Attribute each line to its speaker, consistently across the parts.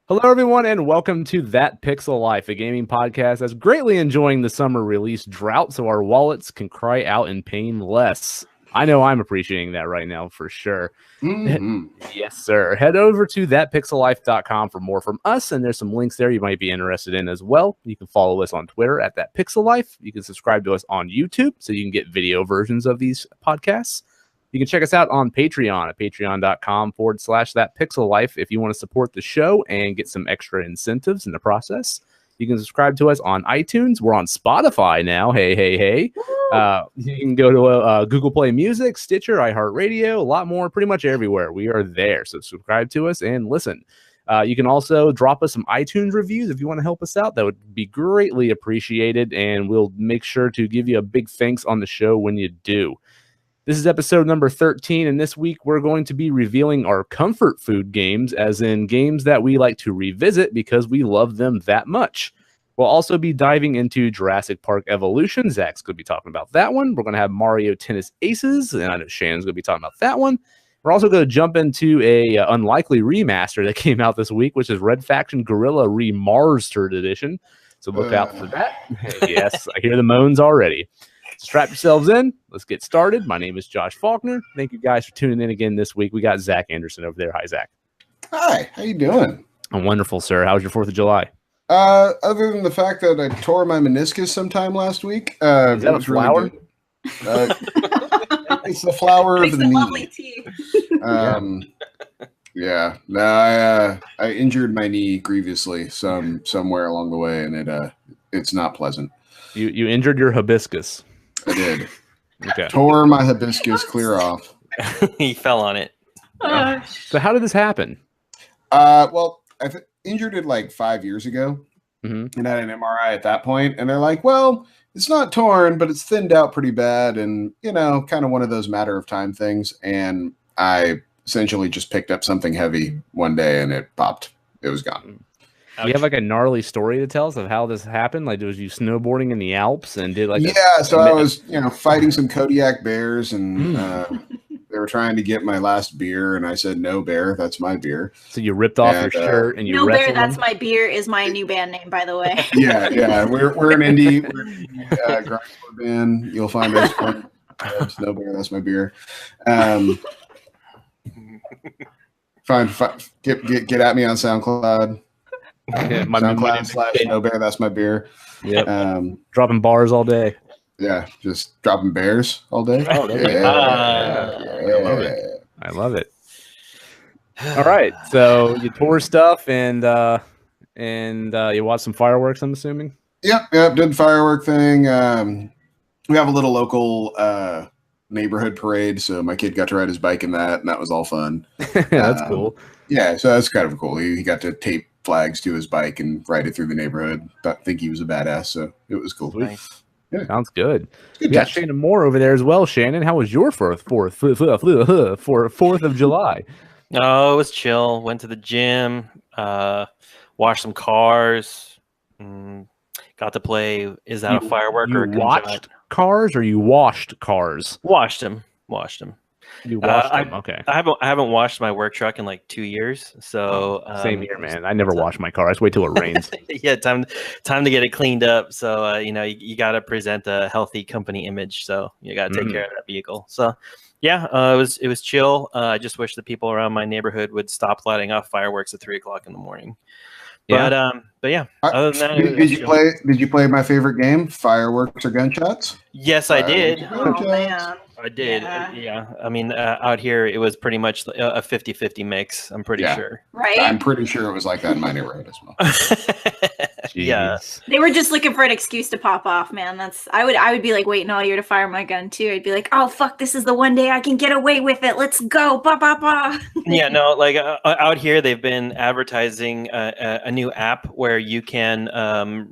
Speaker 1: Hello, everyone, and welcome to That Pixel Life, a gaming podcast that's greatly enjoying the summer release drought so our wallets can cry out in pain less. I know I'm appreciating that right now for sure.
Speaker 2: Mm-hmm.
Speaker 1: Yes, sir. Head over to thatpixellife.com for more from us, and there's some links there you might be interested in as well. You can follow us on Twitter at thatpixellife. You can subscribe to us on YouTube so you can get video versions of these podcasts. You can check us out on Patreon at patreon.com/thatpixellife if you want to support the show and get some extra incentives in the process. You can subscribe to us on iTunes. We're on Spotify now. Hey. You can go to Google Play Music, Stitcher, iHeartRadio, a lot more, pretty much everywhere. We are there. So subscribe to us and listen. You can also drop us some iTunes reviews if you want to help us out. That would be greatly appreciated, and we'll make sure to give you a big thanks on the show when you do. This is episode number 13, and this week we're going to be revealing our comfort food games, as in games that we like to revisit because we love them that much. We'll also be diving into Jurassic Park Evolution. Zach's going to be talking about that one. We're going to have Mario Tennis Aces, and I know Shannon's going to be talking about that one. We're also going to jump into a unlikely remaster that came out this week, which is Red Faction Guerrilla Re-Mars-tered edition. So look out for that. Yes, I hear the moans already. Strap yourselves in. Let's get started. My name is Josh Faulkner. Thank you guys for tuning in again this week. We got Zach Anderson over there. Hi, Zach.
Speaker 2: Hi, how you doing?
Speaker 1: I'm wonderful, sir. How was your 4th of July?
Speaker 2: Other than the fact that I tore my meniscus sometime last week.
Speaker 1: Is that a flower?
Speaker 2: Really it's the flower of the
Speaker 3: lovely
Speaker 2: knee.
Speaker 3: tea.
Speaker 2: Yeah. No, I injured my knee grievously somewhere along the way, and it's not pleasant.
Speaker 1: You injured your hibiscus.
Speaker 2: I did.
Speaker 1: Okay.
Speaker 2: Tore my hibiscus clear off.
Speaker 4: He fell on it.
Speaker 1: So how did this happen?
Speaker 2: Well, I injured it like 5 years ago, and I had an MRI at that point, and they're like, well, it's not torn, but it's thinned out pretty bad, and, kind of one of those matter of time things, and I essentially just picked up something heavy one day, and it popped. It was gone.
Speaker 1: Do you have like a gnarly story to tell us of how this happened? Like, was you snowboarding in the Alps and did like?
Speaker 2: So I was, fighting some Kodiak bears, and they were trying to get my last beer, and I said, "No, bear, that's my beer."
Speaker 1: So you ripped off your shirt and you
Speaker 3: No
Speaker 1: wrestled
Speaker 3: Bear, That's
Speaker 1: them?
Speaker 3: My Beer is my new band name, by the way.
Speaker 2: Yeah. We're an indie grindcore band. You'll find us. No Bear, That's My Beer. Fine. Get at me on SoundCloud.
Speaker 1: Okay,
Speaker 2: SoundCloud / No Bear, That's My Beer.
Speaker 1: Yep. Dropping bars all day.
Speaker 2: Yeah, just dropping bears all day.
Speaker 1: Oh, I love it. All right, so you tore stuff and you watched some fireworks, I'm assuming.
Speaker 2: Yep. Did the firework thing. We have a little local neighborhood parade, so my kid got to ride his bike in that, and that was all fun.
Speaker 1: That's cool.
Speaker 2: Yeah, so that's kind of cool. He got to tape flags to his bike and ride it through the neighborhood. I think he was a badass, so it was cool.
Speaker 4: Nice.
Speaker 2: Yeah.
Speaker 1: Sounds good.
Speaker 2: Good
Speaker 1: We got
Speaker 2: catch.
Speaker 1: Shannon Moore over there as well. Shannon, how was your 4th of July?
Speaker 4: Oh, it was chill. Went to the gym, washed some cars, got to play Is That a Firework or a
Speaker 1: You
Speaker 4: Gunshot?
Speaker 1: watched cars or you washed cars?
Speaker 4: Washed them.
Speaker 1: You washed them. Okay.
Speaker 4: I haven't washed my work truck in like 2 years. So
Speaker 1: Same here, man. I never wash my car. I just wait till it rains.
Speaker 4: Yeah, time to get it cleaned up. So you got to present a healthy company image. So you got to take care of that vehicle. So yeah, it was chill. I just wish the people around my neighborhood would stop lighting off fireworks at 3 o'clock in the morning.
Speaker 1: Yeah.
Speaker 4: But yeah. Other than that,
Speaker 2: Did you play my favorite game, Fireworks or Gunshots?
Speaker 4: Yes, I did.
Speaker 3: Oh, man.
Speaker 4: I did.
Speaker 3: Yeah.
Speaker 4: Yeah. I mean, out here, it was pretty much a 50-50 mix. I'm pretty sure.
Speaker 3: Right?
Speaker 2: I'm pretty sure it was like that in my neighborhood as well.
Speaker 4: Yeah.
Speaker 3: They were just looking for an excuse to pop off, man. I would be like waiting all year to fire my gun too. I'd be like, oh fuck, this is the one day I can get away with it. Let's go. Ba ba ba.
Speaker 4: Yeah, no, like out here, they've been advertising a new app where you can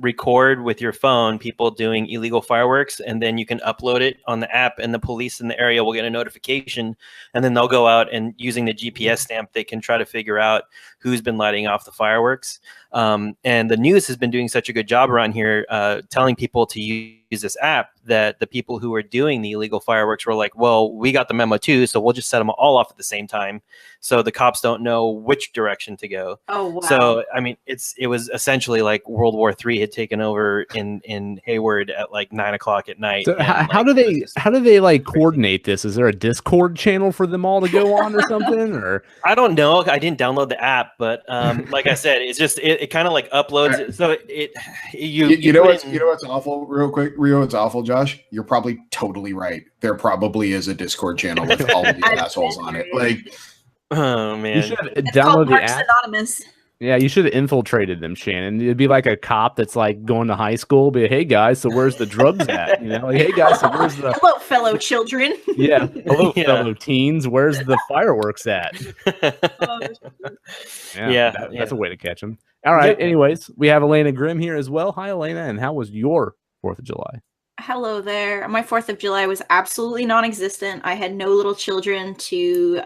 Speaker 4: record with your phone people doing illegal fireworks, and then you can upload it on the app, and the police in the area will get a notification, and then they'll go out and using the GPS stamp, they can try to figure out who's been lighting off the fireworks. And the news has been doing such a good job around here telling people to use use this app, that the people who were doing the illegal fireworks were like, well, we got the memo too, so we'll just set them all off at the same time, so the cops don't know which direction to go.
Speaker 3: Oh wow!
Speaker 4: So I mean, it was essentially like World War III had taken over in Hayward at like 9 o'clock at night.
Speaker 1: So how do they like coordinate this? Is there a Discord channel for them all to go on or something? Or
Speaker 4: I don't know. I didn't download the app, but like I said, it's just it kind of like uploads it. So you know
Speaker 2: what's awful, real quick. What's awful, Josh? You're probably totally right. There probably is a Discord channel with all of these assholes on it. Like,
Speaker 4: oh man,
Speaker 1: you should download the app.
Speaker 3: Anonymous.
Speaker 1: Yeah, you should have infiltrated them, Shannon. It'd be like a cop that's like going to high school. Be, hey guys, so where's the drugs at? You know, like, hey guys, so where's the
Speaker 3: hello, fellow children?
Speaker 1: Yeah, hello, fellow teens. Where's the fireworks at? That's a way to catch them. All right.
Speaker 4: Yeah.
Speaker 1: Anyways, we have Alaina Grimm here as well. Hi, Alaina, and how was your 4th of July?
Speaker 3: Hello there. My 4th of July was absolutely non-existent. I had no little children to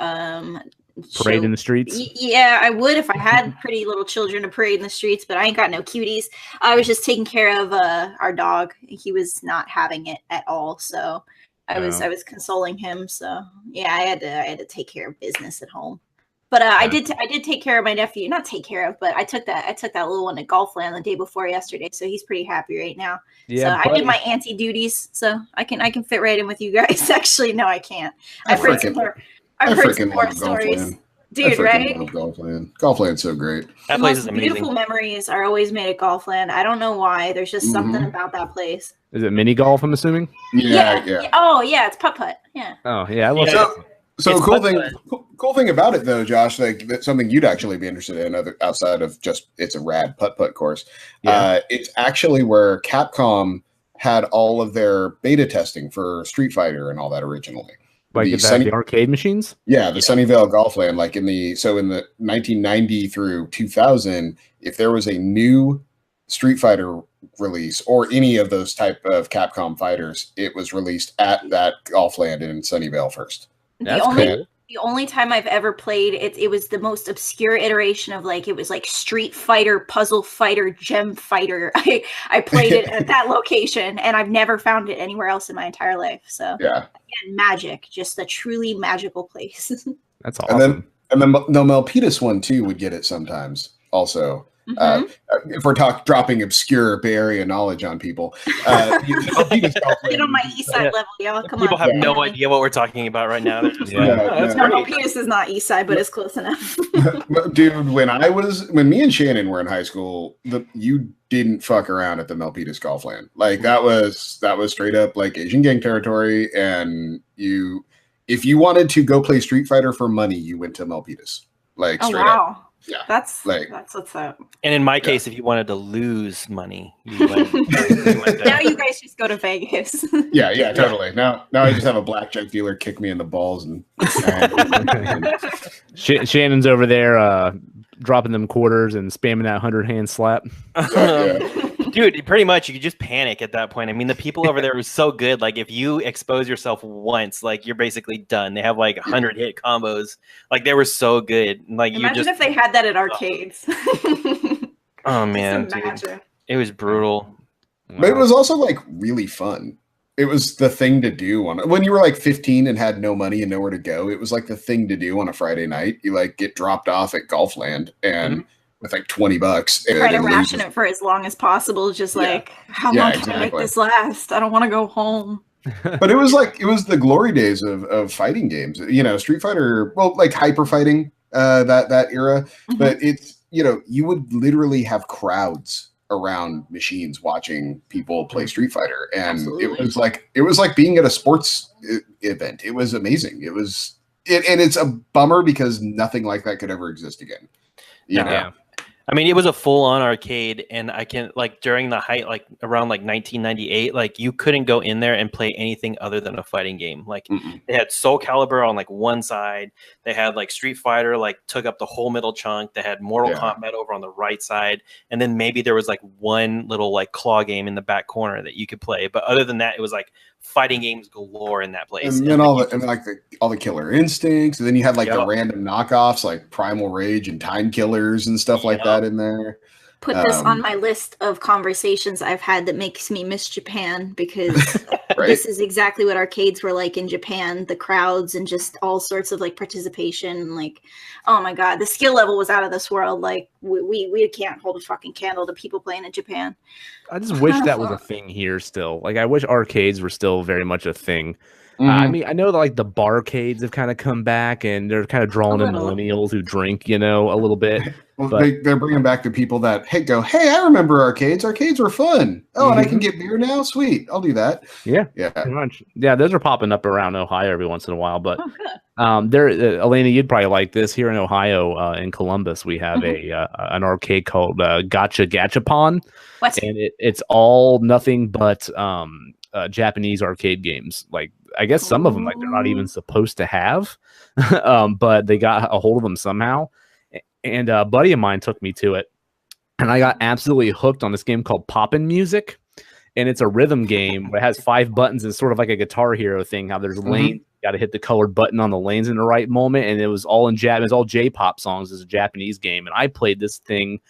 Speaker 1: Parade in the streets?
Speaker 3: Yeah, I would if I had pretty little children to parade in the streets, but I ain't got no cuties. I was just taking care of our dog. He was not having it at all, so I was consoling him. So yeah, I had to take care of business at home. But I did take care of my nephew. Not take care of, but I took that little one to Golfland the day before yesterday, so he's pretty happy right now.
Speaker 1: Yeah,
Speaker 3: so I did my auntie duties, so I can fit right in with you guys. Actually, no, I can't. I've heard some more stories. Dude, right?
Speaker 2: Golfland's so great.
Speaker 4: That place is amazing.
Speaker 3: Beautiful memories are always made at Golfland. I don't know why. There's just something about that place.
Speaker 1: Is it mini golf, I'm assuming?
Speaker 3: Yeah. Oh, yeah, it's putt-putt. Yeah.
Speaker 1: Oh, yeah. I love it.
Speaker 2: So cool thing about it though, Josh, like that's something you'd actually be interested in outside of just it's a rad putt-putt course. Yeah. It's actually where Capcom had all of their beta testing for Street Fighter and all that originally.
Speaker 1: Like the arcade machines?
Speaker 2: Yeah, the Sunnyvale Golfland. Like in the 1990 through 2000, if there was a new Street Fighter release or any of those type of Capcom fighters, it was released at that Golfland in Sunnyvale first.
Speaker 3: The only time I've ever played it was the most obscure iteration of it was like Street Fighter, Puzzle Fighter, Gem Fighter. I played it at that location, and I've never found it anywhere else in my entire life. So yeah, again, magic, just a truly magical place.
Speaker 1: That's awesome.
Speaker 2: And then the Milpitas one too would get it sometimes also. If we're dropping obscure Bay Area knowledge on people,
Speaker 3: get on my east side level, y'all. Come
Speaker 4: people
Speaker 3: on.
Speaker 4: Have no idea what we're talking about right now. They're just
Speaker 3: Milpitas is not east side, but it's close enough.
Speaker 2: Dude, when me and Shannon were in high school, you didn't fuck around at the Milpitas Golfland. Like that was straight up like Asian gang territory, and if you wanted to go play Street Fighter for money, you went to Milpitas. Like straight up. Yeah, that's what's up.
Speaker 4: And in my case, if you wanted to lose money, you went
Speaker 3: now you guys just go to Vegas.
Speaker 2: yeah, totally. Now I just have a blackjack dealer kick me in the balls and
Speaker 1: Shannon's over there dropping them quarters and spamming that 100-hand slap.
Speaker 4: Dude, pretty much you could just panic at that point. I mean, the people over there were so good. Like, if you expose yourself once, like you're basically done. They have like 100 hit combos. Like, they were so good. Like,
Speaker 3: imagine if they had that at arcades.
Speaker 4: Oh man, dude. It was brutal.
Speaker 2: But it was also like really fun. It was the thing to do when you were like 15 and had no money and nowhere to go. It was like the thing to do on a Friday night. You like get dropped off at Golfland and with like $20
Speaker 3: try to ration it for as long as possible. Just how long can I make this last? I don't want to go home.
Speaker 2: But it was the glory days of fighting games. Street Fighter, well, like hyper fighting, that era. But it's you would literally have crowds around machines watching people play Street Fighter, and it was like being at a sports event. It was amazing. And it's a bummer because nothing like that could ever exist again.
Speaker 4: Yeah. I mean, it was a full-on arcade, and I can during the height, around 1998, you couldn't go in there and play anything other than a fighting game. They had Soul Calibur on one side, they had Street Fighter took up the whole middle chunk. They had Mortal Kombat over on the right side, and then maybe there was one little claw game in the back corner that you could play. But other than that, it was fighting games galore in that place.
Speaker 2: And then all the Killer Instincts, and then you had the random knockoffs like Primal Rage and Time Killers and stuff like that in there.
Speaker 3: put this on my list of conversations I've had that makes me miss Japan, because
Speaker 2: Right?
Speaker 3: this is exactly what arcades were like in Japan. The crowds and just all sorts of like participation. Like, oh my god, the skill level was out of this world. Like we can't hold a fucking candle to people playing in Japan.
Speaker 1: I just wish that was a thing here still. Like, I wish arcades were still very much a thing. I mean, I know that like the barcades have kind of come back, and they're kind of drawing in millennials who drink, you know, a little bit.
Speaker 2: Well,
Speaker 1: but
Speaker 2: they're bringing back the people that hey, I remember arcades. Arcades were fun. Oh, and I can get beer now. Sweet, I'll do that.
Speaker 1: Yeah, pretty much. Yeah, those are popping up around Ohio every once in a while. But there, Alaina, you'd probably like this. Here in Ohio, in Columbus, we have an arcade called Gotcha Gachapon, and it's all nothing but Japanese arcade games. Like, I guess some of them, like, they're not even supposed to have, but they got a hold of them somehow. And a buddy of mine took me to it, and I got absolutely hooked on this game called Poppin' Music. And it's a rhythm game. It has 5 buttons. It's sort of like a Guitar Hero thing. How there's lanes, you got to hit the colored button on the lanes in the right moment. And it was all in It was all J-pop songs. It's a Japanese game, and I played this thing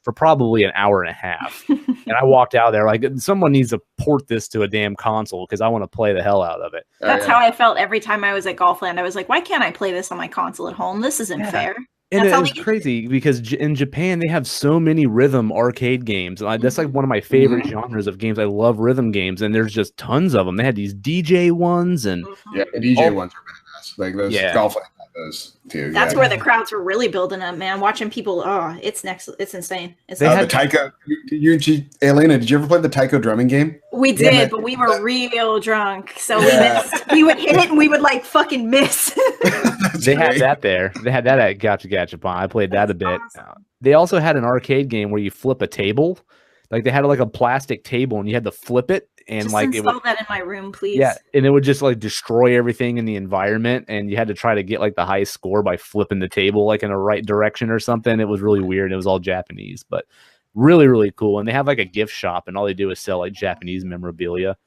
Speaker 1: for probably an hour and a half. And I walked out there like, someone needs to port this to a damn console because I want to play the hell out of it.
Speaker 3: That's how I felt every time I was at Golfland. I was like, why can't I play this on my console at home? This isn't fair.
Speaker 1: And it's crazy because in Japan, they have so many rhythm arcade games. That's like one of my favorite genres of games. I love rhythm games, and there's just tons of them. They had these DJ ones, and
Speaker 2: the DJ ones are badass. Like those Golfland had those too.
Speaker 3: That's where the crowds were really building up, man. Watching people, it's insane.
Speaker 2: They had the taiko. Alaina, did you ever play the taiko drumming game?
Speaker 3: We did, but we were real drunk, so we would hit it and we would like fucking miss.
Speaker 1: They had that there. They had that at Gotcha Gachapon. I played that a bit. Awesome. They also had an arcade game where you flip a table. Like, they had like a plastic table, and you had to flip it, and
Speaker 3: just
Speaker 1: like
Speaker 3: install that in my room, please.
Speaker 1: Yeah, and it would just like destroy everything in the environment, and you had to try to get like the highest score by flipping the table like in the right direction or something. It was really weird. It was all Japanese, but really, really cool. And they have like a gift shop, and all they do is sell like Japanese memorabilia.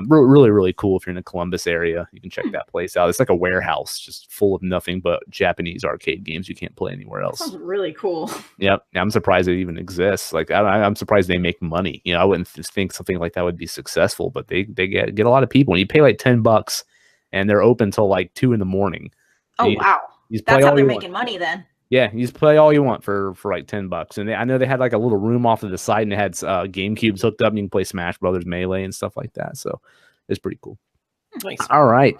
Speaker 1: Really, really cool. If you're in the Columbus area, you can check that place out. It's like a warehouse just full of nothing but Japanese arcade games you can't play anywhere else.
Speaker 3: That sounds really cool.
Speaker 1: Yep. I'm surprised it even exists. Like, I'm surprised they make money. You know, I wouldn't think something like that would be successful, but they get a lot of people. And you pay like $10, and they're open till like 2 a.m.
Speaker 3: Oh, wow. That's how they're making money then.
Speaker 1: Yeah, you just play all you want for like $10. And I know they had like a little room off to the side, and they had Game Cubes hooked up, and you can play Smash Brothers Melee and stuff like that. So it's pretty cool.
Speaker 4: Nice.
Speaker 1: All right.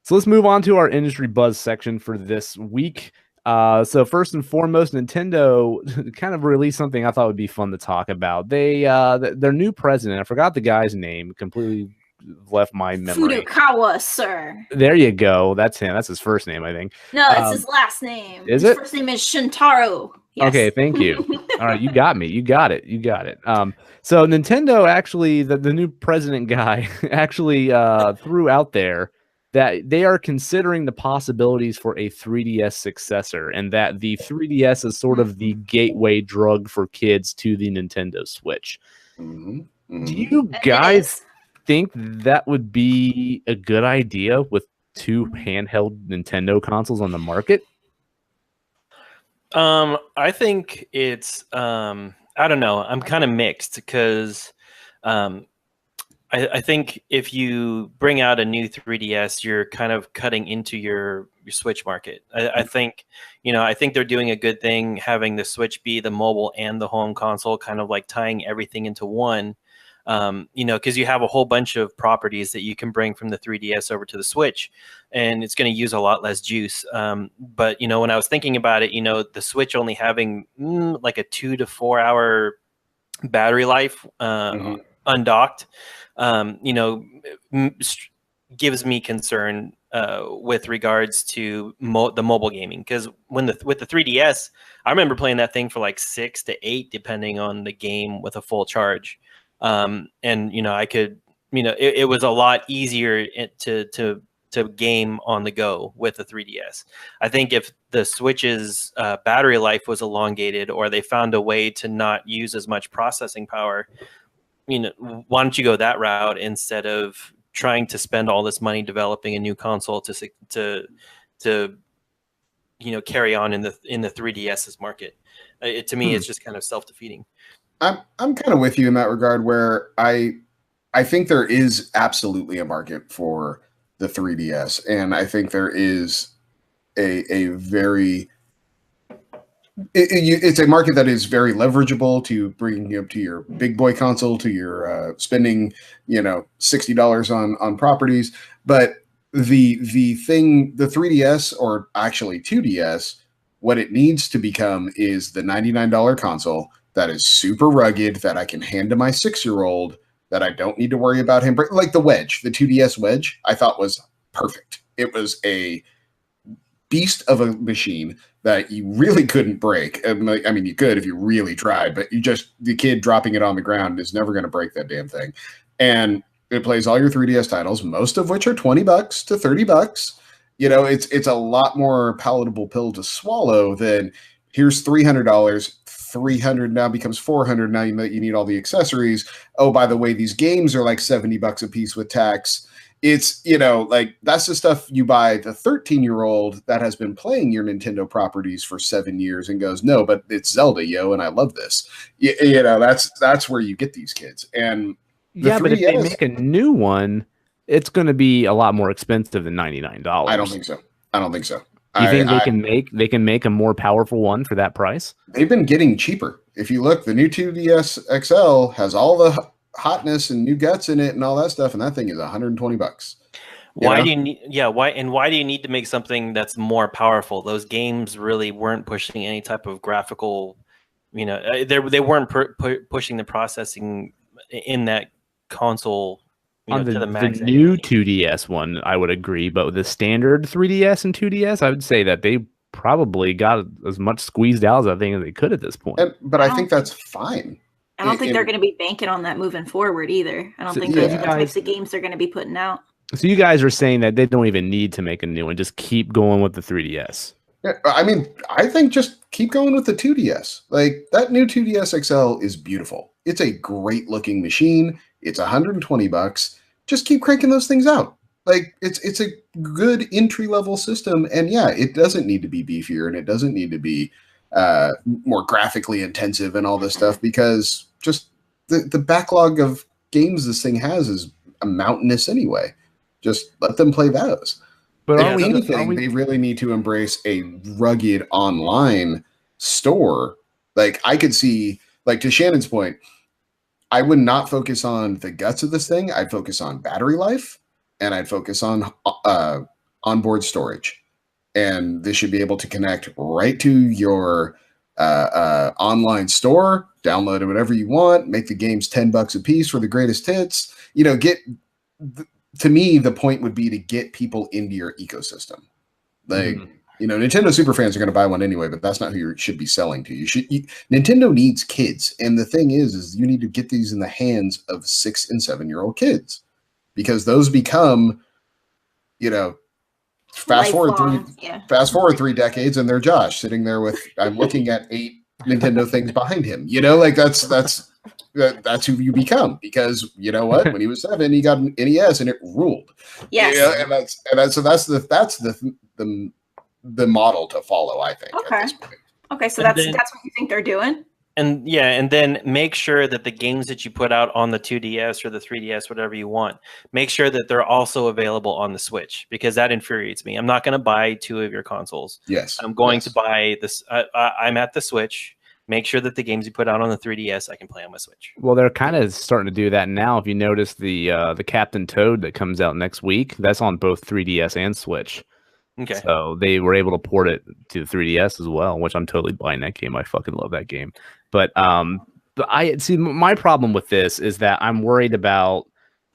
Speaker 1: So let's move on to our industry buzz section for this week. So first and foremost, Nintendo kind of released something I thought would be fun to talk about. They their new president, I forgot the guy's name, completely left my memory.
Speaker 3: Furukawa, sir.
Speaker 1: There you go. That's him. That's his first name, I think.
Speaker 3: No, it's his last name.
Speaker 1: His
Speaker 3: first name is Shintaro. Yes.
Speaker 1: Okay, thank you. All right, you got me. You got it. So Nintendo actually, the new president guy actually threw out there that they are considering the possibilities for a 3DS successor, and that the 3DS is sort of the gateway drug for kids to the Nintendo Switch. Do you guys think that would be a good idea with 2 handheld Nintendo consoles on the market?
Speaker 4: I think it's I don't know. I'm kind of mixed because I think if you bring out a new 3DS, you're kind of cutting into your Switch market. I think they're doing a good thing having the Switch be the mobile and the home console, kind of like tying everything into one. Because you have a whole bunch of properties that you can bring from the 3DS over to the Switch, and it's going to use a lot less juice. But when I was thinking about it, the Switch only having like a 2 to 4 hour battery life undocked, gives me concern with regards to the mobile gaming. Because with the 3DS, I remember playing that thing for like 6 to 8, depending on the game, with a full charge. I could, it was a lot easier to game on the go with the 3DS. I think if the Switch's battery life was elongated, or they found a way to not use as much processing power, why don't you go that route instead of trying to spend all this money developing a new console to carry on in the 3DS's market. To me, it's just kind of self-defeating.
Speaker 2: I'm kind of with you in that regard, where I think there is absolutely a market for the 3DS, and I think there is a very it's a market that is very leverageable to bringing you up to your big boy console, to your spending $60 on properties. But the 3DS, or actually 2DS, what it needs to become is the $99 console that is super rugged, that I can hand to my 6-year-old, that I don't need to worry about him. Like the Wedge, the 2DS Wedge, I thought was perfect. It was a beast of a machine that you really couldn't break. I mean, you could if you really tried, but the kid dropping it on the ground is never going to break that damn thing. And it plays all your 3DS titles, most of which are $20 to $30. It's a lot more palatable pill to swallow than here's $300. 300 now becomes 400. Now you need all the accessories. Oh, by the way, these games are like $70 a piece with tax. It's, like that's the stuff you buy the 13-year-old that has been playing your Nintendo properties for 7 years and goes, no, but it's Zelda, and I love this. That's where you get these kids. And
Speaker 1: but if they make a new one, it's going to be a lot more expensive than $99.
Speaker 2: I don't think so.
Speaker 1: You think they can make a more powerful one for that price?
Speaker 2: They've been getting cheaper. If you look, the new 2DS XL has all the hotness and new guts in it and all that stuff, and that thing is $120.
Speaker 4: Why do you need to make something that's more powerful? Those games really weren't pushing any type of graphical, they weren't pushing the processing in that console.
Speaker 1: On the new 2DS one, I would agree, but with the standard 3DS and 2DS, I would say that they probably got as much squeezed out as I think they could at this point.
Speaker 2: But I think that's fine.
Speaker 3: I don't think they're going to be banking on that moving forward either. I don't think those are the types of games they're going to be putting out.
Speaker 1: So you guys are saying that they don't even need to make a new one, just keep going with the 3DS.
Speaker 2: Yeah, I mean, I think just keep going with the 2DS. Like, that new 2DS XL is beautiful. It's a great looking machine. It's $120. Just keep cranking those things out. Like, it's a good entry level system, and yeah, it doesn't need to be beefier, and it doesn't need to be more graphically intensive and all this stuff, because just the backlog of games this thing has is a mountainous anyway. Just let them play those. But if anything, they really need to embrace a rugged online store. Like, I could see, like, to Shannon's point, I would not focus on the guts of this thing. I'd focus on battery life, and I'd focus on onboard storage. And this should be able to connect right to your online store, download it whatever you want, make the games $10 a piece for the greatest hits. To me, the point would be to get people into your ecosystem. Like, Nintendo super fans are going to buy one anyway, but that's not who you should be selling to. Nintendo needs kids. And the thing is you need to get these in the hands of 6 and 7-year-old kids, because those become, fast forward 3 decades, and they're Josh sitting there with, I'm looking at 8 Nintendo things behind him. That's who you become, because you know what? When he was 7, he got an NES and it ruled.
Speaker 3: Yes,
Speaker 2: that's the model to follow, I think.
Speaker 3: Okay, so that's what you think they're doing.
Speaker 4: And then make sure that the games that you put out on the 2DS or the 3DS, whatever you want, make sure that they're also available on the Switch, because that infuriates me. I'm not going to buy 2 of your consoles.
Speaker 2: Yes,
Speaker 4: I'm going to buy this. I'm at the Switch. Make sure that the games you put out on the 3DS, I can play on my Switch.
Speaker 1: Well, they're kind of starting to do that now. If you notice the Captain Toad that comes out next week, that's on both 3DS and Switch.
Speaker 4: Okay.
Speaker 1: So they were able to port it to the 3DS as well, which I'm totally buying that game. I fucking love that game. But I see, my problem with this is that I'm worried about,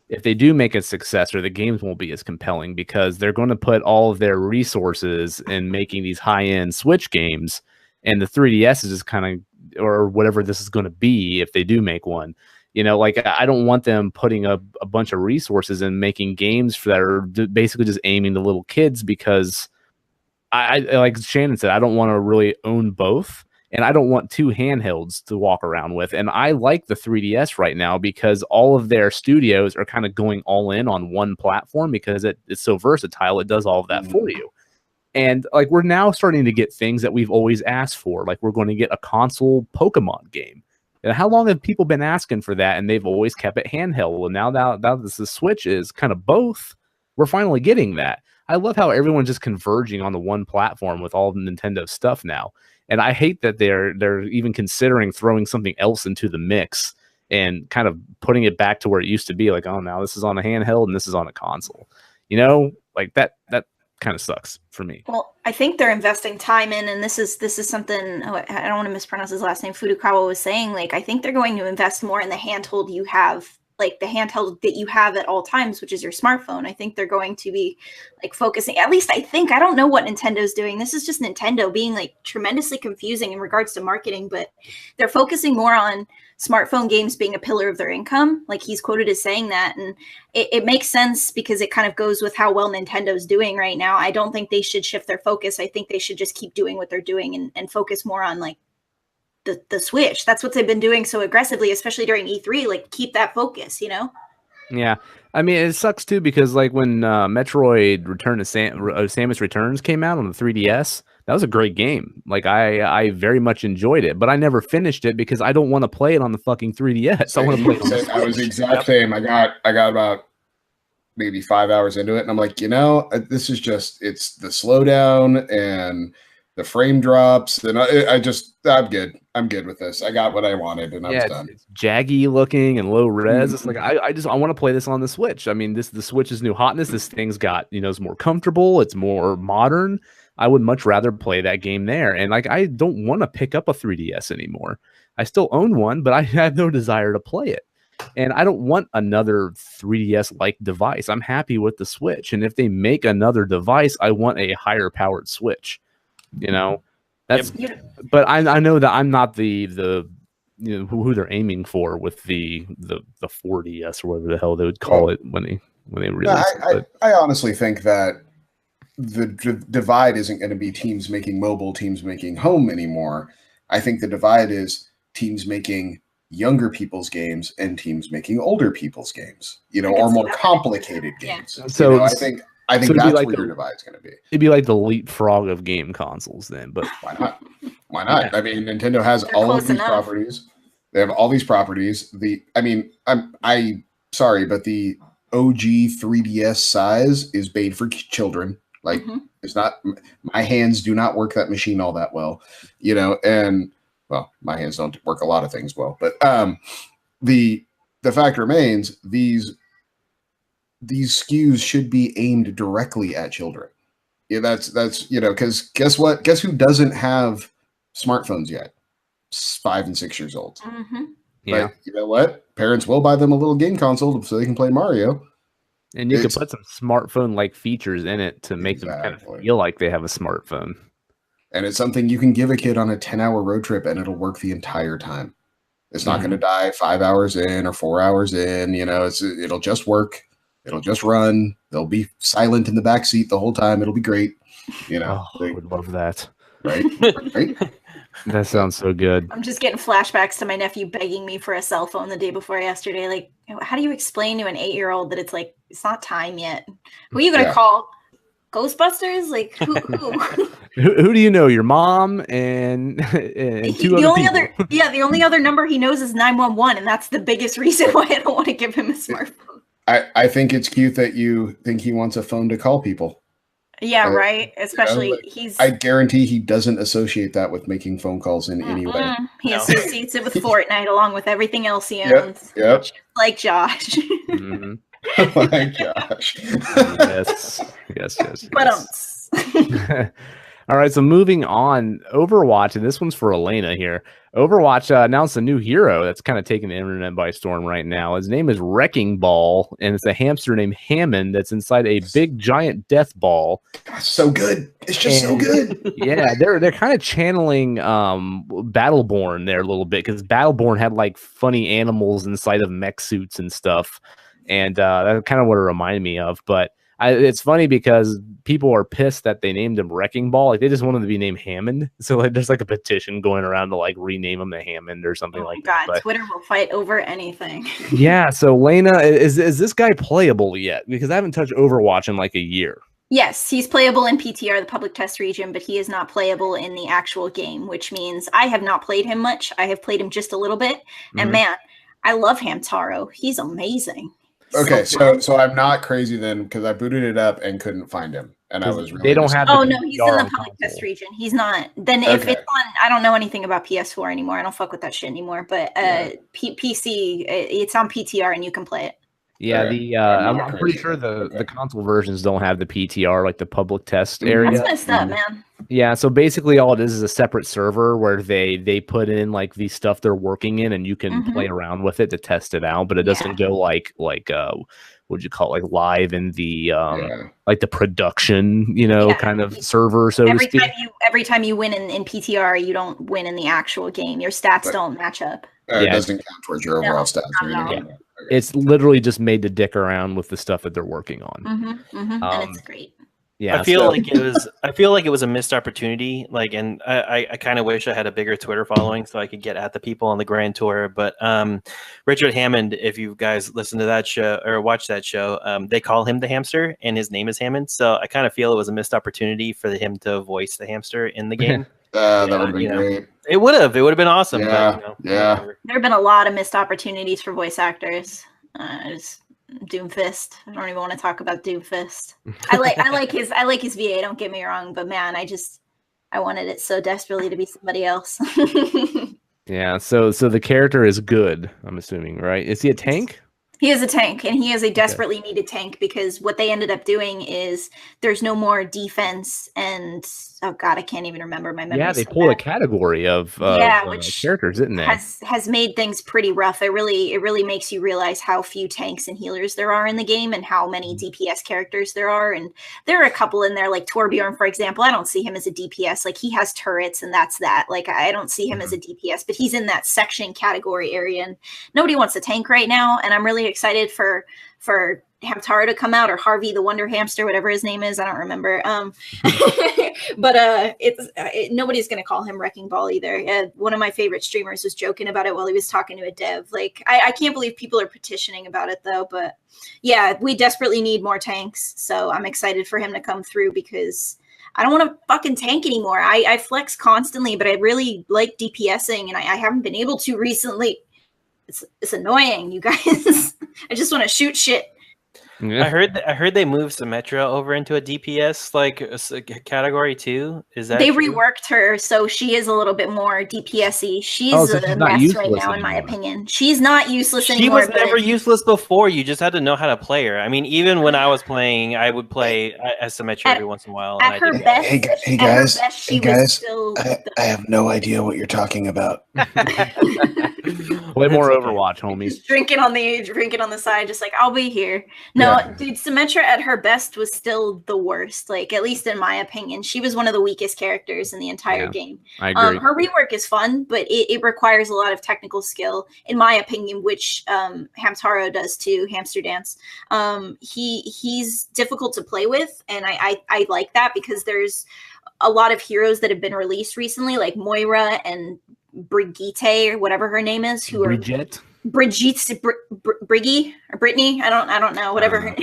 Speaker 1: if they do make a successor, the games won't be as compelling, because they're going to put all of their resources in making these high-end Switch games, and the 3DS is just kind of, or whatever this is going to be if they do make one. I don't want them putting a bunch of resources in making games that are basically just aiming to little kids, because I like Shannon said, I don't want to really own both, and I don't want 2 handhelds to walk around with. And I like the 3DS right now, because all of their studios are kind of going all in on one platform, because it's so versatile. It does all of that for you. And like we're now starting to get things that we've always asked for. Like we're going to get a console Pokemon game. And how long have people been asking for that? And they've always kept it handheld. And now that the Switch is kind of both, we're finally getting that. I love how everyone's just converging on the one platform with all the Nintendo stuff now. And I hate that they're even considering throwing something else into the mix and kind of putting it back to where it used to be. Like, oh, now this is on a handheld and this is on a console. You know, like that kind of sucks for me.
Speaker 3: Well, I think they're investing time in, and this is something, I don't want to mispronounce his last name, Furukawa was saying, like, I think they're going to invest more in the handheld you have, like the handheld that you have at all times, which is your smartphone. I think they're going to be like focusing, at least I think, I don't know what Nintendo's doing. This is just Nintendo being like tremendously confusing in regards to marketing, but they're focusing more on smartphone games being a pillar of their income. Like he's quoted as saying that. And it makes sense because it kind of goes with how well Nintendo's doing right now. I don't think they should shift their focus. I think they should just keep doing what they're doing and focus more on like the Switch. That's what they've been doing so aggressively, especially during E3. Like keep that focus, you know?
Speaker 1: Yeah. I mean, it sucks too because like when Metroid Return to Samus Returns came out on the 3DS, that was a great game. Like I very much enjoyed it, but I never finished it because I don't want to play it on the fucking 3DS. I want to play it on the Switch.
Speaker 2: I was the exact same. I got about maybe 5 hours into it, and I'm like, you know, this is just, it's the slowdown and the frame drops, and I'm good with this. I got what I wanted, and I was done.
Speaker 1: It's jaggy looking and low res. It's like I want to play this on the Switch. I mean, the Switch's new hotness. This thing's got, you know, it's more comfortable. It's more modern. I would much rather play that game there. And like, I don't want to pick up a 3DS anymore. I still own one, but I have no desire to play it. And I don't want another 3DS-like device. I'm happy with the Switch. And if they make another device, I want a higher powered Switch. You know, that's, but I know that I'm not the you know, who they're aiming for with the 4DS or whatever the hell they would call it when they release it.
Speaker 2: I honestly think that the divide isn't going to be teams making mobile, teams making home anymore. I think the divide is teams making younger people's games and teams making older people's games, you know, or more complicated games.
Speaker 1: So
Speaker 2: you know, I think that's like where your divide's going to be.
Speaker 1: It'd be like the leapfrog of game consoles then, but
Speaker 2: why not? Why not? Yeah. I mean, Nintendo has all of these properties. They have all these properties. I'm sorry, but the OG 3DS size is made for children. Like it's not, my hands do not work that machine all that well, you know, and well, my hands don't work a lot of things well, but the fact remains, these SKUs should be aimed directly at children. Yeah, that's you know, because guess what? Guess who doesn't have smartphones yet? 5 and 6 years old.
Speaker 1: Yeah,
Speaker 2: but you know what? Parents will buy them a little game console so they can play Mario.
Speaker 1: And you could put some smartphone-like features in it to make them kind of feel like they have a smartphone.
Speaker 2: And it's something you can give a kid on a 10-hour road trip, and it'll work the entire time. It's not going to die 5 hours in or 4 hours in. You know, it'll just work. It'll just run. They'll be silent in the back seat the whole time. It'll be great. You know,
Speaker 1: I would love that.
Speaker 2: Right? Right?
Speaker 1: That sounds so good.
Speaker 3: I'm just getting flashbacks to my nephew begging me for a cell phone the day before yesterday. Like, how do you explain to an 8-year-old that it's like, it's not time yet? Who are you going to call? Ghostbusters? Like, who?
Speaker 1: Who do you know? Your mom and two other people.
Speaker 3: The only other number he knows is 911, and that's the biggest reason why I don't want to give him a smartphone.
Speaker 2: I think it's cute that you think he wants a phone to call people.
Speaker 3: Yeah, right. Especially
Speaker 2: I guarantee he doesn't associate that with making phone calls in any way.
Speaker 3: He associates it with Fortnite along with everything else he owns.
Speaker 2: Yep.
Speaker 3: Like Josh.
Speaker 2: Like Josh.
Speaker 1: Yes.
Speaker 3: But
Speaker 1: All right, so moving on, Overwatch, and this one's for Alaina here. Overwatch announced a new hero that's kind of taking the internet by storm right now. His name is Wrecking Ball, and it's a hamster named Hammond that's inside a big giant death ball.
Speaker 2: God, so good. It's just so good.
Speaker 1: Yeah, they're kind of channeling Battleborn there a little bit, because Battleborn had like funny animals inside of mech suits and stuff, and that's kind of what it reminded me of. But it's funny because people are pissed that they named him Wrecking Ball. Like, they just wanted to be named Hammond. So like, there's like a petition going around to like rename him to Hammond or something like that.
Speaker 3: But Twitter will fight over anything.
Speaker 1: Yeah. So Alaina, is this guy playable yet? Because I haven't touched Overwatch in like a year.
Speaker 3: Yes, he's playable in PTR, the public test region, but he is not playable in the actual game, which means I have not played him much. I have played him just a little bit, and man, I love Hamtaro. He's amazing.
Speaker 2: Okay, so I'm not crazy then, because I booted it up and couldn't find him, and I was really.
Speaker 1: They don't have.
Speaker 3: Oh no, he's in the public test region. He's not. Then if it's on, I don't know anything about PS4 anymore. I don't fuck with that shit anymore. But PC, it's on PTR and you can play it.
Speaker 1: Yeah, I'm pretty sure the console versions don't have the PTR, like the public test area.
Speaker 3: That's messed up, man.
Speaker 1: Yeah, so basically all it is a separate server where they put in like the stuff they're working in, and you can play around with it to test it out, but it doesn't go like what'd you call it, like live in the like the production, kind of server, so to speak.
Speaker 3: Every time you win in PTR, you don't win in the actual game. Your stats don't match up.
Speaker 2: It doesn't count towards your overall stats or anything.
Speaker 1: It's literally just made to dick around with the stuff that they're working on.
Speaker 3: And it's great.
Speaker 4: Yeah, I feel like it was a missed opportunity. Like, and I kind of wish I had a bigger Twitter following so I could get at the people on the Grand Tour. But Richard Hammond, if you guys listen to that show or watch that show, they call him the hamster, and his name is Hammond. So I kind of feel it was a missed opportunity for him to voice the hamster in the game.
Speaker 2: That would have been great.
Speaker 4: It would have been awesome.
Speaker 2: Yeah,
Speaker 4: but,
Speaker 3: there have been a lot of missed opportunities for voice actors. Doomfist. I don't even want to talk about Doomfist. I like his VA. Don't get me wrong, but man, I wanted it so desperately to be somebody else.
Speaker 1: Yeah. So the character is good. I'm assuming, right? Is he a tank?
Speaker 3: He is a tank, and he is a desperately needed tank because what they ended up doing is there's no more defense, and oh god, I can't even remember my memory.
Speaker 1: Yeah, they pulled a category of characters, didn't they?
Speaker 3: Has made things pretty rough. It really makes you realize how few tanks and healers there are in the game, and how many DPS characters there are. And there are a couple in there, like Torbjorn, for example. I don't see him as a DPS. Like, he has turrets, and that's that. Like, I don't see him as a DPS, but he's in that section category area, and nobody wants a tank right now. And I'm really excited for Hamtaro to come out, or Harvey the Wonder Hamster, whatever his name is. I don't remember. But nobody's going to call him Wrecking Ball either. One of my favorite streamers was joking about it while he was talking to a dev. Like, I can't believe people are petitioning about it though. But yeah, we desperately need more tanks. So I'm excited for him to come through because I don't want to fucking tank anymore. I flex constantly, but I really like DPSing, and I haven't been able to recently. It's annoying, you guys. I just want to shoot shit.
Speaker 1: Yeah.
Speaker 4: I heard they moved Symmetra over into a DPS category too. Is that
Speaker 3: they
Speaker 4: true?
Speaker 3: Reworked her, so she is a little bit more DPS-y. She's a mess right now, in my opinion. She's not useless anymore.
Speaker 4: She was never useless before. You just had to know how to play her. I mean, even when I was playing, I would play as Symmetra every once in a while.
Speaker 3: At her best,
Speaker 2: hey guys, I have no idea what you're talking about.
Speaker 1: Play more Overwatch, homies.
Speaker 3: Drinking on the side, just like, I'll be here. No, dude, Symmetra at her best was still the worst. Like, at least in my opinion, she was one of the weakest characters in the entire game.
Speaker 1: I agree.
Speaker 3: Her rework is fun, but it requires a lot of technical skill, in my opinion, which Hamtaro does too. Hamster Dance. He's difficult to play with, and I like that because there's a lot of heroes that have been released recently, like Moira and Brigitte, or whatever her name is, who
Speaker 1: Brigitte?
Speaker 3: Briggy or Brittany, I don't know, whatever.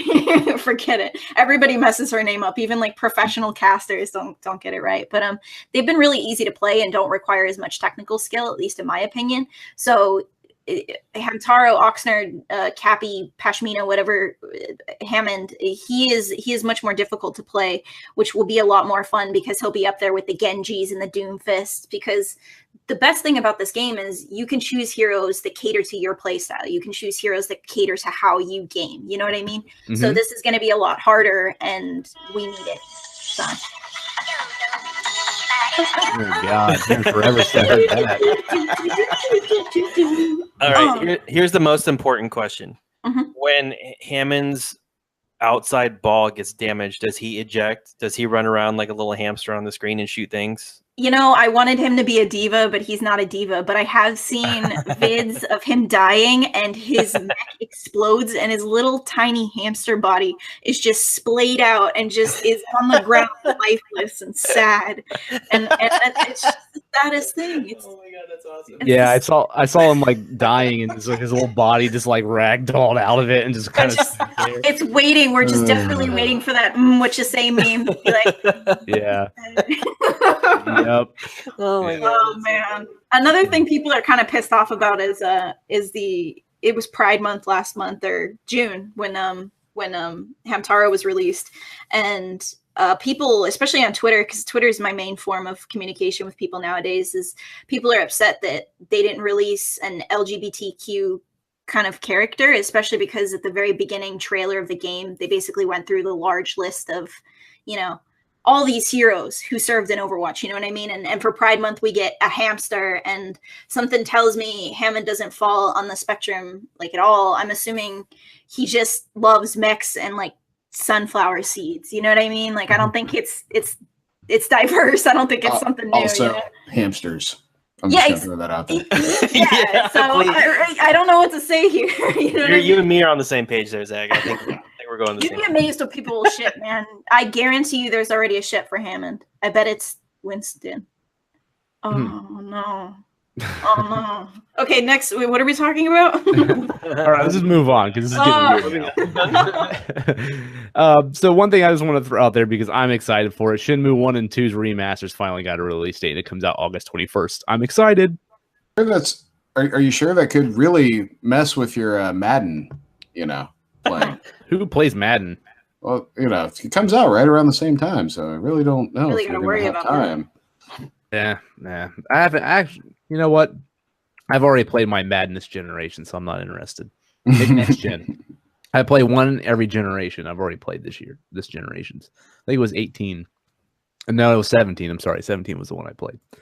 Speaker 3: Forget it. Everybody messes her name up. Even like professional casters don't get it right. But they've been really easy to play and don't require as much technical skill, at least in my opinion. So Hamtaro, Oxnard, Cappy, Pashmina, whatever, Hammond, he is much more difficult to play, which will be a lot more fun because he'll be up there with the Genjis and the Doomfists. Because the best thing about this game is you can choose heroes that cater to your playstyle. You can choose heroes that cater to how you game. You know what I mean? Mm-hmm. So this is going to be a lot harder, and we need it. So.
Speaker 1: Oh God! Forever said that.
Speaker 4: All right, here's the most important question: when Hammond's outside ball gets damaged, does he eject? Does he run around like a little hamster on the screen and shoot things?
Speaker 3: You know, I wanted him to be a diva, but he's not a diva. But I have seen vids of him dying and his neck explodes and his little tiny hamster body is just splayed out and just is on the ground lifeless and sad. And it's just the saddest thing.
Speaker 4: Oh my god, that's awesome.
Speaker 1: Yeah, I saw him like dying and his little body just like ragdolled out of it and just kind of
Speaker 3: it's waiting. We're just definitely waiting for that what you say meme. Like,
Speaker 1: yeah. Yep.
Speaker 4: Oh my god.
Speaker 3: Oh man. Another thing people are kind of pissed off about is it was Pride Month last month or June when Hamtaro was released, and people, especially on Twitter, because Twitter is my main form of communication with people nowadays, is people are upset that they didn't release an LGBTQ kind of character, especially because at the very beginning trailer of the game, they basically went through the large list of, you know, all these heroes who served in Overwatch, you know what I mean? And for Pride Month, we get a hamster, and something tells me Hammond doesn't fall on the spectrum like at all. I'm assuming he just loves mechs and like sunflower seeds. You know what I mean? Like, I don't think it's diverse. I don't think it's something new.
Speaker 2: Also,
Speaker 3: you know?
Speaker 2: Hamsters. I'm just gonna throw that out there.
Speaker 3: Yeah, so I don't know what to say here. You know
Speaker 4: you and me are on the same page there, Zach. I think we're going the
Speaker 3: You'd
Speaker 4: same.
Speaker 3: be amazed what people will ship, man. I guarantee you there's already a ship for Hammond. I bet it's Winston. Oh no. Oh no. Okay, next, what are we talking about?
Speaker 1: All right, let's just move on because this is getting weird. So one thing I just want to throw out there because I'm excited for it. Shenmue 1 and 2's remasters finally got a release date and it comes out August 21st. I'm excited.
Speaker 2: Are you sure that could really mess with your Madden, playing?
Speaker 1: Who plays Madden?
Speaker 2: Well, it comes out right around the same time, so I really don't know
Speaker 3: Really
Speaker 2: if you're
Speaker 3: gotta
Speaker 2: going
Speaker 3: worry
Speaker 2: to have
Speaker 3: about
Speaker 2: time.
Speaker 1: Yeah. I haven't actually. You know what? I've already played my Madden this generation, so I'm not interested. Maybe next gen. I play one every generation. I've already played this generation's. I think it was 18. No, it was 17. I'm sorry. 17 was the one I played. It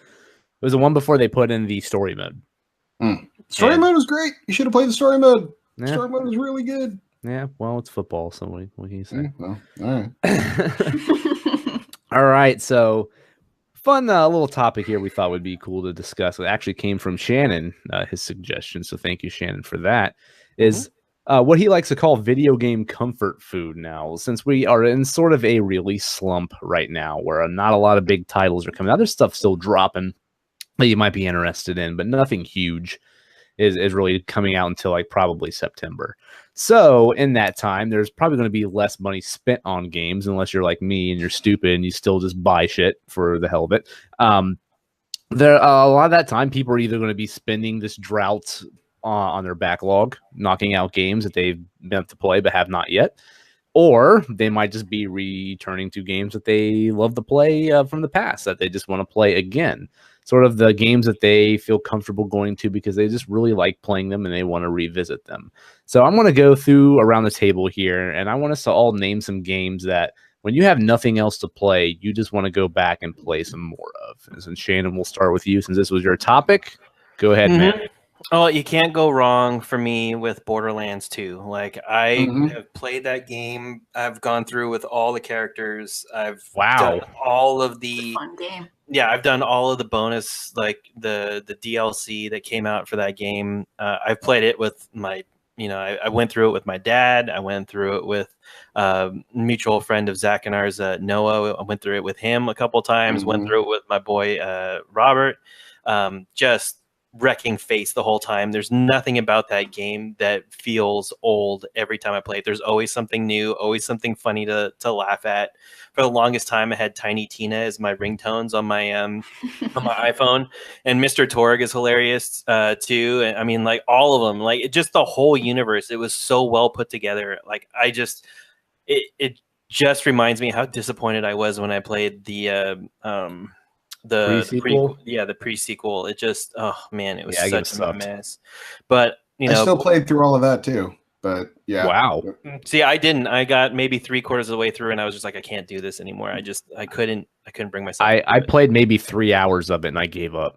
Speaker 1: was the one before they put in the story mode.
Speaker 2: Story mode was great. You should have played the story mode.
Speaker 1: Yeah.
Speaker 2: Story mode was really good.
Speaker 1: Yeah, well, it's football, so what can you say?
Speaker 2: Well, all right.
Speaker 1: All right, so fun little topic here we thought would be cool to discuss. It actually came from Shannon, his suggestion, so thank you, Shannon, for that, is what he likes to call video game comfort food now. Since we are in sort of a release slump right now where not a lot of big titles are coming out, there's stuff still dropping that you might be interested in, but nothing huge is really coming out until like probably September. So in that time, there's probably going to be less money spent on games unless you're like me and you're stupid and you still just buy shit for the hell of it. There a lot of that time, people are either going to be spending this drought on their backlog, knocking out games that they've meant to play but have not yet, or they might just be returning to games that they love to play from the past that they just want to play again. Sort of the games that they feel comfortable going to because they just really like playing them and they want to revisit them. So I'm going to go through around the table here, and I want us to all name some games that when you have nothing else to play, you just want to go back and play some more of. And since Shannon, we'll start with you since this was your topic. Go ahead, man.
Speaker 4: Oh, you can't go wrong for me with Borderlands 2. Like, I have played that game. I've gone through with all the characters. I've done all of the
Speaker 3: fun game.
Speaker 4: Yeah, I've done all of the bonus, like the DLC that came out for that game. I've played it with my, I went through it with my dad. I went through it with a mutual friend of Zach and ours, Noah. I went through it with him a couple times. Went through it with my boy, Robert. Just wrecking face the whole time. There's nothing about that game that feels old every time I play it. There's always something new, always something funny to laugh at. For the longest time, I had Tiny Tina as my ringtones on my on my iPhone, and Mr. Torg is hilarious too. And I mean, like all of them, like just the whole universe. It was so well put together. Like it just reminds me how disappointed I was when I played the
Speaker 1: pre-sequel?
Speaker 4: The pre-sequel. It just, oh man, it was such a mess. But
Speaker 2: I still played through all of that too. But yeah.
Speaker 1: Wow.
Speaker 4: See, I didn't. I got maybe 3/4 of the way through, and I was just like, I can't do this anymore. I couldn't bring myself.
Speaker 1: I played maybe 3 hours of it, and I gave up.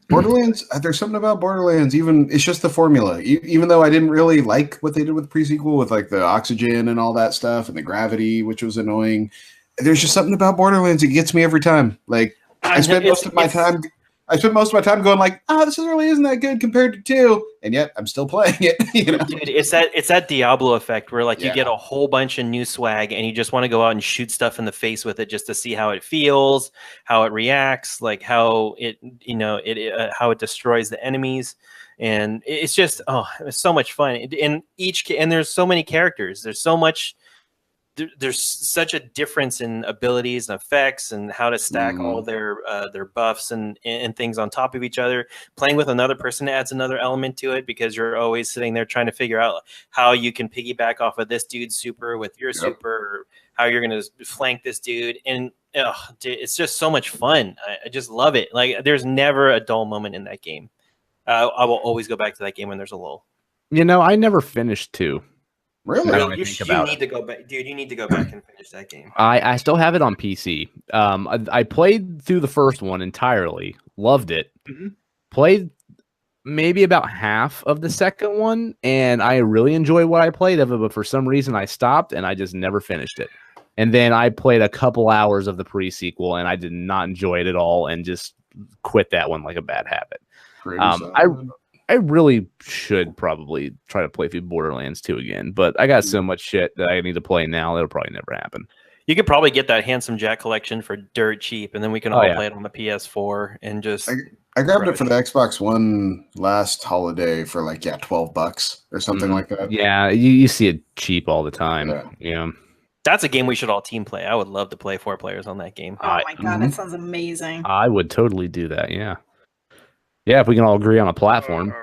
Speaker 2: Borderlands, there's something about Borderlands. Even it's just the formula. Even though I didn't really like what they did with pre-sequel, with like the oxygen and all that stuff, and the gravity, which was annoying. There's just something about Borderlands that gets me every time. Like I spent most of my time. I spent most of my time going like, "Oh, this really isn't that good compared to 2," and yet I'm still playing it. You know?
Speaker 4: Dude, it's that Diablo effect where like you get a whole bunch of new swag and you just want to go out and shoot stuff in the face with it just to see how it feels, how it reacts, like how it how it destroys the enemies, and it's just it's so much fun. And there's so many characters. There's so much. There's such a difference in abilities and effects and how to stack all their buffs and things on top of each other. Playing with another person adds another element to it because you're always sitting there trying to figure out how you can piggyback off of this dude's super with your super, or how you're going to flank this dude. And it's just so much fun. I just love it. Like there's never a dull moment in that game. I will always go back to that game when there's a lull.
Speaker 1: You know, I never finished 2.
Speaker 2: Really?
Speaker 4: You need to go back, dude. You need to go back and finish that game.
Speaker 1: I still have it on PC. I played through the first one entirely, loved it. Played maybe about half of the second one, and I really enjoyed what I played of it. But for some reason, I stopped and I just never finished it. And then I played a couple hours of the pre-sequel, and I did not enjoy it at all, and just quit that one like a bad habit. I really should probably try to play through Borderlands 2 again, but I got so much shit that I need to play now, it'll probably never happen.
Speaker 4: You could probably get that Handsome Jack collection for dirt cheap, and then we can all play it on the PS4 and just...
Speaker 2: I grabbed it for the Xbox One last holiday for like, $12 or something like that.
Speaker 1: Yeah, you see it cheap all the time. Yeah.
Speaker 4: That's a game we should all team play. I would love to play 4 players on that game.
Speaker 3: Oh my god, that sounds amazing.
Speaker 1: I would totally do that, yeah. Yeah, if we can all agree on a platform.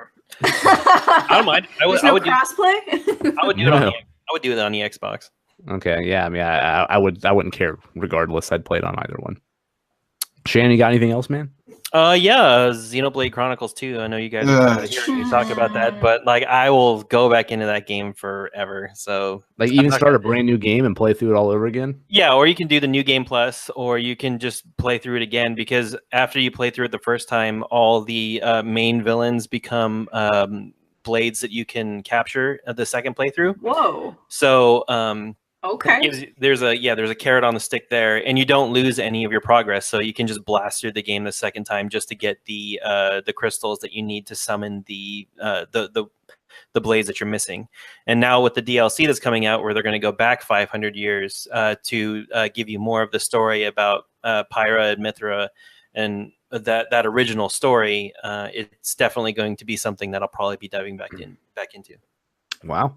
Speaker 4: I don't mind. I would
Speaker 3: crossplay.
Speaker 4: I would do it on the. I would do it on the Xbox.
Speaker 1: Okay, yeah. I mean, I wouldn't care regardless. I'd play it on either one. Shannon, you got anything else, man?
Speaker 4: Xenoblade Chronicles 2. I know you guys hear me talk about that, but like I will go back into that game forever. So
Speaker 1: like even start a brand new game and play through it all over again?
Speaker 4: Yeah, or you can do the new game plus, or you can just play through it again, because after you play through it the first time, all the main villains become blades that you can capture at the second playthrough.
Speaker 3: Whoa.
Speaker 4: So
Speaker 3: okay.
Speaker 4: There's a carrot on the stick there, and you don't lose any of your progress, so you can just blast through the game the second time just to get the crystals that you need to summon the blades that you're missing. And now with the DLC that's coming out, where they're going to go back 500 years to give you more of the story about Pyra and Mithra and that original story, it's definitely going to be something that I'll probably be diving back into.
Speaker 1: Wow.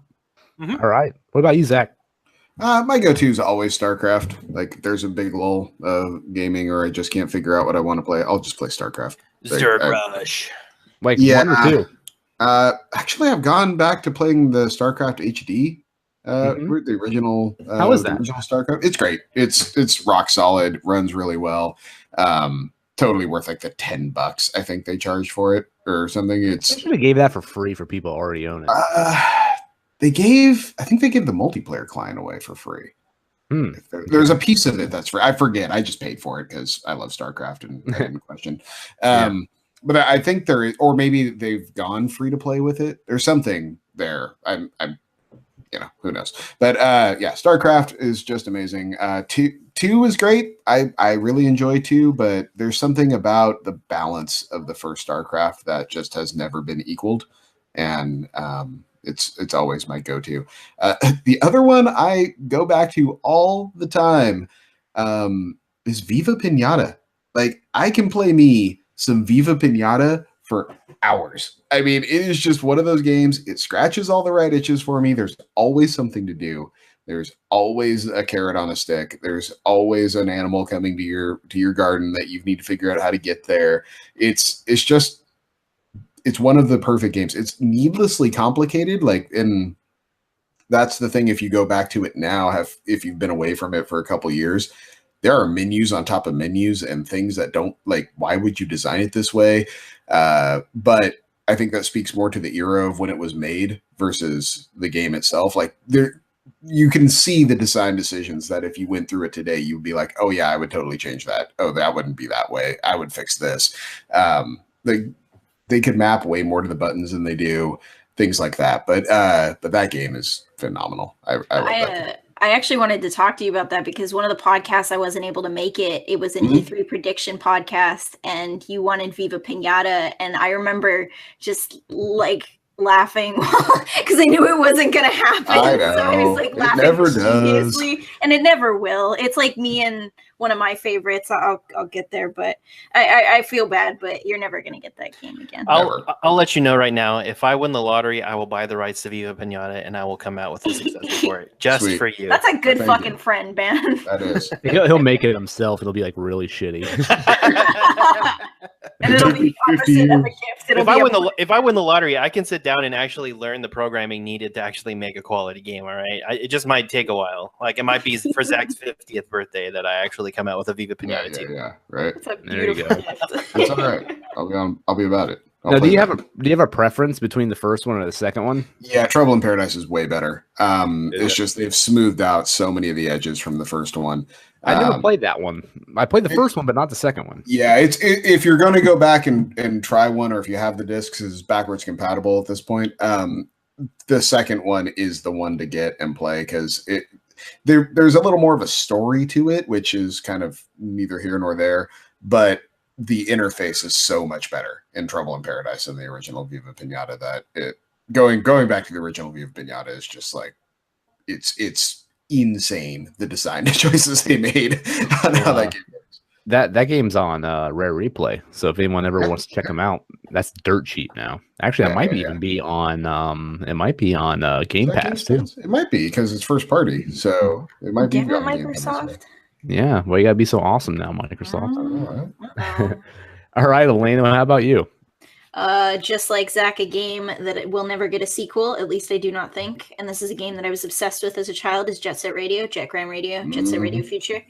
Speaker 1: All right. What about you, Zach?
Speaker 2: My go-to is always StarCraft. Like, there's a big lull of gaming, or I just can't figure out what I want to play. I'll just play StarCraft.
Speaker 4: Zerg Rush.
Speaker 1: Like 1 or 2?
Speaker 2: Actually, I've gone back to playing the StarCraft HD. The original.
Speaker 1: How is that?
Speaker 2: The original StarCraft. It's great. It's rock solid. Runs really well. Totally worth like the $10 I think they charge for it or something.
Speaker 1: They should have gave that for free for people who already own it.
Speaker 2: I think they gave the multiplayer client away for free. There's a piece of it that's free. I forget. I just paid for it because I love StarCraft and I didn't question. But I think there is, or maybe they've gone free to play with it. There's something there. I'm who knows? But StarCraft is just amazing. Two is great. I really enjoy 2, but there's something about the balance of the first StarCraft that just has never been equaled, and it's always my go-to. The other one I go back to all the time is Viva Pinata. Like, I can play some Viva Pinata for hours. I mean, it is just one of those games. It scratches all the right itches for me. There's always something to do. There's always a carrot on a stick. There's always an animal coming to your garden that you need to figure out how to get there. It's one of the perfect games. It's needlessly complicated. And that's the thing. If you go back to it now, if you've been away from it for a couple years, there are menus on top of menus and things that don't, like, why would you design it this way? But I think that speaks more to the era of when it was made versus the game itself. Like, you can see the design decisions that if you went through it today, you'd be like, oh yeah, I would totally change that. Oh, that wouldn't be that way. I would fix this. They could map way more to the buttons than they do, things like that. But that game is phenomenal. I love that game.
Speaker 3: I actually wanted to talk to you about that because one of the podcasts I wasn't able to make it. It was an E3 prediction podcast, and you wanted Viva Pinata, and I remember just like laughing because I knew it wasn't gonna happen.
Speaker 2: I know.
Speaker 3: So I was like laughing
Speaker 2: never
Speaker 3: geniusly,
Speaker 2: does.
Speaker 3: and it never will. It's like me and one of my favorites. I'll get there, but I feel bad, but you're never gonna get that game again.
Speaker 4: I'll let you know right now. If I win the lottery, I will buy the rights to Viva Pinata, and I will come out with a successor for it, just
Speaker 2: Sweet.
Speaker 4: for you.
Speaker 3: That's a good fucking friend, man.
Speaker 2: That is.
Speaker 1: He'll make it himself. It'll be like really shitty.
Speaker 3: And it'll be the opposite of a gift.
Speaker 4: If I win the lottery, I can sit down and actually learn the programming needed to actually make a quality game. All right, it just might take a while. Like it might be for Zach's 50th birthday that I actually come out with a Viva Pinata team.
Speaker 2: Yeah, right.
Speaker 3: It's a
Speaker 1: There you
Speaker 3: beautiful
Speaker 1: go.
Speaker 3: gift.
Speaker 2: That's all right. I'll be about it.
Speaker 1: Now, do you have a preference between the first one or the second one?
Speaker 2: Yeah, Trouble in Paradise is way better. It's just they've smoothed out so many of the edges from the first one.
Speaker 1: I never played that one. I played the first one, but not the second one.
Speaker 2: Yeah, if you're going to go back and try one, or if you have the discs, is backwards compatible at this point. The second one is the one to get and play because there's a little more of a story to it, which is kind of neither here nor there, but the interface is so much better in Trouble in Paradise than the original Viva Pinata that going back to the original Viva Pinata is just like it's insane, the design choices they made on how that game works.
Speaker 1: That game's on Rare Replay, so if anyone ever wants to check them out, that's dirt cheap now. Actually, that might even be on Game Pass too.
Speaker 2: It might be because it's first party, so it might be on
Speaker 3: Microsoft.
Speaker 2: Game Pass.
Speaker 1: Yeah, well, you gotta be so awesome now, Microsoft.
Speaker 2: All
Speaker 1: All right, Alaina, how about you?
Speaker 3: Just like Zach, a game that it will never get a sequel, at least I do not think. And this is a game that I was obsessed with as a child, is Jet Set Radio, Jet Grand Radio, Jet Set Radio Future.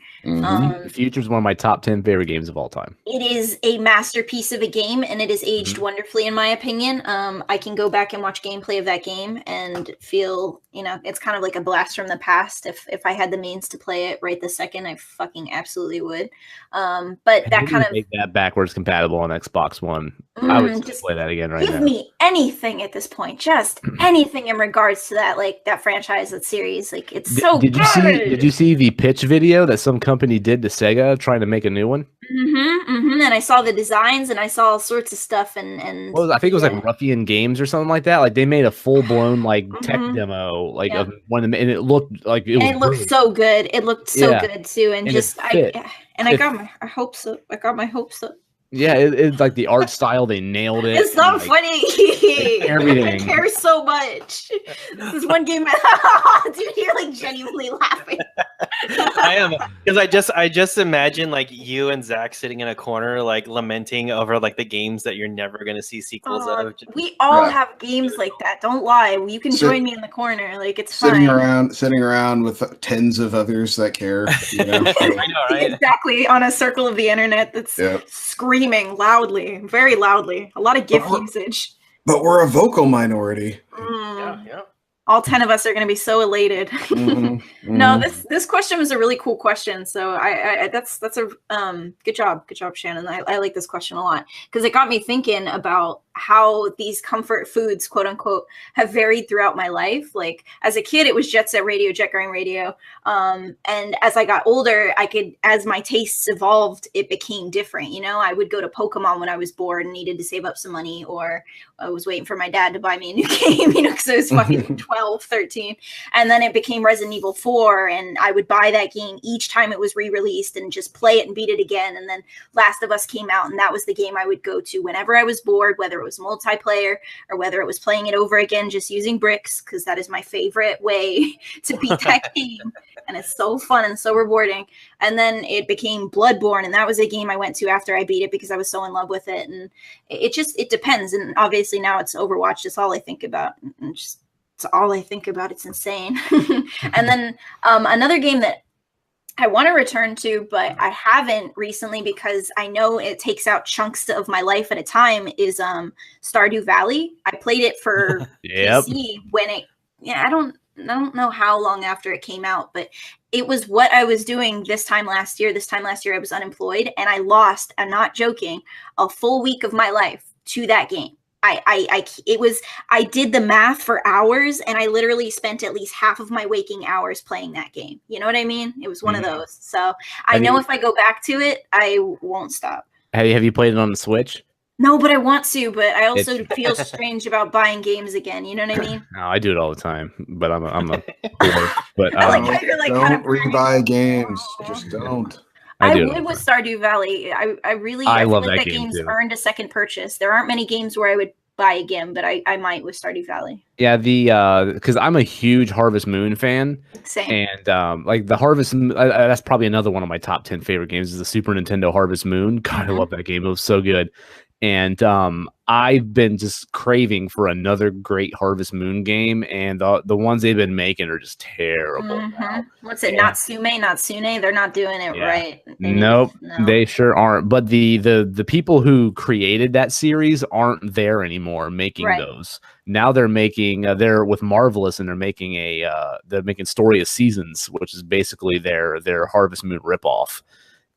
Speaker 1: Future is one of my top 10 favorite games of all time.
Speaker 3: It is a masterpiece of a game, and it is aged wonderfully, in my opinion. I can go back and watch gameplay of that game and feel, it's kind of like a blast from the past. If I had the means to play it right this second, I fucking absolutely would. But that kind of
Speaker 1: make that backwards compatible on Xbox One. I would just play that again right now.
Speaker 3: Give me anything at this point, just anything in regards to that, like that franchise, that series. Like it's so good.
Speaker 1: Did you see the pitch video that some company did to Sega trying to make a new one?
Speaker 3: And I saw the designs and I saw all sorts of stuff and
Speaker 1: well, I think it was like Ruffian Games or something like that. Like they made a full blown like tech demo of one of them, and it looked like it
Speaker 3: looked so good. It looked so good too, and just I got my hopes up. I got my hopes up.
Speaker 1: Yeah, it's like the art style, they nailed it.
Speaker 3: It's not funny.
Speaker 1: Everything.
Speaker 3: I care so much. This is one game. Dude, you're like genuinely laughing.
Speaker 4: I am, because I just imagine like you and Zach sitting in a corner, like lamenting over like the games that you're never gonna see sequels of.
Speaker 3: We all have games like that. Don't lie. You can join me in the corner. Like it's
Speaker 2: sitting
Speaker 3: fine.
Speaker 2: Sitting around with tens of others that care.
Speaker 4: I know, right?
Speaker 3: Exactly, on a circle of the internet that's screaming loudly, very loudly. A lot of GIF usage.
Speaker 2: But we're a vocal minority.
Speaker 4: Yeah.
Speaker 3: All 10 of us are going to be so elated. No, this question was a really cool question. So I that's a good job, Shannon. I like this question a lot because it got me thinking about how these comfort foods, quote unquote, have varied throughout my life. Like as a kid, it was Jet Set Radio, Jet Grand Radio. And as I got older, as my tastes evolved, it became different. I would go to Pokemon when I was bored and needed to save up some money, or I was waiting for my dad to buy me a new game, because I was fucking 12, 13. And then it became Resident Evil 4, and I would buy that game each time it was re-released and just play it and beat it again. And then Last of Us came out, and that was the game I would go to whenever I was bored, whether it was multiplayer or whether it was playing it over again just using bricks, because that is my favorite way to beat that game, and it's so fun and so rewarding. And then it became Bloodborne, and that was a game I went to after I beat it because I was so in love with it. And it depends. And obviously now it's Overwatch. That's all I think about. It's all I think about. It's insane. And then another game that I want to return to, but I haven't recently because I know it takes out chunks of my life at a time, is Stardew Valley. I played it for PC when I don't know how long after it came out, but it was what I was doing this time last year. This time last year I was unemployed, and I lost, I'm not joking, a full week of my life to that game. I did the math for hours, and I literally spent at least half of my waking hours playing that game. You know what I mean? It was one of those. So I know if I go back to it, I won't stop.
Speaker 1: Have you played it on the Switch?
Speaker 3: No, but I want to. But I also feel strange about buying games again. You know what I mean?
Speaker 1: No, I do it all the time, but I'm a poor. But
Speaker 3: I like how you're like
Speaker 2: don't
Speaker 3: kind of
Speaker 2: rebuy games. Just don't.
Speaker 3: I would with Stardew Valley. I
Speaker 1: love
Speaker 3: feel like
Speaker 1: that
Speaker 3: that
Speaker 1: game
Speaker 3: game's
Speaker 1: too.
Speaker 3: earned a second purchase. There aren't many games where I would buy again, but I might with Stardew Valley.
Speaker 1: Yeah, because I'm a huge Harvest Moon fan.
Speaker 3: Same.
Speaker 1: And like the Harvest, that's probably another one of my top 10 favorite games is the Super Nintendo Harvest Moon. God, I love that game. It was so good. And I've been just craving for another great Harvest Moon game, and the ones they've been making are just terrible.
Speaker 3: What's it? Natsume? They're not doing it right.
Speaker 1: Nope, they sure aren't. But the people who created that series aren't there anymore making those. Now they're making they're with Marvelous, and they're making Story of Seasons, which is basically their Harvest Moon ripoff.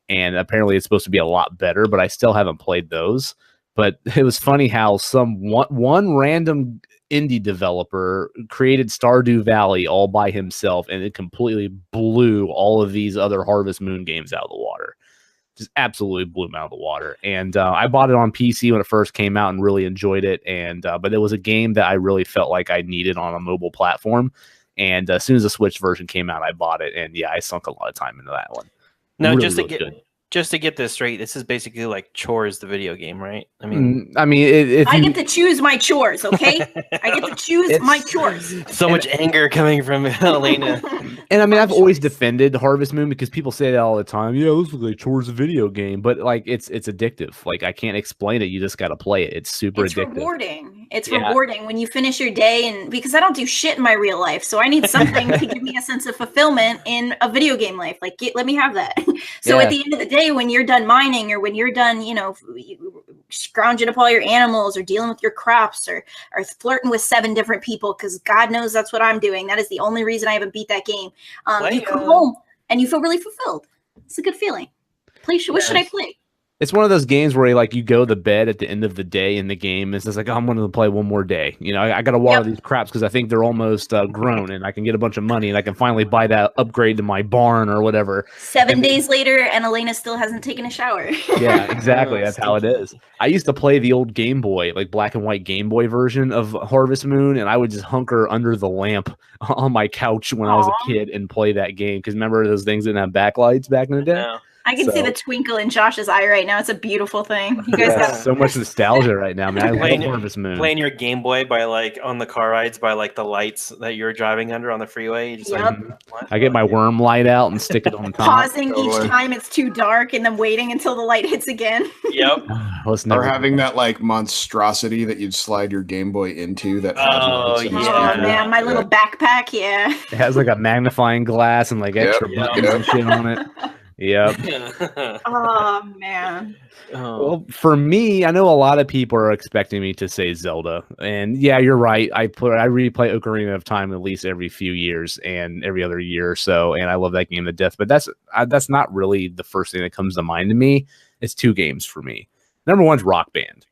Speaker 1: And apparently it's supposed to be a lot better, but I still haven't played those. But it was funny how one random indie developer created Stardew Valley all by himself, and it completely blew all of these other Harvest Moon games out of the water. Just absolutely blew them out of the water. And I bought it on PC when it first came out and really enjoyed it. And but it was a game that I really felt like I needed on a mobile platform. And as soon as the Switch version came out, I bought it. And yeah, I sunk a lot of time into that one.
Speaker 4: No,
Speaker 1: Really
Speaker 4: just to get this straight, this is basically like Chores, the video game, right?
Speaker 1: I get
Speaker 3: to choose my chores, okay? I get to choose my chores.
Speaker 4: So much anger coming from Alaina.
Speaker 1: And I mean, I've always defended Harvest Moon because people say that all the time. Yeah, this is like Chores, a video game, but like it's addictive. Like I can't explain it. You just got to play it. It's super addictive.
Speaker 3: Rewarding. It's rewarding when you finish your day, and because I don't do shit in my real life, so I need something to give me a sense of fulfillment in a video game life. Like, let me have that. So at the end of the day, when you're done mining, or when you're done, scrounging up all your animals, or dealing with your crops, or flirting with 7 different people, because God knows that's what I'm doing. That is the only reason I haven't beat that game. You come home and you feel really fulfilled. It's a good feeling. What should I play?
Speaker 1: It's one of those games where you go to bed at the end of the day in the game. It's just like, I'm going to play one more day. I got to water these craps because I think they're almost grown, and I can get a bunch of money, and I can finally buy that upgrade to my barn or whatever.
Speaker 3: 7 days later, and Alaina still hasn't taken a shower.
Speaker 1: Yeah, exactly. That's how it is. I used to play the old Game Boy, like black and white Game Boy version of Harvest Moon, and I would just hunker under the lamp on my couch when I was a kid and play that game. Because remember, those things didn't have backlights back in the day?
Speaker 4: No.
Speaker 3: I can see the twinkle in Josh's eye right now. It's a beautiful thing. You guys got
Speaker 1: so much nostalgia right now, man. I love Harvest Moon.
Speaker 4: Playing your Game Boy by on the car rides by the lights that you're driving under on the freeway. You just
Speaker 1: I get my worm light out and stick it on top.
Speaker 3: Pausing each time it's too dark, and then waiting until the light hits again.
Speaker 4: Yep.
Speaker 2: Or having that monstrosity that you'd slide your Game Boy into. That
Speaker 3: man, my little backpack. Yeah.
Speaker 1: It has a magnifying glass and extra buttons and shit on it. Yep.
Speaker 3: Oh man.
Speaker 1: Well, for me, I know a lot of people are expecting me to say Zelda, and yeah, you're right. I replay Ocarina of Time at least every few years and every other year or so, and I love that game to death. But that's not really the first thing that comes to mind to me. It's 2 games for me. Number one's Rock Band.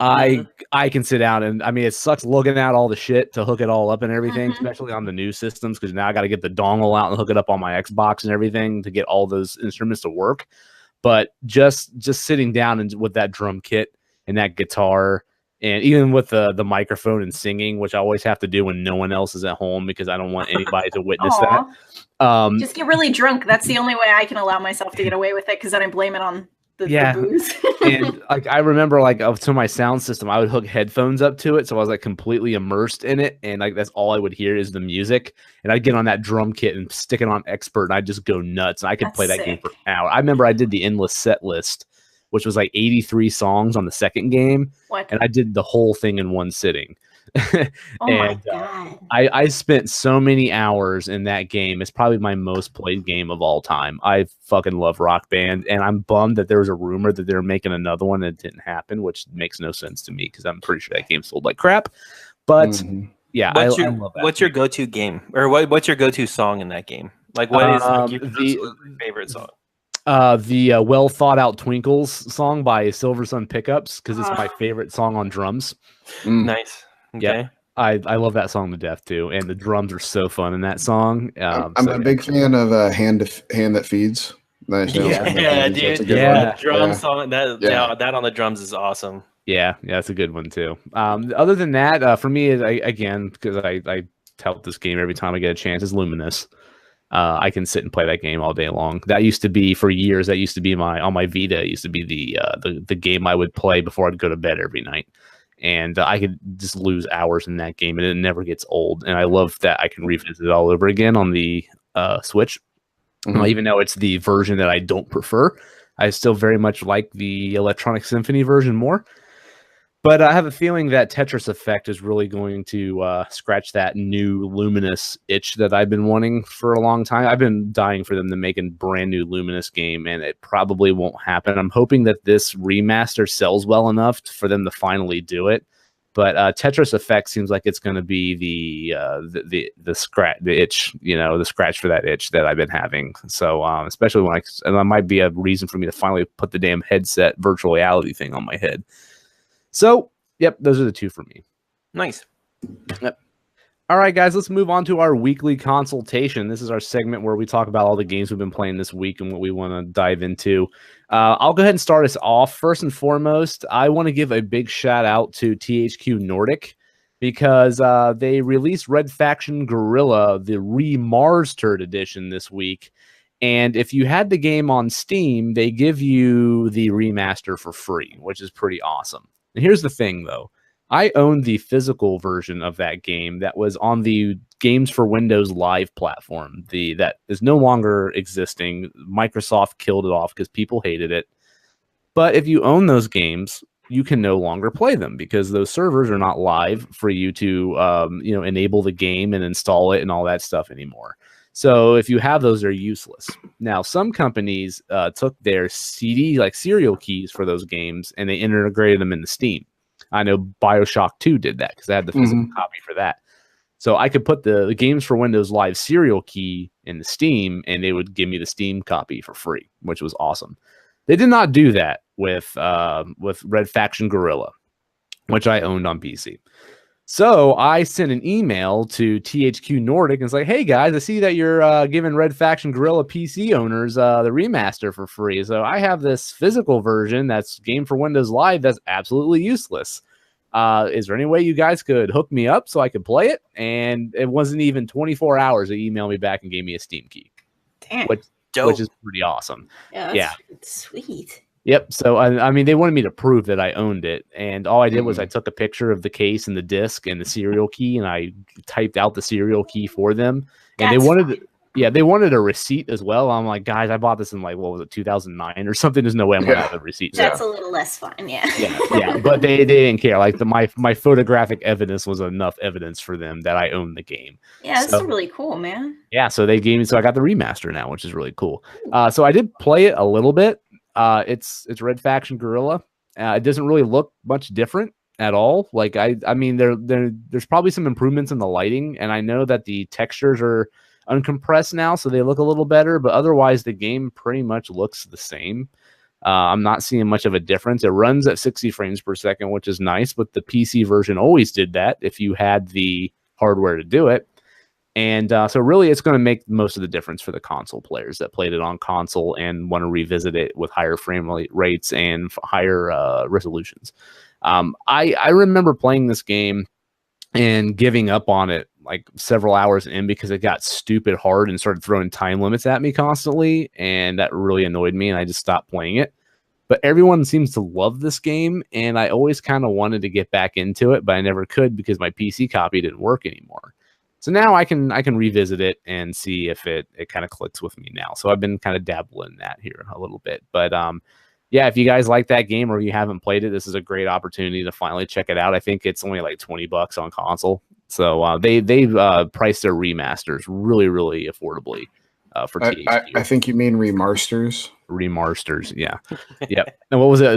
Speaker 1: I can sit down and it sucks looking at all the shit to hook it all up and everything, especially on the new systems, because now I got to get the dongle out and hook it up on my Xbox and everything to get all those instruments to work. But just sitting down and with that drum kit and that guitar, and even with the microphone and singing, which I always have to do when no one else is at home because I don't want anybody to witness that.
Speaker 3: Just get really drunk. That's the only way I can allow myself to get away with it, because then I blame it on the booze.
Speaker 1: And I remember to my sound system, I would hook headphones up to it, so I was completely immersed in it, and that's all I would hear is the music. And I'd get on that drum kit and stick it on expert, and I'd just go nuts. And I could play that game for hours. I remember I did the endless set list, which was 83 songs on the second game, and I did the whole thing in one sitting.
Speaker 3: My God.
Speaker 1: I spent so many hours in that game. It's probably my most played game of all time. I fucking love Rock Band, and I'm bummed that there was a rumor that they're making another one and it didn't happen, which makes no sense to me because I'm pretty sure that game sold like crap. But yeah, I love that.
Speaker 4: What's your go-to game, or what's your go-to song in that game? What is your favorite song?
Speaker 1: The Well Thought Out Twinkles song by Silver Sun Pickups, because it's my favorite song on drums.
Speaker 4: Nice. Okay.
Speaker 1: Yeah, I love that song to death too, and the drums are so fun in that song.
Speaker 2: I'm a big fan of Hand That Feeds. Nice.
Speaker 4: Yeah, dude.
Speaker 2: That's a good
Speaker 4: That
Speaker 2: one.
Speaker 4: drum song, that on the drums is awesome.
Speaker 1: Yeah, that's a good one too. Other than that, for me, because I tout this game every time I get a chance, is Luminous. I can sit and play that game all day long. That used to be, for years, that used to be on my Vita. It used to be the game I would play before I'd go to bed every night. And I could just lose hours in that game, and it never gets old. And I love that I can revisit it all over again on the Switch. Even though it's the version that I don't prefer, I still very much like the Electronic Symphony version more. But I have a feeling that Tetris Effect is really going to scratch that new Luminous itch that I've been wanting for a long time. I've been dying for them to make a brand new Luminous game, and it probably won't happen. I'm hoping that this remaster sells well enough for them to finally do it. But Tetris Effect seems like it's going to be the scratch, the itch, the scratch for that itch that I've been having. So especially and that might be a reason for me to finally put the damn headset virtual reality thing on my head. So, yep, those are the two for me.
Speaker 4: Nice.
Speaker 1: Yep. All right, guys, let's move on to our weekly consultation. This is our segment where we talk about all the games we've been playing this week and what we want to dive into. I'll go ahead and start us off. First and foremost, I want to give a big shout out to THQ Nordic because they released Red Faction Guerrilla, the Re-Mars-tered edition this week. And if you had the game on Steam, they give you the remaster for free, which is pretty awesome. And here's the thing, though. I owned the physical version of that game that was on the Games for Windows Live platform. That is no longer existing. Microsoft killed it off because people hated it. But if you own those games, you can no longer play them because those servers are not live for you to enable the game and install it and all that stuff anymore. So if you have those, they're useless. Now, some companies took their serial keys for those games and they integrated them into Steam. I know BioShock 2 did that because I had the physical copy for that. So I could put the Games for Windows Live serial key into Steam and they would give me the Steam copy for free, which was awesome. They did not do that with Red Faction Guerrilla, which I owned on PC. So I sent an email to THQ Nordic and was like, hey, guys, I see that you're giving Red Faction Guerrilla PC owners the remaster for free. So I have this physical version that's Game for Windows Live that's absolutely useless. Is there any way you guys could hook me up so I could play it? And it wasn't even 24 hours. They emailed me back and gave me a Steam key.
Speaker 3: Damn.
Speaker 1: Which is pretty awesome.
Speaker 3: Yeah, that's sweet.
Speaker 1: Yep. So, I mean, they wanted me to prove that I owned it. And all I did was I took a picture of the case and the disc and the serial key, and I typed out the serial key for them. And they wanted a receipt as well. I'm like, guys, I bought this in 2009 or something. There's no way I'm going to have a receipt.
Speaker 3: That's a little less fun.
Speaker 1: Yeah. But they didn't care. My photographic evidence was enough evidence for them that I own the game.
Speaker 3: Yeah, that's really cool, man.
Speaker 1: Yeah. So they gave me, so I got the remaster now, which is really cool. So I did play it a little bit. It's Red Faction Guerrilla. It doesn't really look much different at all. I mean, there's probably some improvements in the lighting, and I know that the textures are uncompressed now, so they look a little better. But otherwise, the game pretty much looks the same. I'm not seeing much of a difference. It runs at 60 frames per second, which is nice. But the PC version always did that if you had the hardware to do it. And so really, it's going to make most of the difference for the console players that played it on console and want to revisit it with higher frame rates and higher resolutions. I remember playing this game and giving up on it several hours in because it got stupid hard and started throwing time limits at me constantly. And that really annoyed me, and I just stopped playing it. But everyone seems to love this game, and I always kind of wanted to get back into it, but I never could because my PC copy didn't work anymore. So now I can revisit it and see if it kind of clicks with me now. So I've been kind of dabbling in that here a little bit. But yeah, if you guys like that game or you haven't played it, this is a great opportunity to finally check it out. I think it's only $20 on console. So they priced their remasters really, really affordably for THQ.
Speaker 2: I think you mean remasters.
Speaker 1: Remasters, yeah. Yep. And what was it?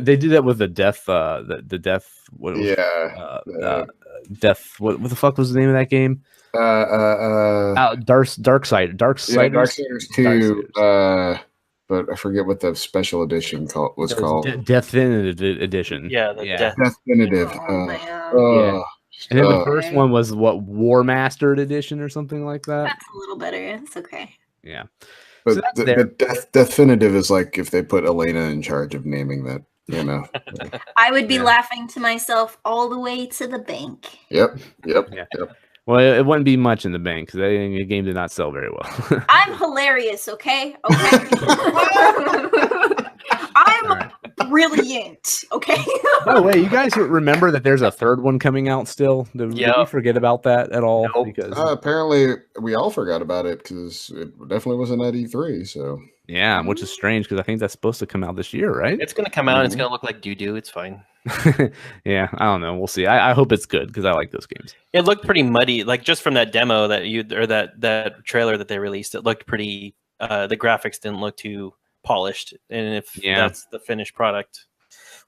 Speaker 1: They did that with the death. The death. What was, Death. What the fuck was the name of that game?
Speaker 2: Darksiders
Speaker 1: 2.
Speaker 2: but I forget what the special edition was called.
Speaker 1: Definitive Edition.
Speaker 4: Yeah,
Speaker 2: Definitive.
Speaker 1: Yeah. And then the first one was what, War-Mastered Edition or something like that.
Speaker 3: That's a little better. It's okay.
Speaker 1: Yeah.
Speaker 2: But so the definitive is like if they put Alaina in charge of naming that, you know.
Speaker 3: I would be laughing to myself all the way to the bank.
Speaker 2: Yep.
Speaker 1: Well, it wouldn't be much in the bank because the game did not sell very well.
Speaker 3: I'm hilarious, okay? I'm brilliant, okay?
Speaker 1: Oh, wait, you guys remember that there's a third one coming out still? Did we forget about that at all?
Speaker 4: Nope.
Speaker 1: Because
Speaker 2: apparently we all forgot about it because it definitely wasn't at E3. So
Speaker 1: yeah, which is strange because I think that's supposed to come out this year, right?
Speaker 4: It's going to come out and it's going to look like doo-doo. It's fine.
Speaker 1: Yeah, I don't know. We'll see. I hope it's good because I like those games.
Speaker 4: It looked pretty muddy, like just from that demo that trailer that they released. It looked pretty. The graphics didn't look too polished, and if that's the finished product,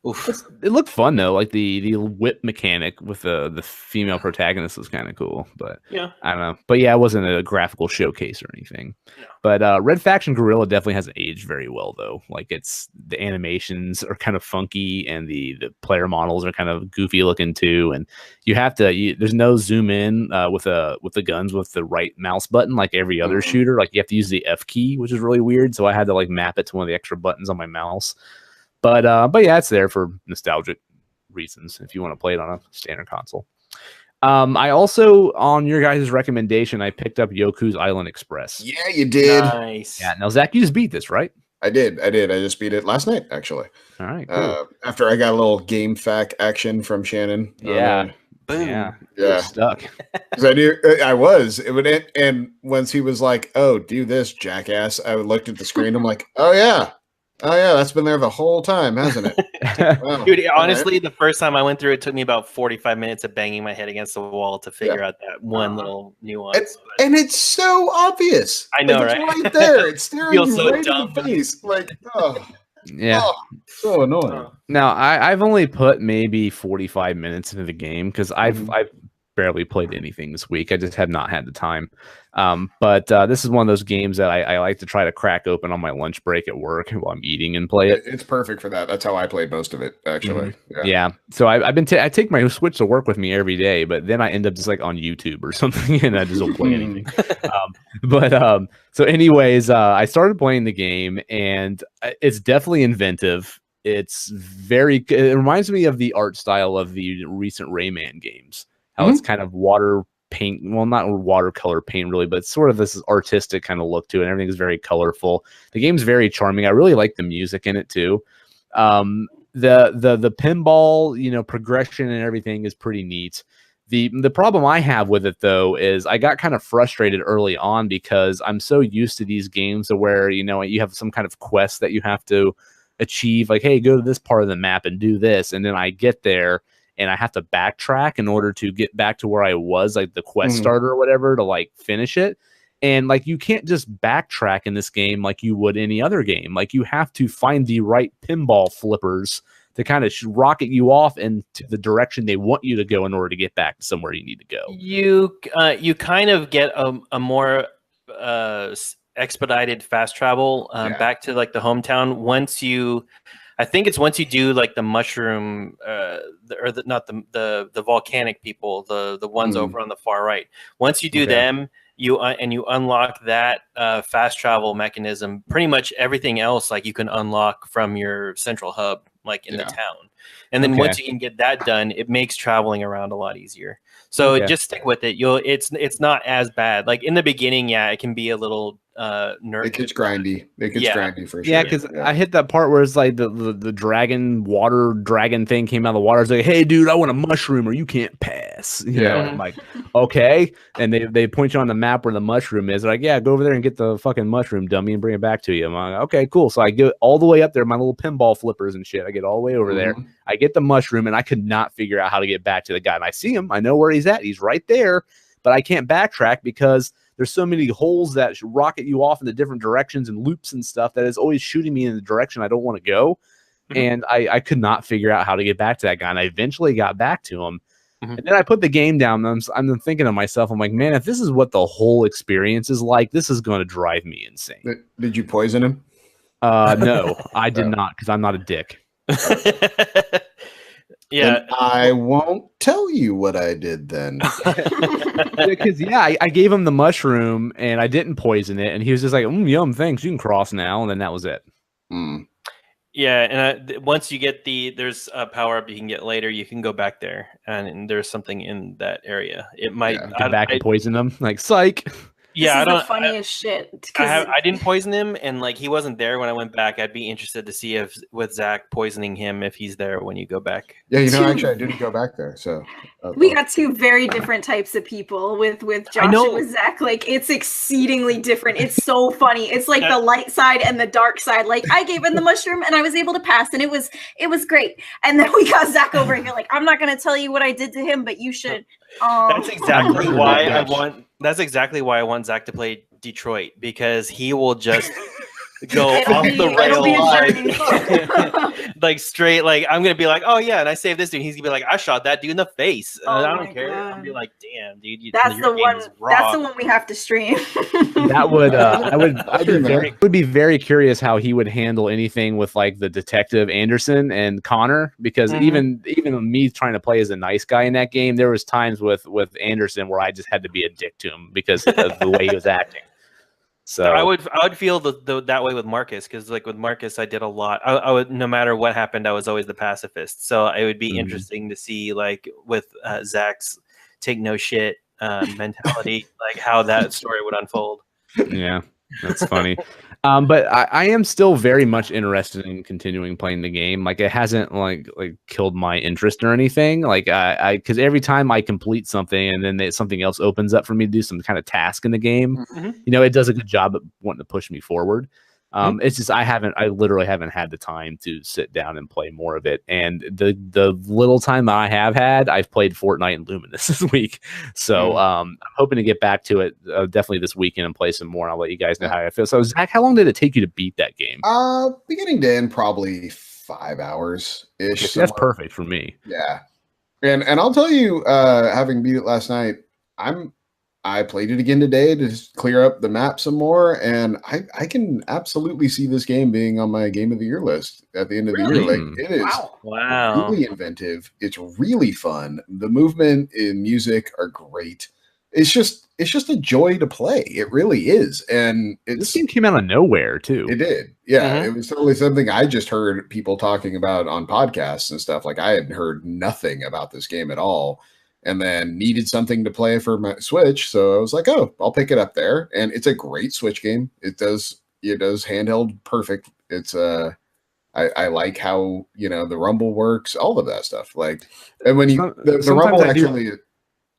Speaker 4: oof.
Speaker 1: It looked fun though. Like the whip mechanic with the female protagonist was kind of cool, but I don't know. But yeah, it wasn't a graphical showcase or anything. No. But Red Faction Guerrilla definitely hasn't aged very well though. Like the animations are kind of funky and the player models are kind of goofy looking too. And you have to there's no zoom in with the guns with the right mouse button like every other shooter. Like you have to use the F key, which is really weird. So I had to like map it to one of the extra buttons on my mouse. But yeah, it's there for nostalgic reasons if you want to play it on a standard console. I also, on your guys' recommendation, I picked up Yoku's Island Express.
Speaker 2: Yeah, you did.
Speaker 4: Nice.
Speaker 1: Yeah. Now, Zach, you just beat this, right?
Speaker 2: I did. I just beat it last night, actually.
Speaker 1: All right. Cool.
Speaker 2: After I got a little game fact action from Shannon.
Speaker 1: Yeah.
Speaker 4: Boom.
Speaker 2: Yeah.
Speaker 1: Stuck.
Speaker 2: Because I knew I was. And once he was like, "Oh, do this, jackass," I looked at the screen. I'm like, "Oh yeah." Oh yeah, that's been there the whole time, hasn't it?
Speaker 4: Wow. Dude, honestly, the first time I went through it took me about 45 minutes of banging my head against the wall to figure out that one little nuance.
Speaker 2: And it's so obvious.
Speaker 4: I know,
Speaker 2: like,
Speaker 4: right?
Speaker 2: It's right there. It's staring you
Speaker 4: so
Speaker 2: right
Speaker 4: dumb.
Speaker 2: in the face. Like,
Speaker 1: yeah.
Speaker 2: So annoying.
Speaker 1: Now, I've only put maybe 45 minutes into the game because I've barely played anything this week. I just have not had the time. But this is one of those games that I like to try to crack open on my lunch break at work while I'm eating and play it.
Speaker 2: It's perfect for that. That's how I played most of it, actually.
Speaker 1: Yeah. So I take my Switch to work with me every day, but then I end up just like on YouTube or something, and I just don't play anything. So anyways, I started playing the game, and it's definitely inventive. It reminds me of the art style of the recent Rayman games. How it's kind of water paint, well, not watercolor paint really, but sort of this artistic kind of look to it. And everything is very colorful. The game's very charming. I really like the music in it too. The pinball, progression and everything is pretty neat. The problem I have with it though is I got kind of frustrated early on because I'm so used to these games where you have some kind of quest that you have to achieve, like, hey, go to this part of the map and do this, and then I get there and I have to backtrack in order to get back to where I was, like the quest starter or whatever, to like finish it. And like, you can't just backtrack in this game like you would any other game. Like, you have to find the right pinball flippers to kind of rocket you off into the direction they want you to go in order to get back to somewhere you need to go.
Speaker 4: You kind of get a more expedited fast travel back to like the hometown once you do like the mushroom not the volcanic people, the ones over on the far right. Once you do them, you unlock that fast travel mechanism. Pretty much everything else like you can unlock from your central hub, like in the town. And then once you can get that done, it makes traveling around a lot easier. So just stick with it. It's not as bad. Like in the beginning, it can be a little
Speaker 2: it gets grindy. It gets grindy for sure.
Speaker 1: Yeah, because I hit that part where it's like the water dragon thing came out of the water. It's like, hey, dude, I want a mushroom or you can't pass. You know? I'm like, okay. And they point you on the map where the mushroom is. They're like, yeah, go over there and get the fucking mushroom, dummy, and bring it back to you. I'm like, okay, cool. So I get all the way up there, my little pinball flippers and shit. I get all the way over there. I get the mushroom, and I could not figure out how to get back to the guy. And I see him. I know where he's at. He's right there. But I can't backtrack because there's so many holes that rocket you off in the different directions and loops and stuff that is always shooting me in the direction I don't want to go. And I could not figure out how to get back to that guy. And I eventually got back to him. And then I put the game down. And I'm thinking to myself, I'm like, man, if this is what the whole experience is like, this is going to drive me insane.
Speaker 2: Did you poison him?
Speaker 1: No, I did not, because I'm not a dick.
Speaker 4: Yeah,
Speaker 2: and I won't tell you what I did then.
Speaker 1: Because I gave him the mushroom and I didn't poison it, and he was just like, "Yum, thanks. You can cross now," and then that was it.
Speaker 2: Mm.
Speaker 4: Yeah, and once you get there's a power up you can get later. You can go back there, and there's something in that area. It might
Speaker 1: Go back and poison them. Like, psych.
Speaker 4: Yeah,
Speaker 3: this is the funniest shit.
Speaker 4: I didn't poison him, and like he wasn't there when I went back. I'd be interested to see if with Zach poisoning him if he's there when you go back.
Speaker 2: Yeah, you know, actually, I didn't go back there, so
Speaker 3: we got two very different types of people with Josh and with Zach. Like, it's exceedingly different. It's so funny. It's like the light side and the dark side. Like, I gave him the mushroom and I was able to pass, and it was great. And then we got Zach over here. Like, I'm not going to tell you what I did to him, but you should.
Speaker 4: That's exactly why I want. That's exactly why I want Zach to play Detroit, because he will just go off the rails, like straight. Like, I'm gonna be like, oh yeah, and I saved this dude. He's gonna be like, I shot that dude in the face. And I don't care. I'll be like, damn, dude.
Speaker 3: That's the one. That's the one we have to stream.
Speaker 1: That would I would be very curious how he would handle anything with like the detective Anderson and Connor, because even me trying to play as a nice guy in that game, there was times with Anderson where I just had to be a dick to him because of the way he was acting. So
Speaker 4: I would feel that way with Marcus, because like with Marcus, I did a lot. I would, no matter what happened, I was always the pacifist. So it would be interesting to see like with Zach's take no shit mentality, like how that story would unfold.
Speaker 1: Yeah, that's funny. But I am still very much interested in continuing playing the game. Like, it hasn't like killed my interest or anything. Like, because every time I complete something and then something else opens up for me to do some kind of task in the game, you know, it does a good job of wanting to push me forward. It's just I literally haven't had the time to sit down and play more of it. And the little time I have had, I've played Fortnite and Luminous this week. So I'm hoping to get back to it definitely this weekend and play some more. I'll let you guys know how I feel. So Zach, how long did it take you to beat that game?
Speaker 2: Beginning to end, probably 5 hours ish.
Speaker 1: Okay, that's perfect for me.
Speaker 2: Yeah, and I'll tell you, having beat it last night, I played it again today to just clear up the map some more, and I can absolutely see this game being on my Game of the Year list at the end of the year. Like, it is really inventive. It's really fun. The movement and music are great. It's just a joy to play. It really is. And
Speaker 1: this game came out of nowhere too.
Speaker 2: It did. Yeah, it was totally something I just heard people talking about on podcasts and stuff. Like, I had heard nothing about this game at all, and then needed something to play for my Switch. So I was like, oh, I'll pick it up there. And it's a great Switch game. It does handheld perfect. It's I like how, you know, the rumble works, all of that stuff. Like, and when you the rumble actually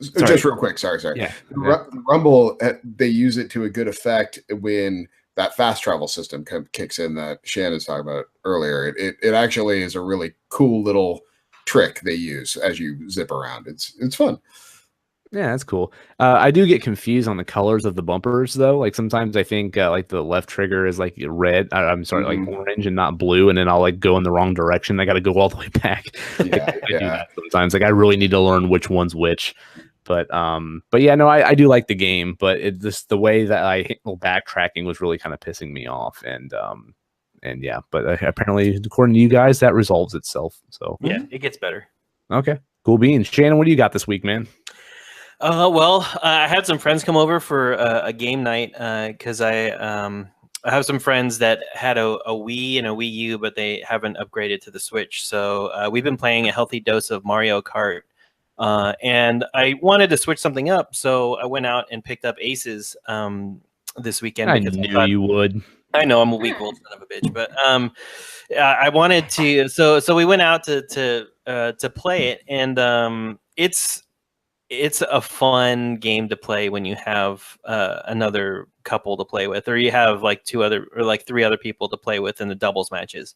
Speaker 2: just real quick, sorry.
Speaker 1: Yeah.
Speaker 2: The rumble, they use it to a good effect when that fast travel system kicks in that Shannon's talking about earlier. It actually is a really cool little trick they use as you zip around. It's fun.
Speaker 1: Yeah, that's cool. I do get confused on the colors of the bumpers though. Like, sometimes I think like the left trigger is like red. I'm sorry, like orange and not blue, and then I'll like go in the wrong direction. I got to go all the way back.
Speaker 2: Yeah,
Speaker 1: I do that sometimes. Like, I really need to learn which one's which. But yeah, no, I do like the game, but it just the way that I handle backtracking was really kind of pissing me off, and yeah, but apparently, according to you guys, that resolves itself. So
Speaker 4: yeah, it gets better.
Speaker 1: Okay, cool beans. Shannon, what do you got this week, man?
Speaker 4: Well, I had some friends come over for a game night because I have some friends that had a Wii and a Wii U, but they haven't upgraded to the Switch. So we've been playing a healthy dose of Mario Kart. And I wanted to switch something up, so I went out and picked up Aces this weekend.
Speaker 1: I knew you would.
Speaker 4: I know I'm a weak old son of a bitch, but I wanted to. So we went out to play it, and it's a fun game to play when you have another couple to play with, or you have like three other people to play with in the doubles matches.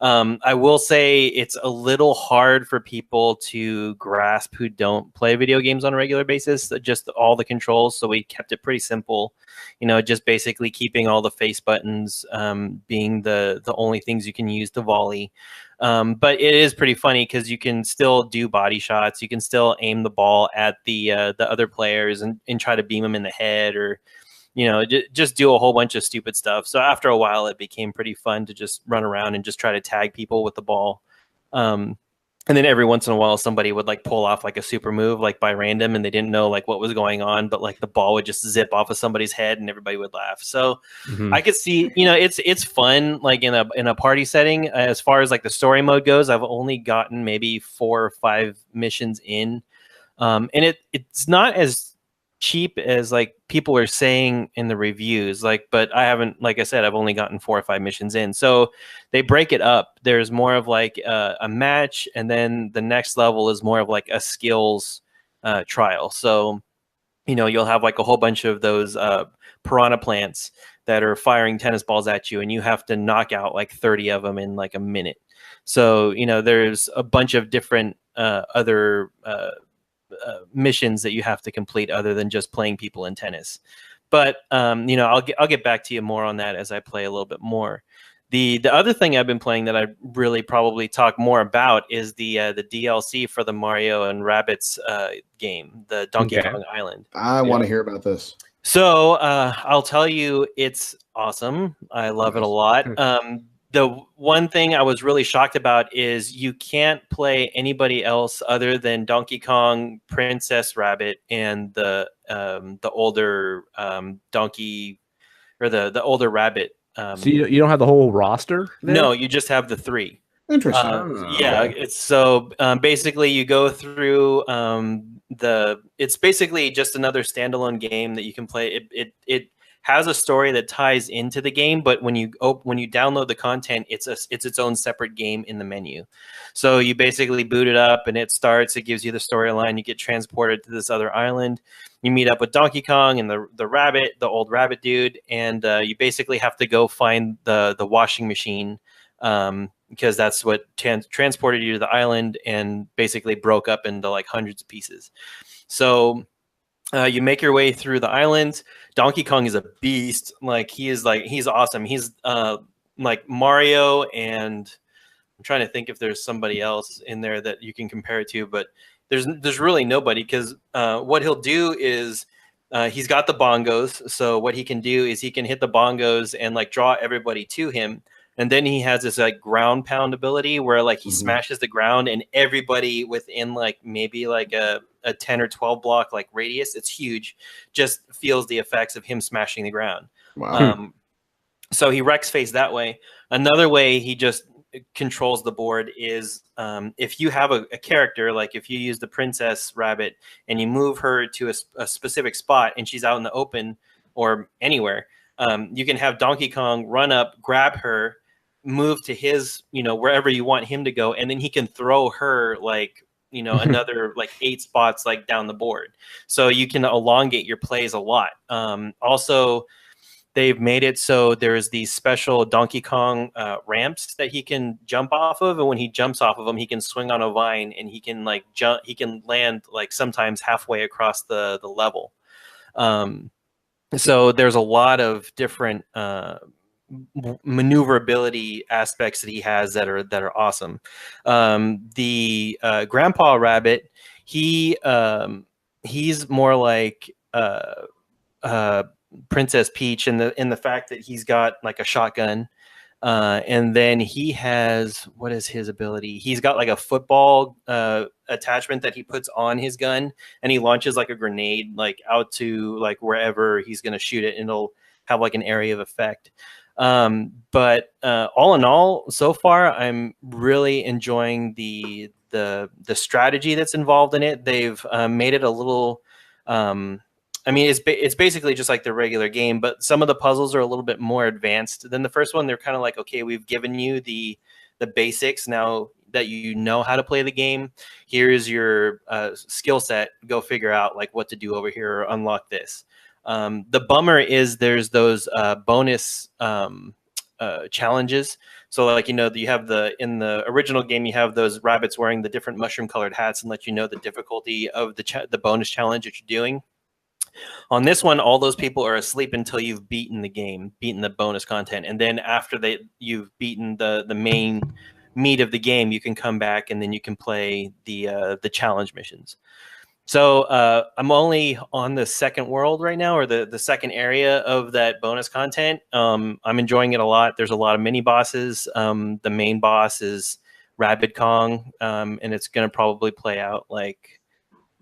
Speaker 4: I will say it's a little hard for people to grasp who don't play video games on a regular basis, just all the controls. So we kept it pretty simple, you know, just basically keeping all the face buttons being the only things you can use to volley. But it is pretty funny because you can still do body shots. You can still aim the ball at the other players and try to beam them in the head, or just do a whole bunch of stupid stuff. So after a while, it became pretty fun to just run around and just try to tag people with the ball. And then every once in a while, somebody would like pull off like a super move, like by random, and they didn't know like what was going on, but like the ball would just zip off of somebody's head, and everybody would laugh. So I could see, it's fun like in a party setting. As far as like the story mode goes, I've only gotten maybe 4 or 5 missions in, and it's not as cheap as like people are saying in the reviews, but I haven't, like I said, I've only gotten 4 or 5 missions in. So they break it up. There's more of like a match, and then the next level is more of like a skills trial. So you'll have like a whole bunch of those piranha plants that are firing tennis balls at you, and you have to knock out like 30 of them in like a minute. So there's a bunch of different other missions that you have to complete other than just playing people in tennis. But I'll get back to you more on that as I play a little bit more. The other thing I've been playing that I really probably talk more about is the DLC for the Mario and Rabbids game, the Donkey Kong Island.
Speaker 2: I want to hear about this.
Speaker 4: So I'll tell you, it's awesome. I love it a lot. The one thing I was really shocked about is you can't play anybody else other than Donkey Kong, Princess Rabbit, and the older donkey, or the older rabbit.
Speaker 1: So you don't have the whole roster there?
Speaker 4: No, you just have the 3.
Speaker 2: Interesting.
Speaker 4: Yeah, it's so basically you go through it's basically just another standalone game that you can play. It has a story that ties into the game, but when you download the content, it's its own separate game in the menu. So you basically boot it up and it starts. It gives you the storyline. You get transported to this other island. You meet up with Donkey Kong and the rabbit, the old rabbit dude, and you basically have to go find the washing machine, because that's what transported you to the island and basically broke up into like hundreds of pieces. So you make your way through the island. Donkey Kong is a beast. He's awesome. He's like Mario, and I'm trying to think if there's somebody else in there that you can compare it to, but there's really nobody, because what he'll do is he's got the bongos. So what he can do is he can hit the bongos and like draw everybody to him. And then he has this like ground pound ability where like he smashes the ground, and everybody within like maybe like a 10 or 12 block like radius, it's huge, just feels the effects of him smashing the ground.
Speaker 2: Wow.
Speaker 4: So he wrecks face that way. Another way he just controls the board is if you have a character, like if you use the Princess Rabbit and you move her to a specific spot and she's out in the open or anywhere, you can have Donkey Kong run up, grab her, move to his, wherever you want him to go, and then he can throw her like, another like 8 spots like down the board. So you can elongate your plays a lot. Also, they've made it so there's these special Donkey Kong ramps that he can jump off of, and when he jumps off of them, he can swing on a vine, and he can like jump. He can land like sometimes halfway across the level. So there's a lot of different maneuverability aspects that he has that are awesome. The Grandpa Rabbit, he's more like Princess Peach in the fact that he's got like a shotgun, and then he has, what is his ability? He's got like a football attachment that he puts on his gun, and he launches like a grenade like out to like wherever he's going to shoot it, and it'll have like an area of effect. But all in all, so far, I'm really enjoying the strategy that's involved in it. They've made it a little. I mean, it's basically just like the regular game, but some of the puzzles are a little bit more advanced than the first one. They're kind of like, okay, we've given you the basics now that you know how to play the game. Here's your skill set. Go figure out like what to do over here or unlock this. The bummer is there's those bonus challenges. So like, you have in the original game, you have those rabbits wearing the different mushroom colored hats and let you know the difficulty of the bonus challenge that you're doing. On this one, all those people are asleep until you've beaten the game, beaten the bonus content. And then after you've beaten the main meat of the game, you can come back and then you can play the challenge missions. So I'm only on the second world right now, or the second area of that bonus content. I'm enjoying it a lot. There's a lot of mini bosses. The main boss is Rabbid Kong, and it's going to probably play out like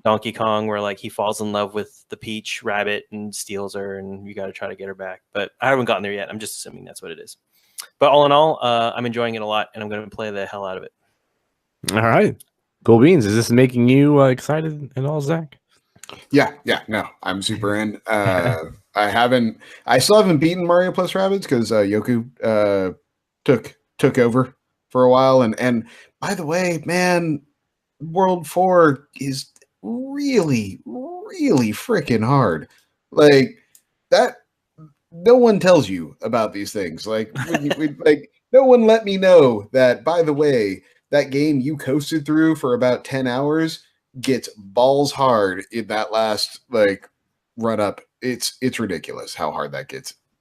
Speaker 4: Donkey Kong, where like he falls in love with the Peach Rabbit and steals her, and you got to try to get her back. But I haven't gotten there yet. I'm just assuming that's what it is. But all in all, I'm enjoying it a lot, and I'm going to play the hell out of it.
Speaker 1: All right. Cool beans. Is this making you excited at all, Zach?
Speaker 2: Yeah, no, I'm super in. I still haven't beaten Mario plus Rabbids because Yoku took over for a while. And by the way, man, World 4 is really, really freaking hard. Like that. No one tells you about these things. Like, like no one let me know that. By the way, that game you coasted through for about 10 hours gets balls hard in that last like run up. It's ridiculous how hard that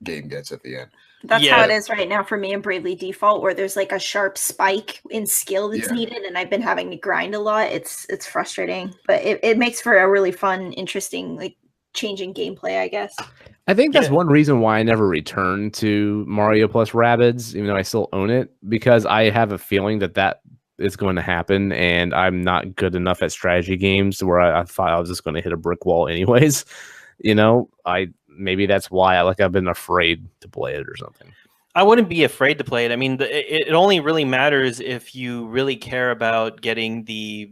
Speaker 2: game gets at the end.
Speaker 3: That's how it is right now for me in Bravely Default, where there's like a sharp spike in skill that's needed, and I've been having to grind a lot. It's frustrating, but it makes for a really fun, interesting, like changing gameplay, I guess.
Speaker 1: I think that's one reason why I never returned to Mario plus Rabbids, even though I still own it, because I have a feeling that is going to happen, and I'm not good enough at strategy games where I thought I was just going to hit a brick wall anyways. You know, maybe that's why I've been afraid to play it or something.
Speaker 4: I wouldn't be afraid to play it. I mean, it only really matters if you really care about getting the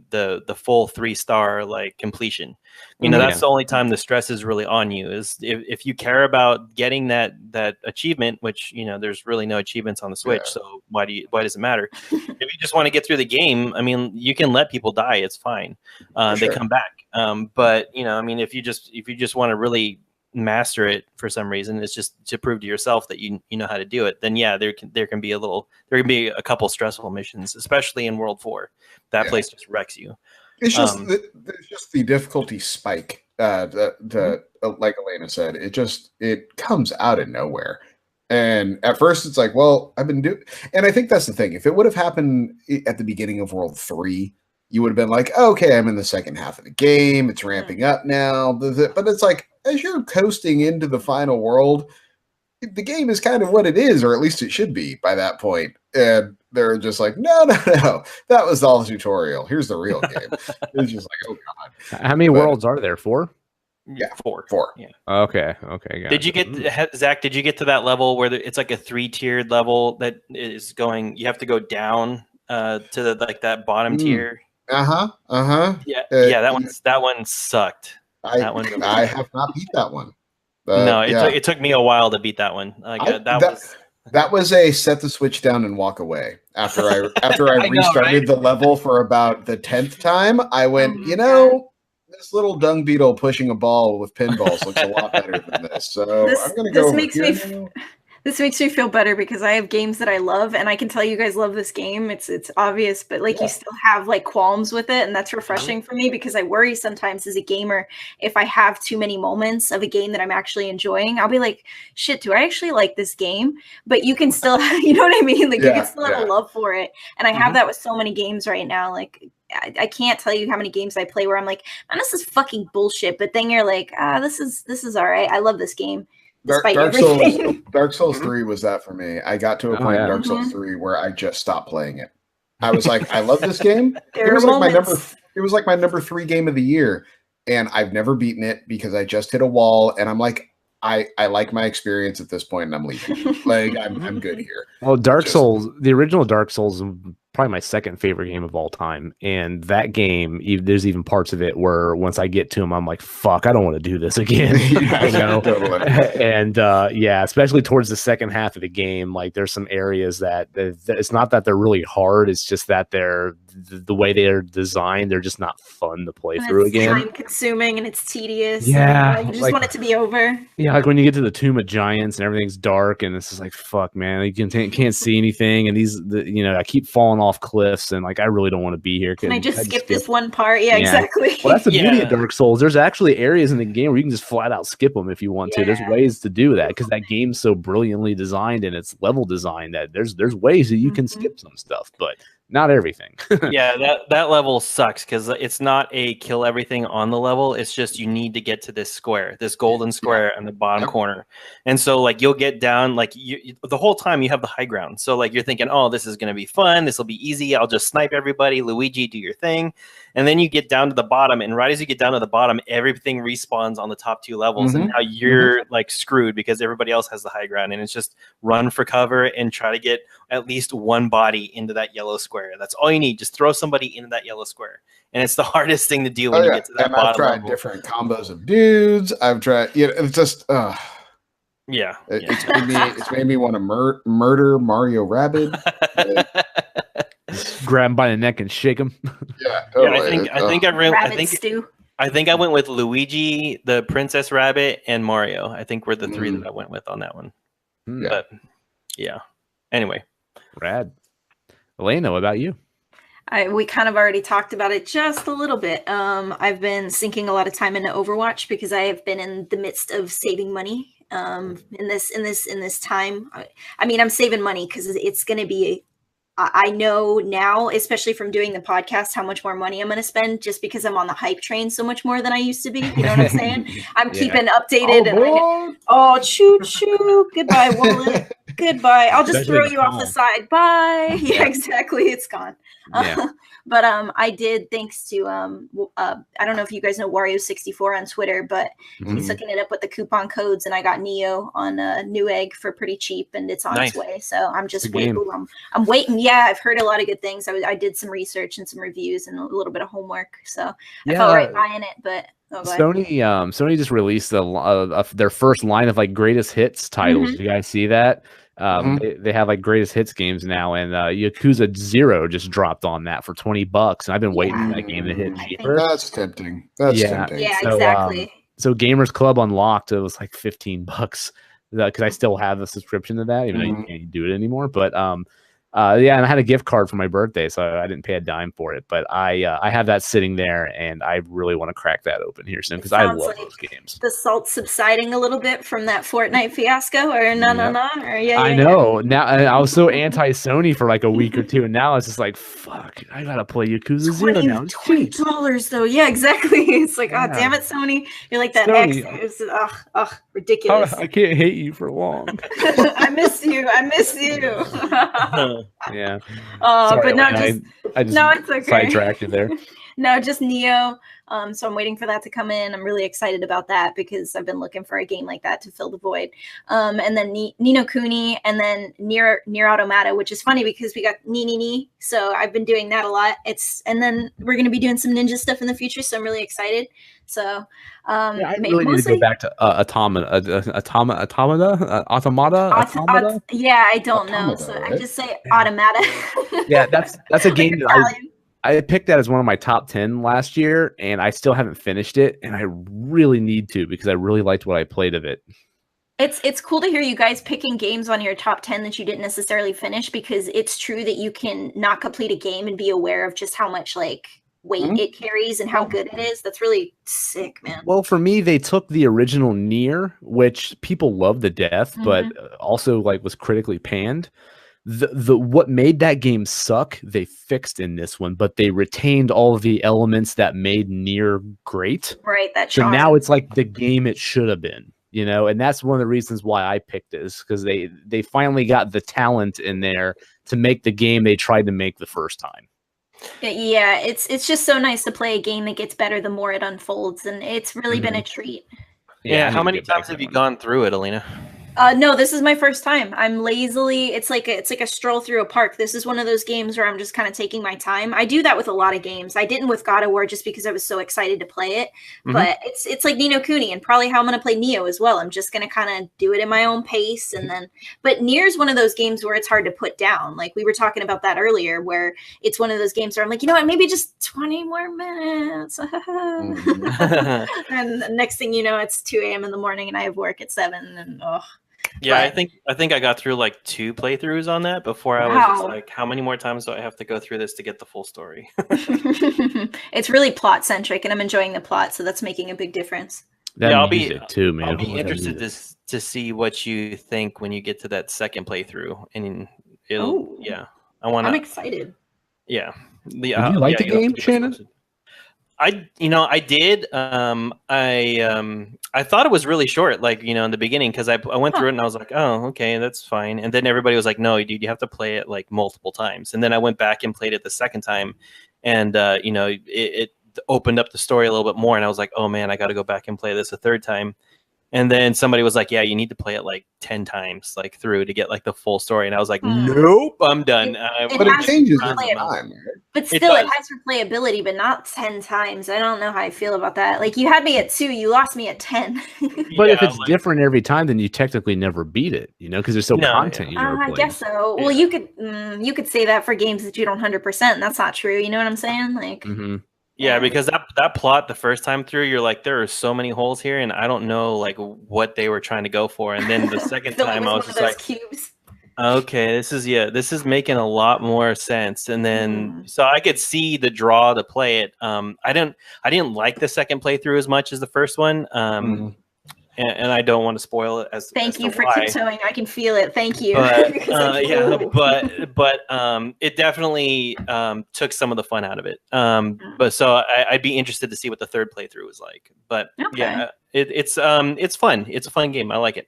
Speaker 4: full 3-star like completion. You know, that's the only time the stress is really on you, is if you care about getting that achievement, which, you know, there's really no achievements on the Switch. So why does it matter? If you just want to get through the game, I mean, you can let people die. It's fine. They come back. But, you know, I mean, if you just want to really master it for some reason, it's just to prove to yourself that you know how to do it, then there can be a couple stressful missions, especially in World 4. That place just wrecks you.
Speaker 2: It's just there's just the difficulty spike. Like Alaina said, it comes out of nowhere. And at first it's like, well, I've been doing, and I think that's the thing. If it would have happened at the beginning of World 3, you would have been like, okay, I'm in the second half of the game. It's ramping up now. But it's like, as you're coasting into the final world, the game is kind of what it is, or at least it should be by that point. And they're just like, no, that was all the tutorial. Here's the real game. It's just like, oh god.
Speaker 1: How many worlds are there? 4?
Speaker 2: Yeah, 4. Yeah.
Speaker 1: Okay.
Speaker 4: Did you get, Zach? Did you get to that level where it's like a 3-tiered level that is going? You have to go down to that bottom tier.
Speaker 2: Yeah.
Speaker 4: That one sucked.
Speaker 2: I have not beat that one.
Speaker 4: No, it took me a while to beat that one.
Speaker 2: That was a set the Switch down and walk away. After I restarted the level for about the 10th time, I went, this little dung beetle pushing a ball with pinballs looks a lot better than this. So I'm going to go.
Speaker 3: This makes me feel better because I have games that I love, and I can tell you guys love this game. It's obvious, but you still have like qualms with it, and that's refreshing for me because I worry sometimes as a gamer, if I have too many moments of a game that I'm actually enjoying, I'll be like, shit, do I actually like this game? But you can still, you know what I mean? Like you can still have a love for it. And I have that with so many games right now. Like I can't tell you how many games I play where I'm like, man, this is fucking bullshit. But then you're like, this is all right. I love this game.
Speaker 2: Dark Souls 3 was that for me. I got to a point in Dark Souls 3 where I just stopped playing it. I was like, I love this game. It was like my number 3 game of the year, and I've never beaten it because I just hit a wall, and I'm like, I like my experience at this point, and I'm leaving. Like I'm good here.
Speaker 1: Well, Souls, the original Dark Souls, probably my second favorite game of all time, and that game, there's even parts of it where once I get to them, I'm like, fuck, I don't want to do this again. Totally. And especially towards the second half of the game, like there's some areas that it's not that they're really hard, it's just that the way they're designed, they're just not fun to play through again.
Speaker 3: It's time consuming and it's tedious.
Speaker 1: Yeah,
Speaker 3: and, you just want it to be over.
Speaker 1: Yeah, like when you get to the Tomb of Giants and everything's dark and it's just like, fuck, man, you can't see anything, and I keep falling off cliffs, and like I really don't want to be here.
Speaker 3: Can I just skip this one part? Yeah, exactly.
Speaker 1: Well, that's the beauty of Dark Souls. There's actually areas in the game where you can just flat out skip them if you want to. There's ways to do that because that game's so brilliantly designed and it's level designed that there's ways that you can skip some stuff. But not everything.
Speaker 4: Yeah, that level sucks because it's not a kill everything on the level. It's just you need to get to this square, this golden square in the bottom corner. And so like you'll get down like the whole time you have the high ground. So like you're thinking, oh, this is going to be fun. This will be easy. I'll just snipe everybody. Luigi, do your thing. And then you get down to the bottom, and right as you get down to the bottom, everything respawns on the top 2 levels, and now you're like screwed because everybody else has the high ground, and it's just run for cover and try to get at least one body into that yellow square. That's all you need. Just throw somebody into that yellow square, and it's the hardest thing to do when you get to that bottom
Speaker 2: I've tried
Speaker 4: level.
Speaker 2: different combos of dudes. I've tried, it's just, it's made me want to murder Mario Rabbids.
Speaker 1: Grab him by the neck and shake him.
Speaker 4: I think I went with Luigi, the Princess Rabbit, and Mario. I think we're the 3 that I went with on that one. But yeah. Anyway,
Speaker 1: rad. Alaina, what about you?
Speaker 3: We kind of already talked about it just a little bit. I've been sinking a lot of time into Overwatch because I have been in the midst of saving money. In this time, I mean, I'm saving money because it's going to be. I know now, especially from doing the podcast, how much more money I'm going to spend just because I'm on the hype train so much more than I used to be. You know what I'm saying? I'm keeping updated. Choo. Goodbye, wallet. Goodbye. I'll just throw you off the side. Bye. Yeah, exactly. It's gone.
Speaker 1: Yeah.
Speaker 3: But I did, thanks to I don't know if you guys know Wario64 on Twitter, but he's hooking it up with the coupon codes, and I got Neo on Newegg for pretty cheap, and it's on its way. So I'm just waiting. I'm waiting. Yeah, I've heard a lot of good things. I did some research and some reviews and a little bit of homework, so I felt right buying it. But
Speaker 1: Sony just released their first line of like greatest hits titles. Did you guys see that? They have like greatest hits games now, and Yakuza 0 just dropped on that for $20, and I've been waiting for that game to hit cheaper.
Speaker 2: That's tempting. Tempting.
Speaker 3: Yeah, exactly.
Speaker 1: So Gamers Club Unlocked, it was like $15 because I still have a subscription to that, even though you can't do it anymore. But and I had a gift card for my birthday, so I didn't pay a dime for it. But I have that sitting there, and I really want to crack that open here soon because I love those games.
Speaker 3: The salt subsiding a little bit from that Fortnite fiasco, or
Speaker 1: I know. Now I was so anti-Sony for like a week or two, and now it's just like, fuck, I gotta play Yakuza 0 now.
Speaker 3: $20 though. Yeah, exactly. It's like, oh damn it, Sony. You're like that Sony. X. It's ridiculous.
Speaker 1: I can't hate you for long.
Speaker 3: I miss you.
Speaker 1: Yeah.
Speaker 3: Sorry, but no,
Speaker 1: it's okay. Sidetracked you there.
Speaker 3: No, just Neo. So I'm waiting for that to come in. I'm really excited about that because I've been looking for a game like that to fill the void. And then Ni no Kuni, and then Nier Automata, which is funny because we got Ni. So I've been doing that a lot. And then we're going to be doing some ninja stuff in the future. So I'm really excited. So
Speaker 1: I really need to go back to Automata.
Speaker 3: Yeah, I don't know. So right? I just say Automata.
Speaker 1: Yeah, that's a game that I picked that as one of my top 10 last year, and I still haven't finished it, and I really need to because I really liked what I played of it.
Speaker 3: It's cool to hear you guys picking games on your top 10 that you didn't necessarily finish, because it's true that you can not complete a game and be aware of just how much like weight it carries and how good it is. That's really sick, man.
Speaker 1: Well, for me, they took the original Nier, which people love to death, but also like was critically panned. The what made that game suck, they fixed in this one, but they retained all of the elements that made Nier great.
Speaker 3: Right,
Speaker 1: so now it's like the game it should have been, you know, and that's one of the reasons why I picked this, because they finally got the talent in there to make the game they tried to make the first time.
Speaker 3: Yeah, it's just so nice to play a game that gets better the more it unfolds, and it's really been a treat.
Speaker 4: Yeah, how many times have you gone through it, Alaina?
Speaker 3: No, this is my first time. I'm lazily, it's like a stroll through a park. This is one of those games where I'm just kind of taking my time. I do that with a lot of games. I didn't with God of War just because I was so excited to play it. But it's like Ni no Kuni, and probably how I'm going to play Neo as well. I'm just going to kind of do it in my own pace. And then, but Nier's one of those games where it's hard to put down. Like we were talking about that earlier, where it's one of those games where I'm like, you know what, maybe just 20 more minutes. And the next thing you know, it's 2 a.m. in the morning and I have work at 7, and
Speaker 4: yeah, I think I got through like 2 playthroughs on that before I was just like, how many more times do I have to go through this to get the full story?
Speaker 3: It's really plot centric, and I'm enjoying the plot, so that's making a big difference.
Speaker 4: I'll be interested to see what you think when you get to that second playthrough, and I'm excited. Yeah.
Speaker 1: Did you like the game, Shannon?
Speaker 4: I did. I thought it was really short, like, in the beginning, because I went through it and I was like, oh, okay, that's fine. And then everybody was like, no, dude, you have to play it like multiple times. And then I went back and played it the second time, and it opened up the story a little bit more. And I was like, oh man, I got to go back and play this a third time. And then somebody was like, yeah, you need to play it like 10 times, like through, to get like the full story. And I was like, nope, I'm done.
Speaker 2: But it changes every time.
Speaker 3: But still, it has replayability, but not 10 times. I don't know how I feel about that. Like, you had me at 2, you lost me at 10.
Speaker 1: But if it's different every time, then you technically never beat it, because there's still content you never played.
Speaker 3: I guess so. Well, you could say that for games that you don't 100%, and that's not true. You know what I'm saying? Like,
Speaker 4: yeah, because that plot the first time through, you're like, there are so many holes here, and I don't know like what they were trying to go for. And then the second time, I was just like, cubes. Okay, this is making a lot more sense. And then so I could see the draw to play it. I didn't like the second playthrough as much as the first one. And I don't want to spoil it.
Speaker 3: Thank you for tiptoeing. I can feel it. Thank you.
Speaker 4: But, but it definitely took some of the fun out of it. But so I'd be interested to see what the third playthrough was like. But yeah, it's fun. It's a fun game. I like it.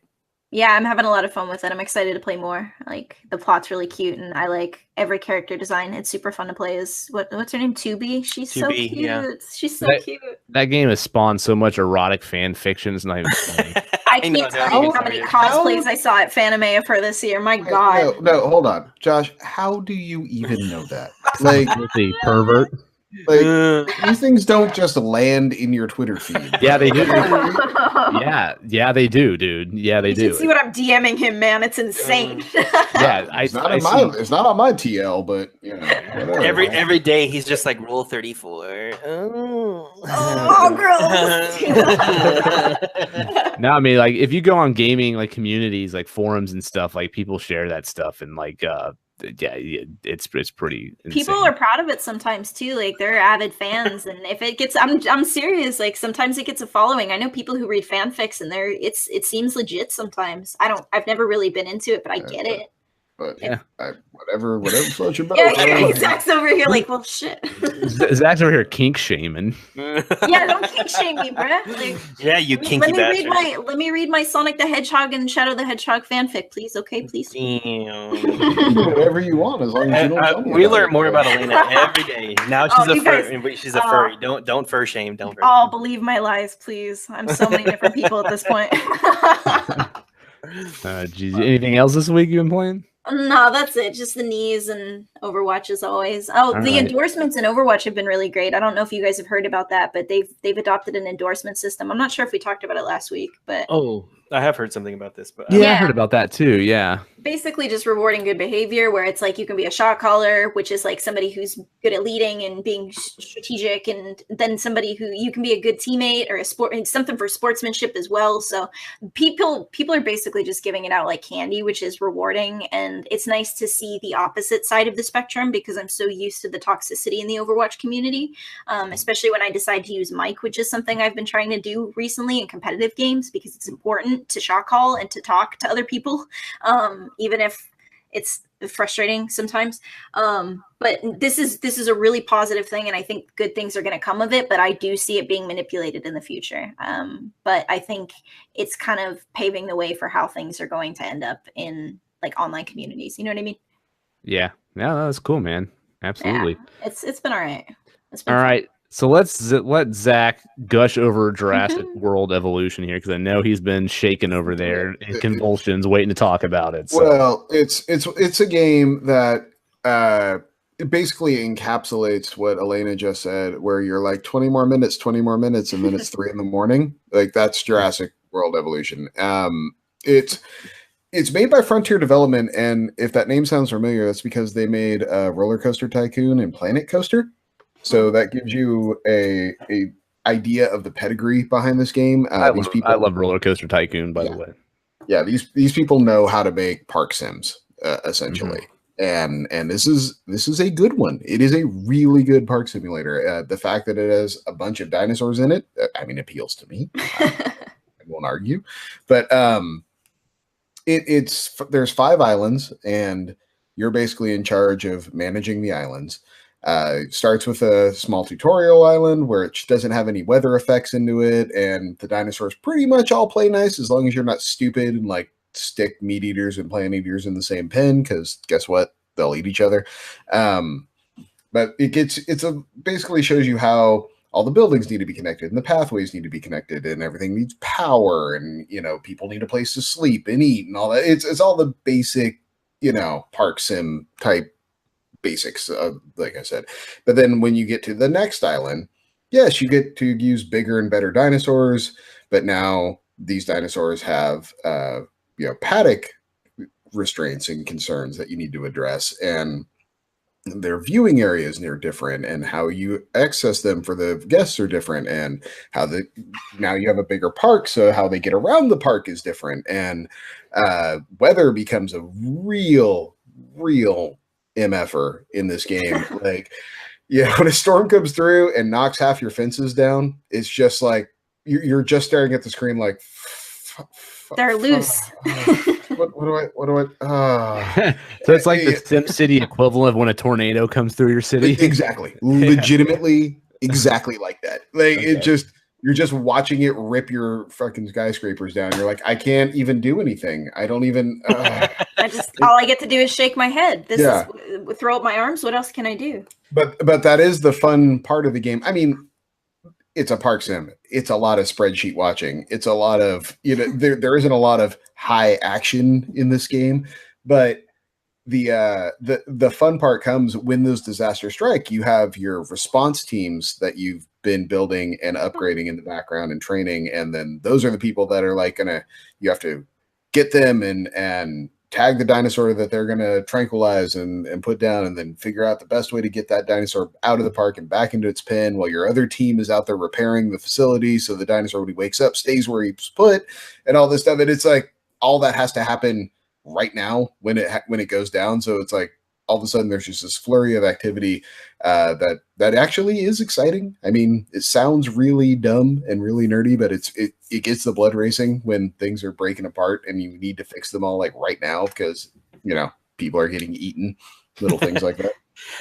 Speaker 3: Yeah, I'm having a lot of fun with it. I'm excited to play more. Like, the plot's really cute, and I like every character design. It's super fun to play as what's her name? 2B. She's so cute. Yeah. She's so cute.
Speaker 1: That game has spawned so much erotic fan fiction. It's not even funny.
Speaker 3: I can't tell you how many cosplays I saw at Fanime of her this year. My God.
Speaker 2: No, hold on, Josh. How do you even know that? Like,
Speaker 1: the pervert.
Speaker 2: Like, these things don't just land in your Twitter feed.
Speaker 1: Yeah, they do. yeah, they do, dude. Yeah, they do.
Speaker 3: You should see what I'm DMing him, man. It's insane.
Speaker 1: Yeah,
Speaker 2: it's not on my TL, but whatever.
Speaker 4: Every day he's just like Rule 34. Oh,
Speaker 3: gross.
Speaker 1: No, I mean, like, if you go on gaming like communities, like forums and stuff, like people share that stuff, and like it's pretty insane.
Speaker 3: People are proud of it sometimes too. Like, they're avid fans, and if it gets, I'm serious. Like, sometimes it gets a following. I know people who read fanfics, and it seems legit sometimes. I've never really been into it, but I get it.
Speaker 2: But whatever floats your boat.
Speaker 3: Yeah, Zach's over here like, well, shit.
Speaker 1: Zach's over here kink shaming.
Speaker 3: Yeah, don't kink shame me, bruh. Like,
Speaker 4: yeah, you kinky bastard.
Speaker 3: Let me read my Sonic the Hedgehog and Shadow the Hedgehog fanfic, please. Okay, please.
Speaker 2: Whatever you want, as long as you don't tell me.
Speaker 4: We learn more about Alaina every day. Now she's a furry. Don't fur shame. Don't.
Speaker 3: Believe my lies, please. I'm so many different people at this point.
Speaker 1: Geez, anything else this week you've been playing?
Speaker 3: No, that's it. Just the knees and Overwatch as always. Endorsements in Overwatch have been really great. I don't know if you guys have heard about that, but they've adopted an endorsement system. I'm not sure if we talked about it last week, but
Speaker 4: I have heard something about this. But
Speaker 1: I heard about that too. Yeah,
Speaker 3: basically just rewarding good behavior, where it's like you can be a shot caller, which is like somebody who's good at leading and being strategic, and then somebody who you can be a good teammate or something for sportsmanship as well. So people are basically just giving it out like candy, which is rewarding, and it's nice to see the opposite side of the spectrum, because I'm so used to the toxicity in the Overwatch community, especially when I decide to use mic, which is something I've been trying to do recently in competitive games, because it's important to shot call and to talk to other people, even if it's frustrating sometimes. But this is a really positive thing, and I think good things are going to come of it, but I do see it being manipulated in the future. But I think it's kind of paving the way for how things are going to end up in like online communities. You know what I mean?
Speaker 1: Yeah, that's cool, man. Absolutely.
Speaker 3: Yeah, it's been all right.
Speaker 1: All right. So let Zach gush over Jurassic World Evolution here, because I know he's been shaking over there in convulsions, waiting to talk about it. So.
Speaker 2: Well, it's a game that it basically encapsulates what Alaina just said, where you're like 20 more minutes, and then it's 3 a.m. Like, that's Jurassic World Evolution. It's made by Frontier Development, and if that name sounds familiar, that's because they made Roller Coaster Tycoon and Planet Coaster. So that gives you a idea of the pedigree behind this game.
Speaker 1: I love Roller Coaster Tycoon, by the way.
Speaker 2: Yeah, these people know how to make park sims, essentially. And this is a good one. It is a really good park simulator. The fact that it has a bunch of dinosaurs in it, appeals to me. I won't argue. But there's 5 islands, and you're basically in charge of managing the islands. Starts with a small tutorial island where it doesn't have any weather effects into it, and the dinosaurs pretty much all play nice as long as you're not stupid and like stick meat eaters and plant eaters in the same pen, because guess what? They'll eat each other. But basically shows you how all the buildings need to be connected and the pathways need to be connected and everything needs power, and people need a place to sleep and eat and all that. It's all the basic park sim type basics, like I said. But then when you get to the next island, yes, you get to use bigger and better dinosaurs, but now these dinosaurs have paddock restraints and concerns that you need to address, and their viewing areas are different, and how you access them for the guests are different, and how now you have a bigger park, so how they get around the park is different, and weather becomes a real MFer in this game. Like, when a storm comes through and knocks half your fences down, it's just like you're just staring at the screen like
Speaker 3: they're loose.
Speaker 2: What do I?
Speaker 1: So it's like the SimCity equivalent of when a tornado comes through your city.
Speaker 2: Exactly, legitimately, exactly like that. Like you're just watching it rip your fucking skyscrapers down. You're like, I can't even do anything. I don't even.
Speaker 3: All I get to do is shake my head. Throw up my arms. What else can I do?
Speaker 2: But that is the fun part of the game. I mean, it's a park sim. It's a lot of spreadsheet watching. It's a lot of there isn't a lot of high action in this game, but the fun part comes when those disasters strike. You have your response teams that you've been building and upgrading in the background and training, and then those are the people that are like you have to get them and tag the dinosaur that they're gonna tranquilize and put down, and then figure out the best way to get that dinosaur out of the park and back into its pen, while your other team is out there repairing the facility so the dinosaur, when he wakes up, stays where he's put, and all this stuff. And it's like all that has to happen right now when it goes down. So it's like all of a sudden there's just this flurry of activity that actually is exciting. I mean, it sounds really dumb and really nerdy, but it gets the blood racing when things are breaking apart and you need to fix them all like right now, because people are getting eaten, little things like that.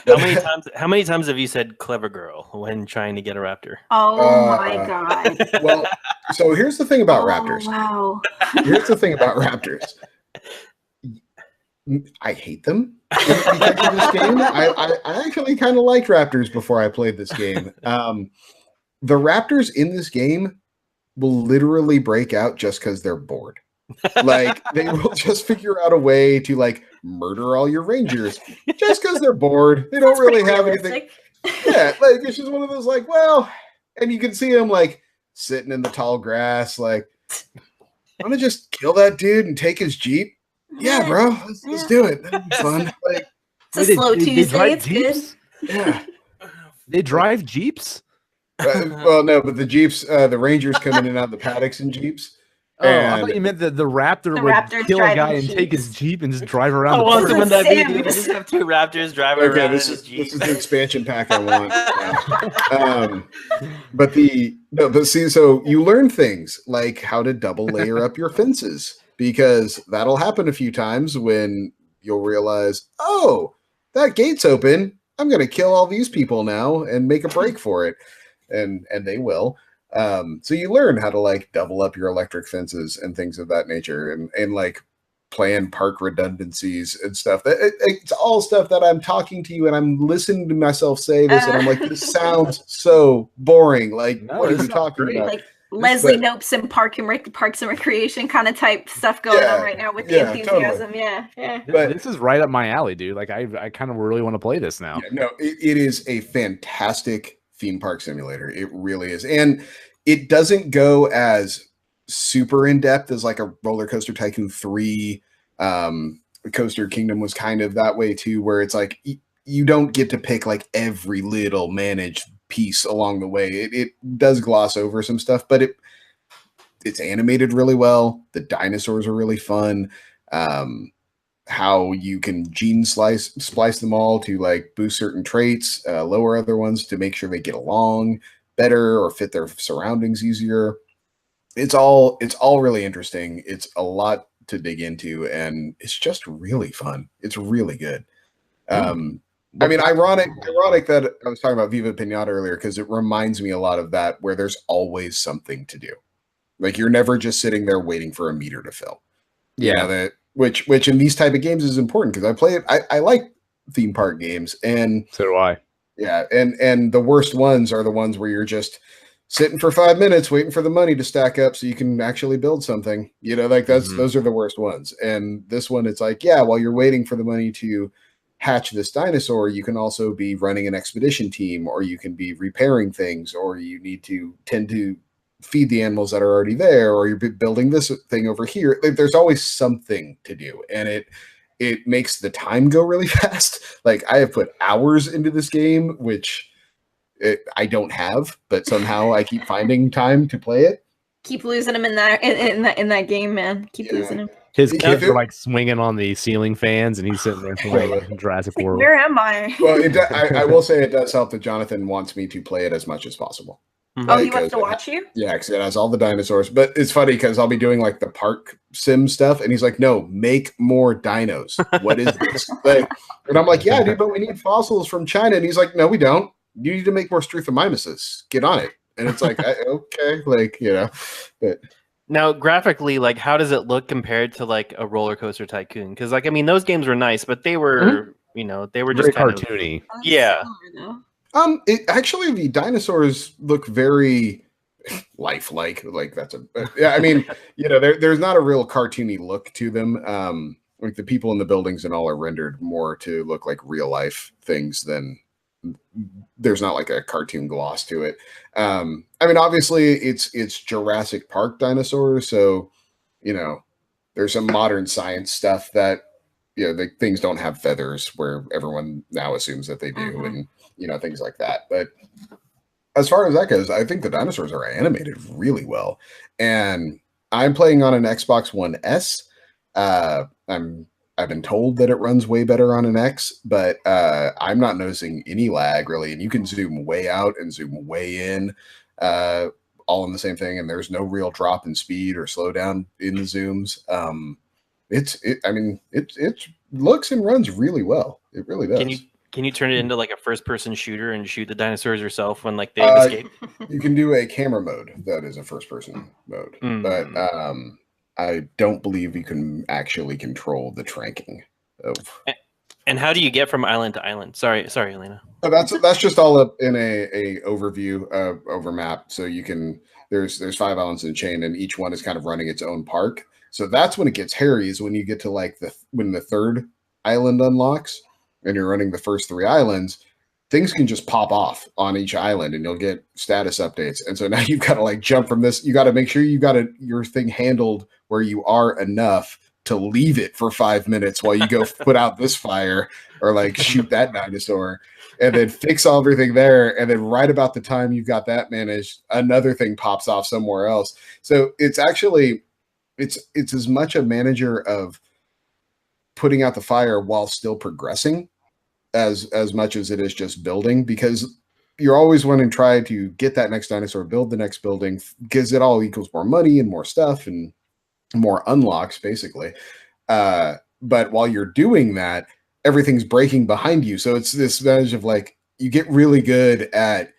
Speaker 4: How many times have you said "clever girl" when trying to get a raptor?
Speaker 3: Oh my god!
Speaker 2: Well, so here's the thing about raptors.
Speaker 3: Wow.
Speaker 2: Here's the thing about raptors. I hate them because of this game. I actually kind of liked raptors before I played this game. The raptors in this game will literally break out just because they're bored. Like, they will just figure out a way to like murder all your rangers just because they're bored. They don't really have anything. Yeah, like it's just one of those like, well, and you can see them like sitting in the tall grass, like, I'm gonna just kill that dude and take his Jeep. Yeah, bro, let's do it. That'd be fun. Like,
Speaker 3: it's a slow Tuesday. It's
Speaker 1: Jeeps?
Speaker 3: Good.
Speaker 2: Yeah,
Speaker 1: they drive Jeeps.
Speaker 2: Well, no, but the Jeeps, the Rangers come in and out of the paddocks in Jeeps.
Speaker 1: Oh, I thought you meant that the Raptor would kill a guy and take his Jeep and just drive around.
Speaker 4: How awesome would that be,
Speaker 3: Sims.
Speaker 4: dude? I just have two Raptors driving around
Speaker 2: this
Speaker 4: in
Speaker 2: is
Speaker 4: his Jeep.
Speaker 2: this is the expansion pack I want. But see, so you learn things like how to double layer up your fences, because that'll happen a few times when you'll realize, oh, that gate's open. I'm going to kill all these people now and make a break for it. And they will. So you learn how to like double up your electric fences and things of that nature, and like plan park redundancies and stuff. It's all stuff that I'm talking to you and I'm listening to myself say this, and I'm like, this sounds so boring. Like, what are you talking about?
Speaker 3: Like Leslie Nopes and Parks and Recreation kind of type stuff going on right now with the enthusiasm.
Speaker 2: Totally.
Speaker 3: Yeah.
Speaker 1: But this is right up my alley, dude. Like I kind of really want to play this now.
Speaker 2: Yeah, no, it is a fantastic theme park simulator. It really is. And it doesn't go as super in depth as like a Roller Coaster Tycoon 3. Coaster Kingdom was kind of that way too, where it's like you don't get to pick like every little managed piece along the way. It does gloss over some stuff, but it's animated really well. The dinosaurs are really fun. How you can gene splice them all to like boost certain traits, lower other ones to make sure they get along better or fit their surroundings easier. It's all really interesting. It's a lot to dig into, and it's just really fun. It's really good. I mean, ironic that I was talking about Viva Pinata earlier because it reminds me a lot of that, where there's always something to do. Like you're never just sitting there waiting for a meter to fill.
Speaker 1: Yeah,
Speaker 2: you know, that which in these type of games is important because I play it. I like theme park games, and
Speaker 1: so do I.
Speaker 2: Yeah, and the worst ones are the ones where you're just sitting for 5 minutes waiting for the money to stack up so you can actually build something. You know, like those are the worst ones. And this one, it's like, yeah, while you're waiting for the money to hatch this dinosaur, you can also be running an expedition team, or you can be repairing things, or you need to tend to feed the animals that are already there, or you're building this thing over here. There's always something to do, and it makes the time go really fast. Like I have put hours into this game, which I don't have, but somehow I keep finding time to play it.
Speaker 3: Keep losing him in that game, man. Keep losing him.
Speaker 1: His kids are like swinging on the ceiling fans, and he's sitting there playing Jurassic World.
Speaker 3: Where am I?
Speaker 2: Well, I will say it does help that Jonathan wants me to play it as much as possible.
Speaker 3: Oh, he wants to watch you?
Speaker 2: Yeah, because it has all the dinosaurs. But it's funny because I'll be doing like the park sim stuff, and he's like, "No, make more dinos. What is this?" And I'm like, "Yeah, dude, but we need fossils from China." And he's like, "No, we don't. You need to make more Struthomimises. Get on it." And it's like, okay, like but.
Speaker 4: Now, graphically, like, how does it look compared to like a Roller Coaster Tycoon? Because, like, I mean, those games were nice, but they were, they were just
Speaker 1: very
Speaker 4: kind
Speaker 1: cartoony.
Speaker 4: Yeah.
Speaker 2: It actually, the dinosaurs look very lifelike. Like that's yeah. I mean, there's not a real cartoony look to them. Like the people in the buildings and all are rendered more to look like real life things than. There's not like a cartoon gloss to it. I mean, obviously it's Jurassic Park dinosaurs, so there's some modern science stuff that things don't have feathers where everyone now assumes that they do, and things like that. But as far as that goes, I think the dinosaurs are animated really well, and I'm playing on an Xbox One S. I've been told that it runs way better on an X, but I'm not noticing any lag really. And you can zoom way out and zoom way in, all in the same thing. And there's no real drop in speed or slowdown in the zooms. It looks and runs really well. It really does.
Speaker 4: Can you turn it into like a first-person shooter and shoot the dinosaurs yourself when like they escape?
Speaker 2: You can do a camera mode that is a first-person mode, but I don't believe you can actually control the tranking of.
Speaker 4: And how do you get from island to island? Sorry, Alaina.
Speaker 2: That's just all up in a overview over map. So you can there's 5 islands in a chain, and each one is kind of running its own park. So that's when it gets hairy, is when you get to like when the 3rd island unlocks, and you're running the first 3 islands. Things can just pop off on each island, and you'll get status updates. And so now you've got to like jump from this. You got to make sure you got your thing handled where you are enough to leave it for 5 minutes while you go put out this fire or like shoot that dinosaur, and then fix everything there. And then right about the time you've got that managed, another thing pops off somewhere else. So it's actually, it's as much a manager of putting out the fire while still progressing as much as it is just building, because you're always wanting to try to get that next dinosaur, build the next building, because it all equals more money and more stuff and more unlocks, basically. But while you're doing that, everything's breaking behind you. So it's this advantage of like, you get really good at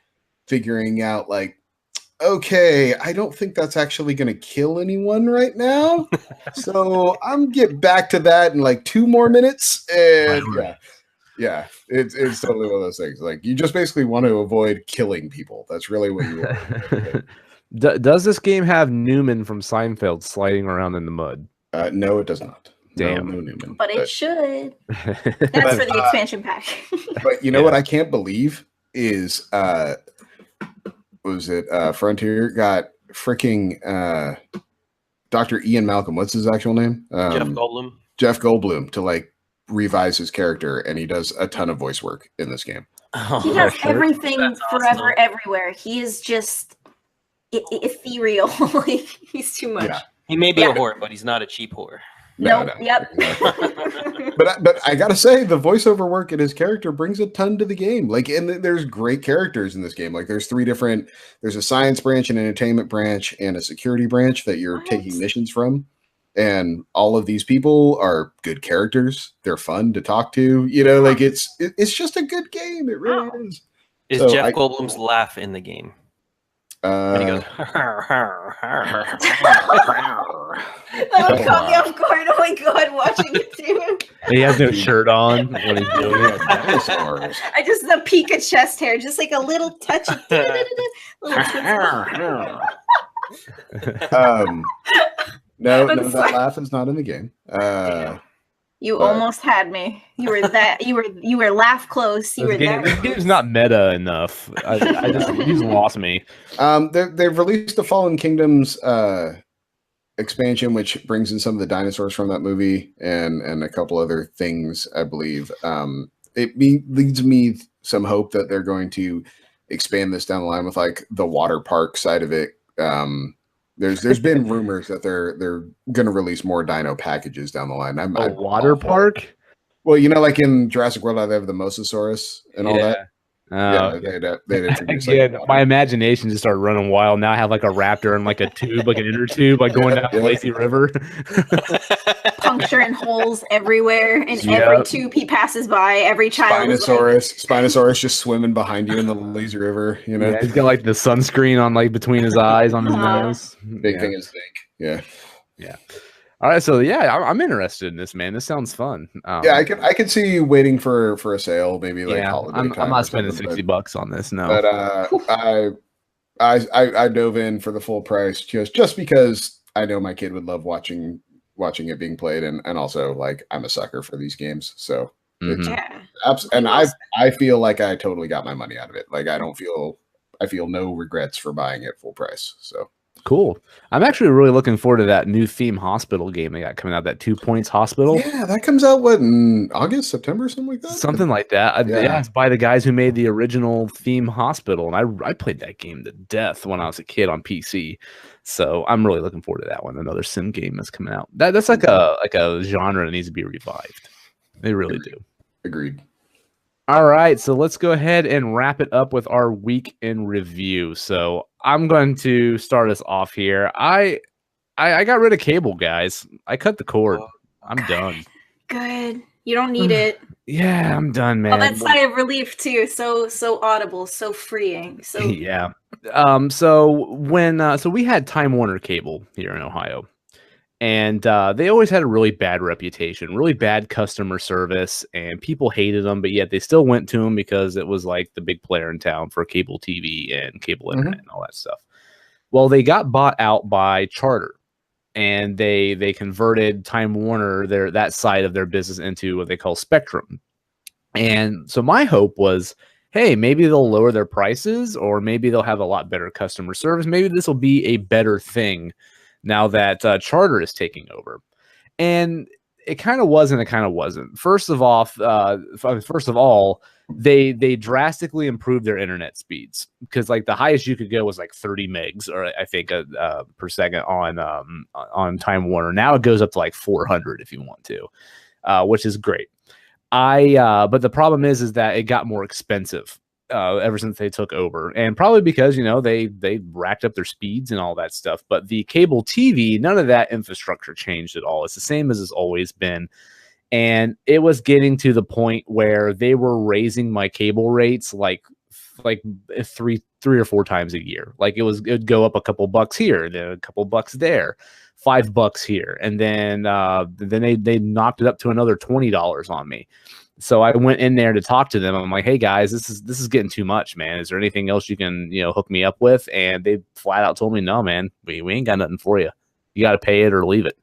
Speaker 2: figuring out like, okay, I don't think that's actually going to kill anyone right now. So I'm get back to that in like 2 more minutes. And yeah, it's totally one of those things. Like you just basically want to avoid killing people. That's really what you want.
Speaker 1: Does this game have Newman from Seinfeld sliding around in the mud?
Speaker 2: No, it does not.
Speaker 1: Damn.
Speaker 2: No Newman.
Speaker 3: But it should. That's for the expansion pack.
Speaker 2: But you know what I can't believe is Frontier got freaking Dr. Ian Malcolm. What's his actual name? Jeff Goldblum to like revise his character, and he does a ton of voice work in this game.
Speaker 3: He does everything forever, everywhere. He is just ethereal. Like he's too much.
Speaker 2: Yeah.
Speaker 4: He may be a whore, but he's not a cheap whore.
Speaker 2: No.
Speaker 3: Yep.
Speaker 2: But I gotta say, the voiceover work in his character brings a ton to the game. Like, and there's great characters in this game. Like, there's 3 different. There's a science branch, an entertainment branch, and a security branch that you're taking missions from. And all of these people are good characters. They're fun to talk to. You know, like it's just a good game. It really is.
Speaker 4: Is
Speaker 2: So
Speaker 4: Jeff Goldblum's laugh in the game? When he goes,
Speaker 3: that would caught me off guard. Oh my god, watching it too.
Speaker 1: He has no shirt on when he's doing it.
Speaker 3: I just the peak of chest hair, just like a little touch of
Speaker 2: no, that laugh is not in the game.
Speaker 3: You almost had me. You were laugh close. You were there.
Speaker 1: This game's not meta enough. He's lost me.
Speaker 2: They've released the Fallen Kingdoms expansion, which brings in some of the dinosaurs from that movie and a couple other things, I believe. Leads me some hope that they're going to expand this down the line with like the water park side of it. There's been rumors that they're going to release more dino packages down the line.
Speaker 1: A water park?
Speaker 2: Well, you know, like in Jurassic World, they have the Mosasaurus and all that. They'd introduce.
Speaker 1: My imagination just started running wild. Now I have like a raptor and like a tube, like an inner tube, like going down the lazy river,
Speaker 3: puncturing holes everywhere in every tube he passes by. Every child.
Speaker 2: Spinosaurus just swimming behind you in the lazy river. You know,
Speaker 1: he's got like the sunscreen on, like between his eyes, on his nose.
Speaker 2: Big thing is think.
Speaker 1: Yeah. All right, so I'm interested in this, man. This sounds fun.
Speaker 2: I could see you waiting for a sale, maybe like holiday time.
Speaker 1: I'm not spending $60 on this, no.
Speaker 2: But I dove in for the full price just because I know my kid would love watching it being played, and also like I'm a sucker for these games, so and I feel like I totally got my money out of it. Like I feel no regrets for buying it full price. So.
Speaker 1: Cool. I'm actually really looking forward to that new Theme Hospital game they got coming out, that 2 Points Hospital.
Speaker 2: Yeah, that comes out, in August, September, something like that?
Speaker 1: Something like that. Yeah, it's by the guys who made the original Theme Hospital, and I played that game to death when I was a kid on PC. So I'm really looking forward to that one. Another sim game that's coming out. That's like a genre that needs to be revived. They really do.
Speaker 2: Agreed.
Speaker 1: All right, so let's go ahead and wrap it up with our week in review. So I'm going to start us off here. I got rid of cable, guys. I cut the cord. I'm done.
Speaker 3: Good. You don't need it.
Speaker 1: Yeah, I'm done, man.
Speaker 3: Oh, that sigh of relief too. So audible, so freeing. So
Speaker 1: yeah. So we had Time Warner cable here in Ohio. And they always had a really bad reputation, really bad customer service, and people hated them, but yet they still went to them because it was like the big player in town for cable TV and cable internet and all that stuff. Well, they got bought out by Charter, and they converted Time Warner, that side of their business, into what they call Spectrum. And so my hope was, hey, maybe they'll lower their prices, or maybe they'll have a lot better customer service. Maybe this will be a better thing now that Charter is taking over. And it kind of was and it kind of wasn't. First of all, they drastically improved their internet speeds, because like the highest you could go was like 30 megs, or I think per second on Time Warner. Now it goes up to like 400 if you want to, which is great. But the problem is that it got more expensive ever since they took over, and probably because they racked up their speeds and all that stuff. But the cable TV, none of that infrastructure changed at all. It's the same as it's always been, and it was getting to the point where they were raising my cable rates like three or four times a year. Like it'd go up a couple bucks here, then a couple bucks there, $5 here, and then they knocked it up to another $20 on me. So I went in there to talk to them. I'm like, hey guys, this is getting too much, man. Is there anything else you can hook me up with? And they flat out told me, no, man, we ain't got nothing for you. You got to pay it or leave it.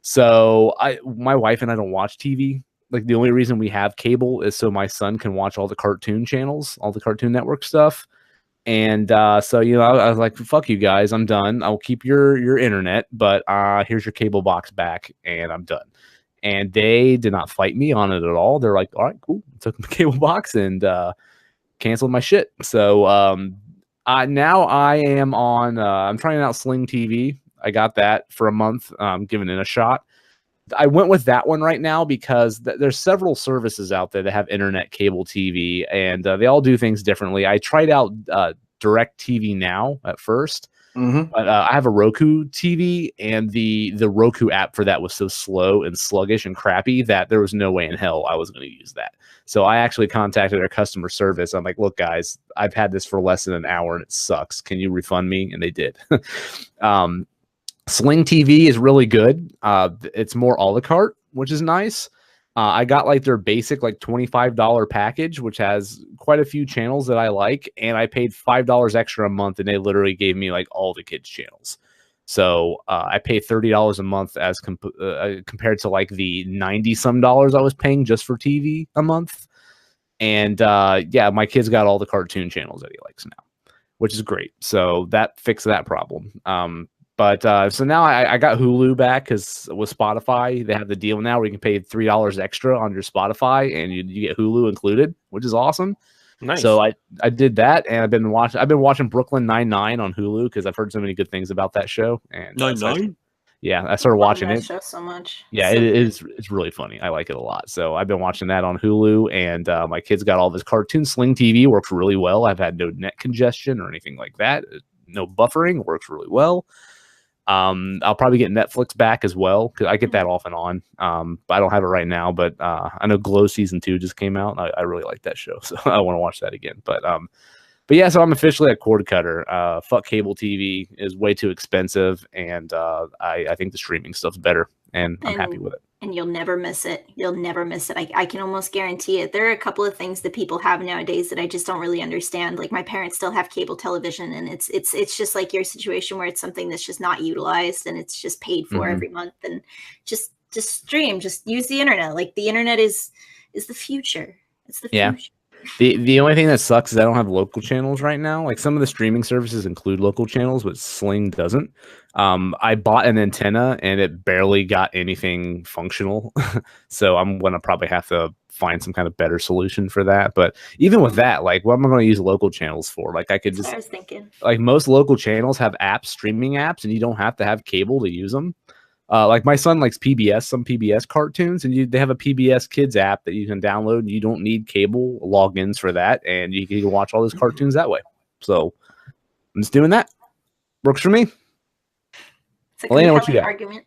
Speaker 1: So my wife and I don't watch TV. Like the only reason we have cable is so my son can watch all the cartoon channels, all the Cartoon Network stuff. And so I was like, fuck you guys, I'm done. I'll keep your internet, but here's your cable box back, and I'm done. And they did not fight me on it at all. They're like, all right, cool. Took the cable box and canceled my shit. So now I am on, I'm trying out Sling TV. I got that for a month, giving it a shot. I went with that one right now because there's several services out there that have internet cable TV, and they all do things differently. I tried out Direct TV Now at first, But I have a Roku TV, and the Roku app for that was so slow and sluggish and crappy that there was no way in hell I was going to use that. So I actually contacted their customer service. I'm like, look, guys, I've had this for less than an hour and it sucks. Can you refund me? And they did. Sling TV is really good. It's more a la carte, which is nice. I got like their basic like $25 package, which has quite a few channels that I like, and I paid $5 extra a month, and they literally gave me like all the kids' channels. So I pay $30 a month as compared to like the 90 some dollars I was paying just for TV a month. And yeah, my kid's got all the cartoon channels that he likes now, which is great. So that fixed that problem. But so now I got Hulu back because with Spotify, they have the deal now where you can pay $3 extra on your Spotify and you get Hulu included, which is awesome.
Speaker 4: Nice.
Speaker 1: So I did that, and I've been watching Brooklyn Nine-Nine on Hulu because I've heard so many good things about that show. And
Speaker 4: Nine-Nine?
Speaker 1: Yeah, I started watching it.
Speaker 3: Show so much.
Speaker 1: Yeah, it's really funny. I like it a lot. So I've been watching that on Hulu, and my kid's got all this cartoon. Sling TV works really well. I've had no net congestion or anything like that. No buffering, works really well. I'll probably get Netflix back as well because I get that off and on. But I don't have it right now. But I know Glow season 2 just came out. I really like that show, so I want to watch that again. But yeah, so I'm officially a cord cutter. Fuck cable TV is way too expensive, and I think the streaming stuff's better, and I'm happy with it.
Speaker 3: And you'll never miss it. You'll never miss it. I can almost guarantee it. There are a couple of things that people have nowadays that I just don't really understand. Like my parents still have cable television, and it's just like your situation where it's something that's just not utilized and it's just paid for every month. And just stream, just use the internet. Like the internet is the future. It's the future.
Speaker 1: The only thing that sucks is I don't have local channels right now. Like some of the streaming services include local channels, but Sling doesn't. I bought an antenna and it barely got anything functional. So I'm going to probably have to find some kind of better solution for that. But even with that, like what am I going to use local channels for? Like I could just,
Speaker 3: I was thinking,
Speaker 1: like most local channels have apps, streaming apps, and you don't have to have cable to use them. Like my son likes PBS, some PBS cartoons, and they have a PBS Kids app that you can download. And you don't need cable logins for that, and you can watch all those cartoons that way. So I'm just doing that. Works for me.
Speaker 3: It's a
Speaker 1: Alaina, what you got?
Speaker 3: argument.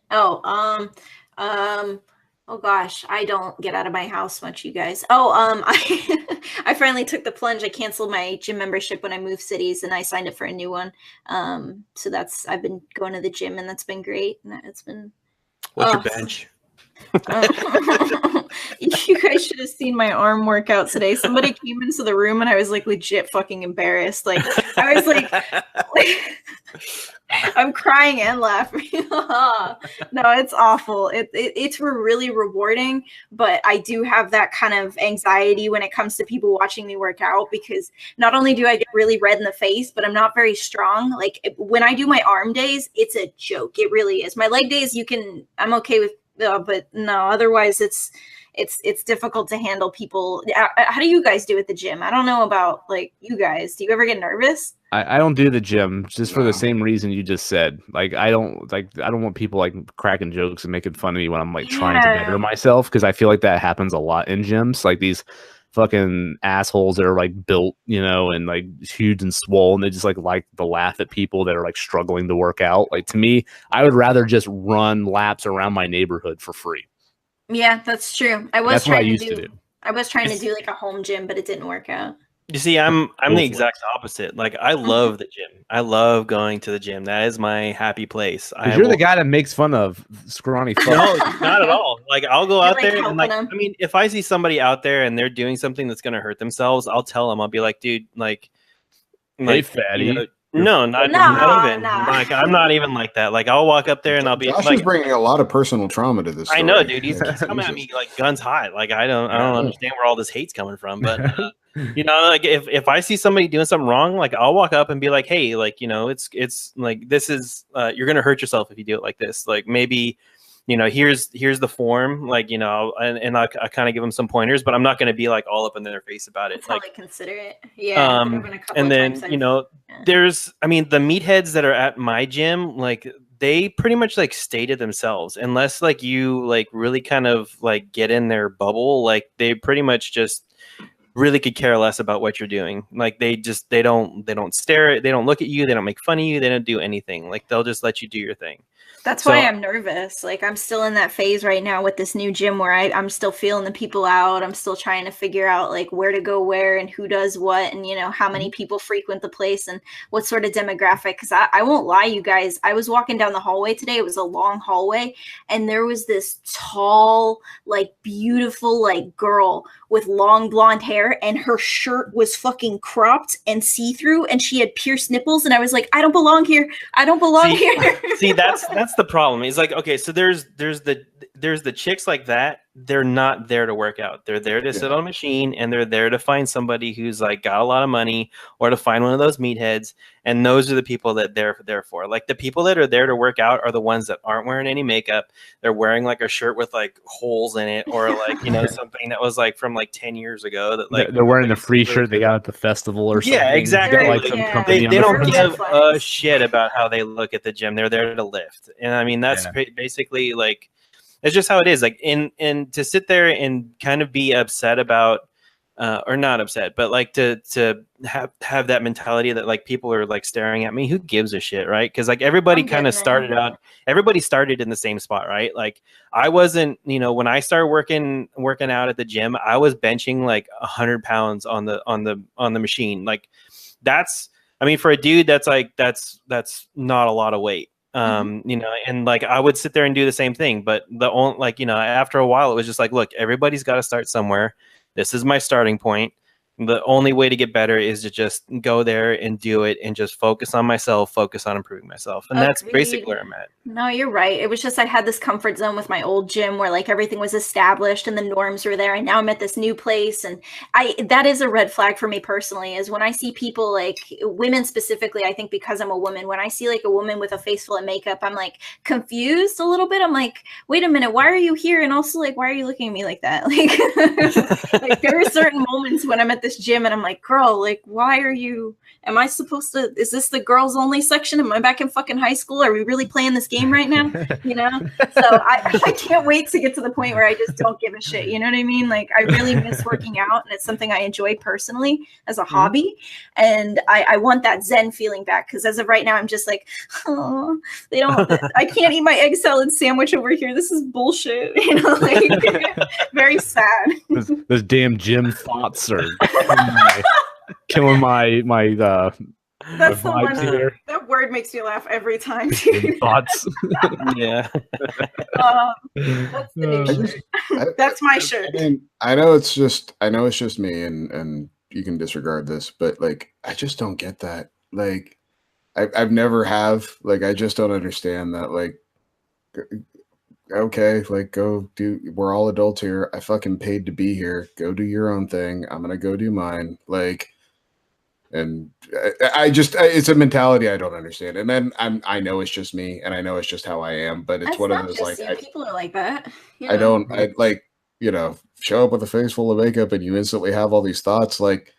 Speaker 3: Oh gosh, I don't get out of my house much, you guys. I finally took the plunge. I canceled my gym membership when I moved cities, and I signed up for a new one. So I've been going to the gym, and that's been great. And it's been.
Speaker 4: What's your bench?
Speaker 3: You guys should have seen my arm workout today. Somebody came into the room, and I was like legit fucking embarrassed. Like I was like I'm crying and laughing. No, it's awful. It's really rewarding, but I do have that kind of anxiety when it comes to people watching me work out, because not only do I get really red in the face, but I'm not very strong. Like when I do my arm days, it's a joke. It really is. My leg days, I'm okay with, but no, otherwise it's difficult to handle people. How do you guys do at the gym? I don't know about like you guys. Do you ever get nervous?
Speaker 1: I don't do the gym just for the same reason you just said. Like I don't want people like cracking jokes and making fun of me when I'm like trying to better myself, because I feel like that happens a lot in gyms. Like these fucking assholes that are like built, and like huge and swole, and they just like to laugh at people that are like struggling to work out. Like to me, I would rather just run laps around my neighborhood for free.
Speaker 3: Yeah, that's true. I was trying to do like a home gym, but it didn't work out.
Speaker 4: You see, I'm the exact opposite. Like I love the gym. I love going to the gym. That is my happy place.
Speaker 1: You're the guy that makes fun of scrawny fuck.
Speaker 4: No, not at all. Like I'll go out there and I mean, if I see somebody out there and they're doing something that's gonna hurt themselves, I'll tell them. I'll be like, dude,
Speaker 1: hey fatty.
Speaker 4: No, not even. Like I'm not even like that. Like I'll walk up there and I'll be
Speaker 2: Josh is bringing a lot of personal trauma to this story.
Speaker 4: I know, dude. He's coming at me like guns hot. Like I don't understand where all this hate's coming from. But like if I see somebody doing something wrong, like I'll walk up and be like, hey, like it's like this is you're gonna hurt yourself if you do it like this. Like maybe here's the form, like and I kind of give them some pointers, but I'm not going to be like all up in their face about it.
Speaker 3: That's how I consider it. Yeah.
Speaker 4: And then there's the meatheads that are at my gym, like they pretty much like stay to themselves unless like you like really kind of like get in their bubble. Like they pretty much just really could care less about what you're doing. Like they don't stare, they don't look at you, they don't make fun of you, they don't do anything. Like they'll just let you do your thing.
Speaker 3: That's why I'm nervous. Like I'm still in that phase right now with this new gym where I'm still feeling the people out. I'm still trying to figure out like where to go where and who does what and, you know, how many people frequent the place and what sort of demographic. Because I won't lie, you guys, I was walking down the hallway today. It was a long hallway and there was this tall, like beautiful, like girl with long blonde hair and her shirt was fucking cropped and see-through and she had pierced nipples and I was like, I don't belong here. I don't belong here.
Speaker 4: See, that's the problem. It's like, okay, so there's the chicks like that. They're not there to work out. They're there to sit on a machine and they're there to find somebody who's like got a lot of money or to find one of those meatheads. And those are the people that they're there for. Like the people that are there to work out are the ones that aren't wearing any makeup. They're wearing like a shirt with like holes in it or like, you know, something that was like from like 10 years ago that like
Speaker 1: they're wearing the free shirt they got at the festival or something.
Speaker 4: Yeah, exactly.
Speaker 1: Like some company
Speaker 4: they don't
Speaker 1: the
Speaker 4: give a shit about how they look at the gym. They're there to lift. And I mean, that's basically like, it's just how it is. Like, and to sit there and kind of be upset about, or not upset, but like to have that mentality that like people are like staring at me. Who gives a shit, right? Because like everybody kind of started out. Everybody started in the same spot, right? Like I wasn't, you know, when I started working out at the gym, I was benching like 100 pounds on the machine. Like that's, I mean, for a dude, that's not a lot of weight. You know, and like I would sit there and do the same thing, but the only, like, you know, after a while it was just like, look, everybody's got to start somewhere. This is my starting point. The only way to get better is to just go there and do it and just focus on myself, focus on improving myself. And that's basically where I'm at.
Speaker 3: No, you're right. It was just I had this comfort zone with my old gym where like everything was established and the norms were there. And now I'm at this new place. And that is a red flag for me personally, is when I see people like women specifically, I think because I'm a woman, when I see like a woman with a face full of makeup, I'm like confused a little bit. I'm like, wait a minute, why are you here? And also like, why are you looking at me like that? Like there are certain moments when I'm at this gym and I'm like, girl, like, why are you, am I supposed to, is this the girls only section? Am I back in fucking high school? Are we really playing this game right now? You know? So I can't wait to get to the point where I just don't give a shit. You know what I mean? Like I really miss working out and it's something I enjoy personally as a hobby. And I want that Zen feeling back. Cause as of right now, I'm just like, oh, I can't eat my egg salad sandwich over here. This is bullshit. You know, like very sad.
Speaker 1: Those damn gym thoughts are killing my
Speaker 3: that's the one here. That word makes me laugh every time.
Speaker 1: Thoughts.
Speaker 4: Yeah.
Speaker 3: That's the new shirt. That's my shirt.
Speaker 2: I mean, I know it's just me, and you can disregard this, but like, I just don't get that. Like, I've never have. Like, I just don't understand that. Like, okay, like go do. We're all adults here. I fucking paid to be here. Go do your own thing. I'm gonna go do mine. Like. And it's a mentality I don't understand. And then I know it's just me, and I know it's just how I am. But it's one of those like
Speaker 3: people are like that.
Speaker 2: You know? I like, you know, show up with a face full of makeup and you instantly have all these thoughts. Like,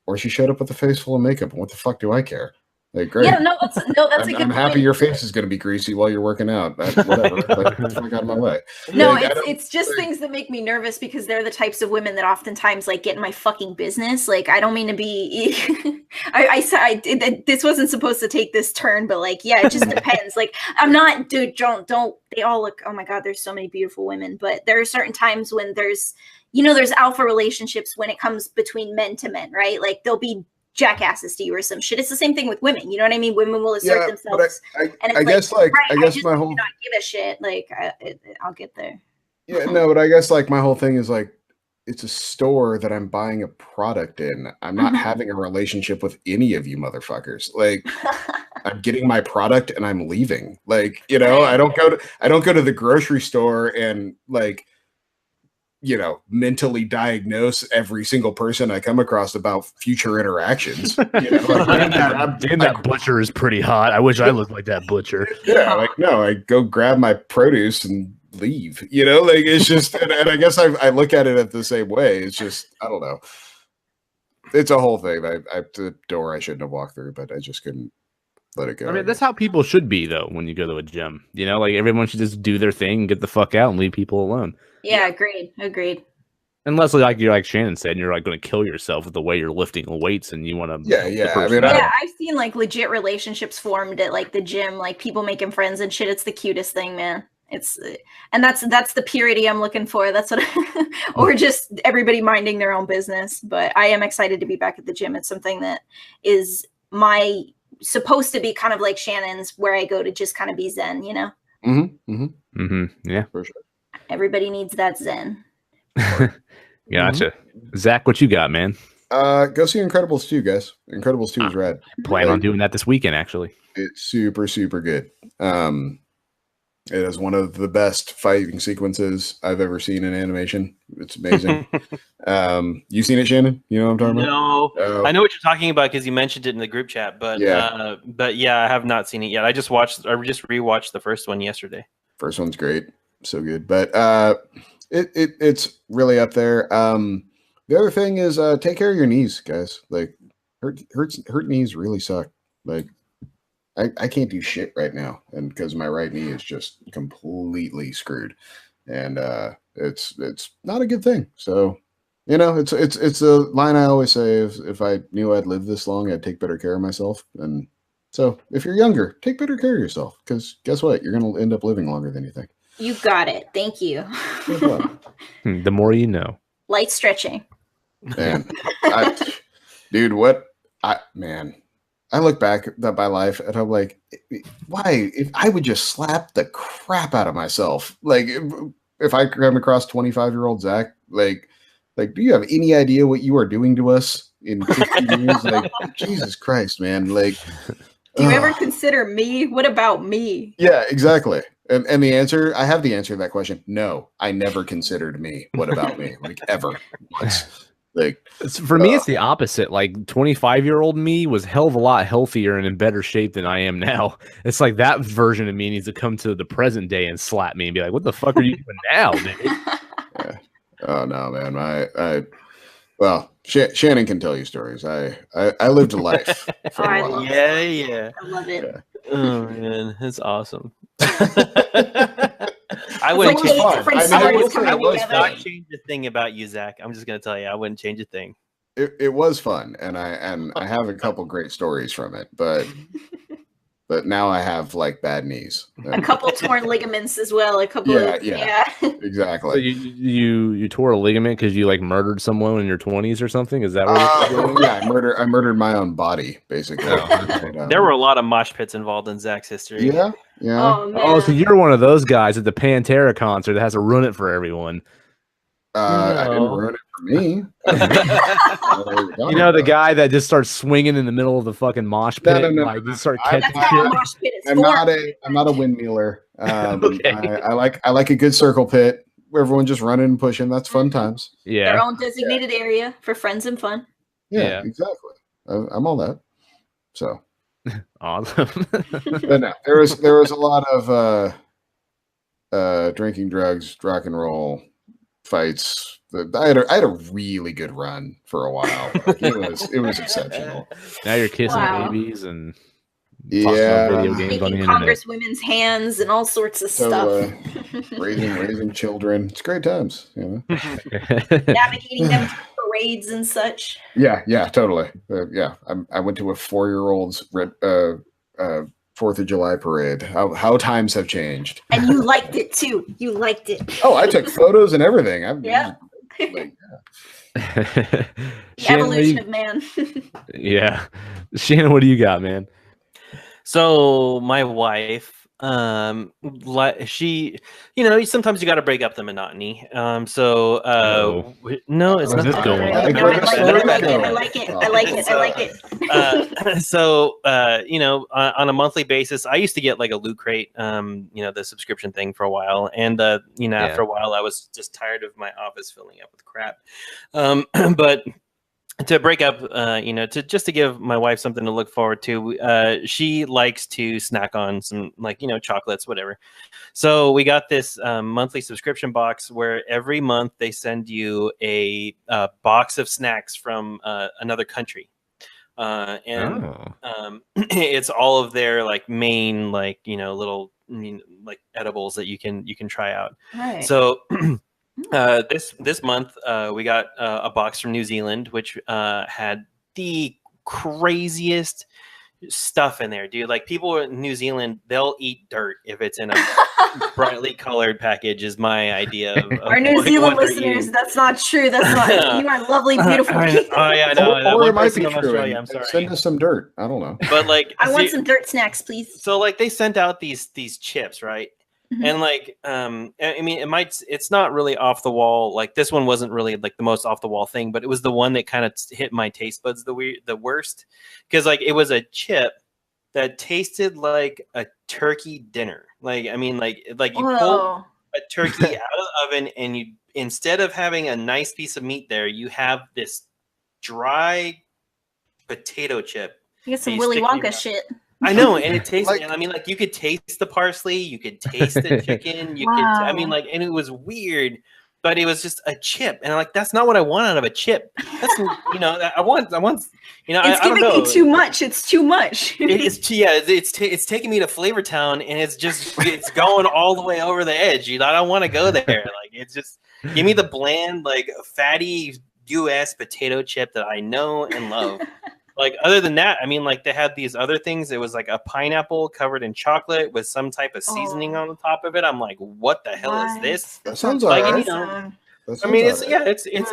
Speaker 2: or she showed up with a face full of makeup, and what the fuck do I care? Like, great.
Speaker 3: Yeah, that's a good
Speaker 2: I'm happy your face is going to be greasy while you're working out. Whatever. Like, get the fuck out of my way.
Speaker 3: No,
Speaker 2: like,
Speaker 3: it's just things that make me nervous because they're the types of women that oftentimes like get in my fucking business. Like, I don't mean to be. This wasn't supposed to take this turn, but like, yeah, it just depends. Like, I'm not, dude. Don't. They all look. Oh my god, there's so many beautiful women, but there are certain times when there's alpha relationships when it comes between men to men, right? Like, they'll be jackasses to you or some shit. It's the same thing with women. You know what I mean? Women will assert themselves.
Speaker 2: I guess my whole
Speaker 3: not give a shit. Like I'll get there.
Speaker 2: Yeah, no, but I guess like my whole thing is like it's a store that I'm buying a product in. I'm not having a relationship with any of you motherfuckers. Like I'm getting my product and I'm leaving. Like, you know, I don't go to the grocery store and like, you know, mentally diagnose every single person I come across about future interactions. You know, like,
Speaker 1: that butcher is pretty hot. I wish I looked like that butcher.
Speaker 2: Yeah, like no, I go grab my produce and leave. You know, like it's just, and I guess I look at it the same way. It's just, I don't know. It's a whole thing. I the door I shouldn't have walked through, but I just couldn't let it go.
Speaker 1: I mean, that's how people should be, though, when you go to a gym. You know, like everyone should just do their thing, get the fuck out, and leave people alone.
Speaker 3: Yeah, agreed.
Speaker 1: Unless like Shannon said, you're like going to kill yourself with the way you're lifting weights, and you want to.
Speaker 2: Yeah.
Speaker 3: I've seen like legit relationships formed at like the gym, like people making friends and shit. It's the cutest thing, man. And that's the purity I'm looking for. That's what, or just everybody minding their own business. But I am excited to be back at the gym. It's something that is supposed to be kind of like Shannon's, where I go to just kind of be zen, you know?
Speaker 1: Yeah, for sure.
Speaker 3: Everybody needs that zen.
Speaker 1: Gotcha. Zach, what you got, man?
Speaker 2: Go see Incredibles 2, guys. Incredibles 2 is rad.
Speaker 1: Plan on doing that this weekend, actually.
Speaker 2: It's super, super good. It is one of the best fighting sequences I've ever seen in animation. It's amazing. You seen it, Shannon? You know what I'm talking about?
Speaker 4: No, I know what you're talking about because you mentioned it in the group chat. But yeah, I have not seen it yet. I just rewatched the first one yesterday. First
Speaker 2: one's great, so good. But it's really up there. The other thing is take care of your knees, guys. Like hurt knees really suck. Like I can't do shit right now, and because my right knee is just completely screwed, and it's not a good thing. So, you know, it's a line I always say: if I knew I'd live this long, I'd take better care of myself. And so, if you're younger, take better care of yourself, because guess what? You're gonna end up living longer than you think.
Speaker 3: You got it. Thank you.
Speaker 1: The more you know.
Speaker 3: Light stretching.
Speaker 2: Man, I look back at my life and I'm like, why? If I would just slap the crap out of myself. Like, if I come across 25-year-old Zach, like, do you have any idea what you are doing to us in 15 years? Like, Jesus Christ, man. Like,
Speaker 3: do you ever consider me? What about me?
Speaker 2: Yeah, exactly. And the answer, I have the answer to that question. No, I never considered me. What about me? Like, ever once. Like,
Speaker 1: for me, it's the opposite. Like 25-year-old me was hell of a lot healthier and in better shape than I am now. It's like that version of me needs to come to the present day and slap me and be like, "What the fuck are you doing now, dude?"
Speaker 2: Yeah. Oh no, man. Well, Shannon can tell you stories. I lived a life. For a while.
Speaker 4: Yeah.
Speaker 3: I love it. Yeah.
Speaker 4: Oh man, that's awesome. I
Speaker 3: wouldn't
Speaker 4: not change a thing about you, Zach. I'm just gonna tell you, I wouldn't change a thing.
Speaker 2: It was fun, and I have a couple great stories from it, but now I have like bad knees,
Speaker 3: a couple torn ligaments as well. A couple,
Speaker 2: yeah, exactly.
Speaker 1: So you tore a ligament because you like murdered someone in your 20s or something? Is that what you're doing?
Speaker 2: Yeah, I murdered my own body, basically.
Speaker 4: There were a lot of mosh pits involved in Zach's history.
Speaker 2: Yeah.
Speaker 3: Oh,
Speaker 1: so you're one of those guys at the Pantera concert that has to ruin it for everyone.
Speaker 2: I didn't ruin it for me.
Speaker 1: You know, the guy that just starts swinging in the middle of the fucking mosh pit, like just start catching shit.
Speaker 2: I'm not a windmiller. Okay. I like a good circle pit where everyone just running and pushing. That's fun times.
Speaker 1: Yeah,
Speaker 3: their own designated area for friends and fun.
Speaker 2: Yeah. Exactly. I'm all that. So
Speaker 1: awesome.
Speaker 2: But no, there was a lot of drinking, drugs, rock and roll, fights. I had a really good run for a while. Like, it was exceptional.
Speaker 1: Now you're kissing babies and
Speaker 2: video
Speaker 1: games on the
Speaker 3: congresswomen's hands and all sorts of stuff.
Speaker 2: Raising children. It's great times, you know.
Speaker 3: Navigating them to parades and such.
Speaker 2: Yeah, totally. I went to a 4-year-old's 4th of July parade. How times have changed.
Speaker 3: And you liked it too. You liked it.
Speaker 2: Oh, I took photos and everything.
Speaker 3: The evolution of man.
Speaker 1: Yeah. Shannon, what do you got, man?
Speaker 4: So my wife, she, sometimes you got to break up the monotony. No, it's not.
Speaker 3: I like it.
Speaker 4: So, on a monthly basis, I used to get like a Loot Crate, the subscription thing for a while. And, after a while, I was just tired of my office filling up with crap. But to break up, to give my wife something to look forward to, she likes to snack on some chocolates, whatever. So we got this monthly subscription box where every month they send you a box of snacks from another country. It's all of their main little edibles that you can try out.
Speaker 3: Right.
Speaker 4: So This month, we got a box from New Zealand, which had the craziest stuff in there, dude. Like, people in New Zealand, they'll eat dirt if it's in a brightly colored package. Is my idea of
Speaker 3: our New Zealand listeners. That's not true. That's not. You are lovely, beautiful people.
Speaker 4: Oh yeah, I know.
Speaker 2: Or it might be true.
Speaker 4: Australia, I'm sorry.
Speaker 2: Send us some dirt. I don't know.
Speaker 4: But like,
Speaker 3: I want some dirt snacks, please.
Speaker 4: So like, they sent out these chips, right? And like, I mean, it's not really off the wall. Like, this one wasn't really like the most off the wall thing, but it was the one that kind of hit my taste buds the worst, because like, it was a chip that tasted like a turkey dinner. Like, I mean, like you pull a turkey out of the oven, and you, instead of having a nice piece of meat there, you have this dry potato chip.
Speaker 3: You get some Willy Wonka shit.
Speaker 4: I know, and it tastes. I mean, like, you could taste the parsley, you could taste the chicken, you could. I mean, like, and it was weird, but it was just a chip, and like, that's not what I want out of a chip. That's I want.
Speaker 3: It's giving me too much. It's too much.
Speaker 4: It's taking me to Flavortown, and it's going all the way over the edge. I don't want to go there. Like, it's just, give me the bland, like, fatty U.S. potato chip that I know and love. Like, other than that, I mean, like, they had these other things. It was like a pineapple covered in chocolate with some type of seasoning on the top of it. I'm like, what the hell is this?
Speaker 2: That sounds
Speaker 4: like,
Speaker 2: awesome.
Speaker 4: I mean, it's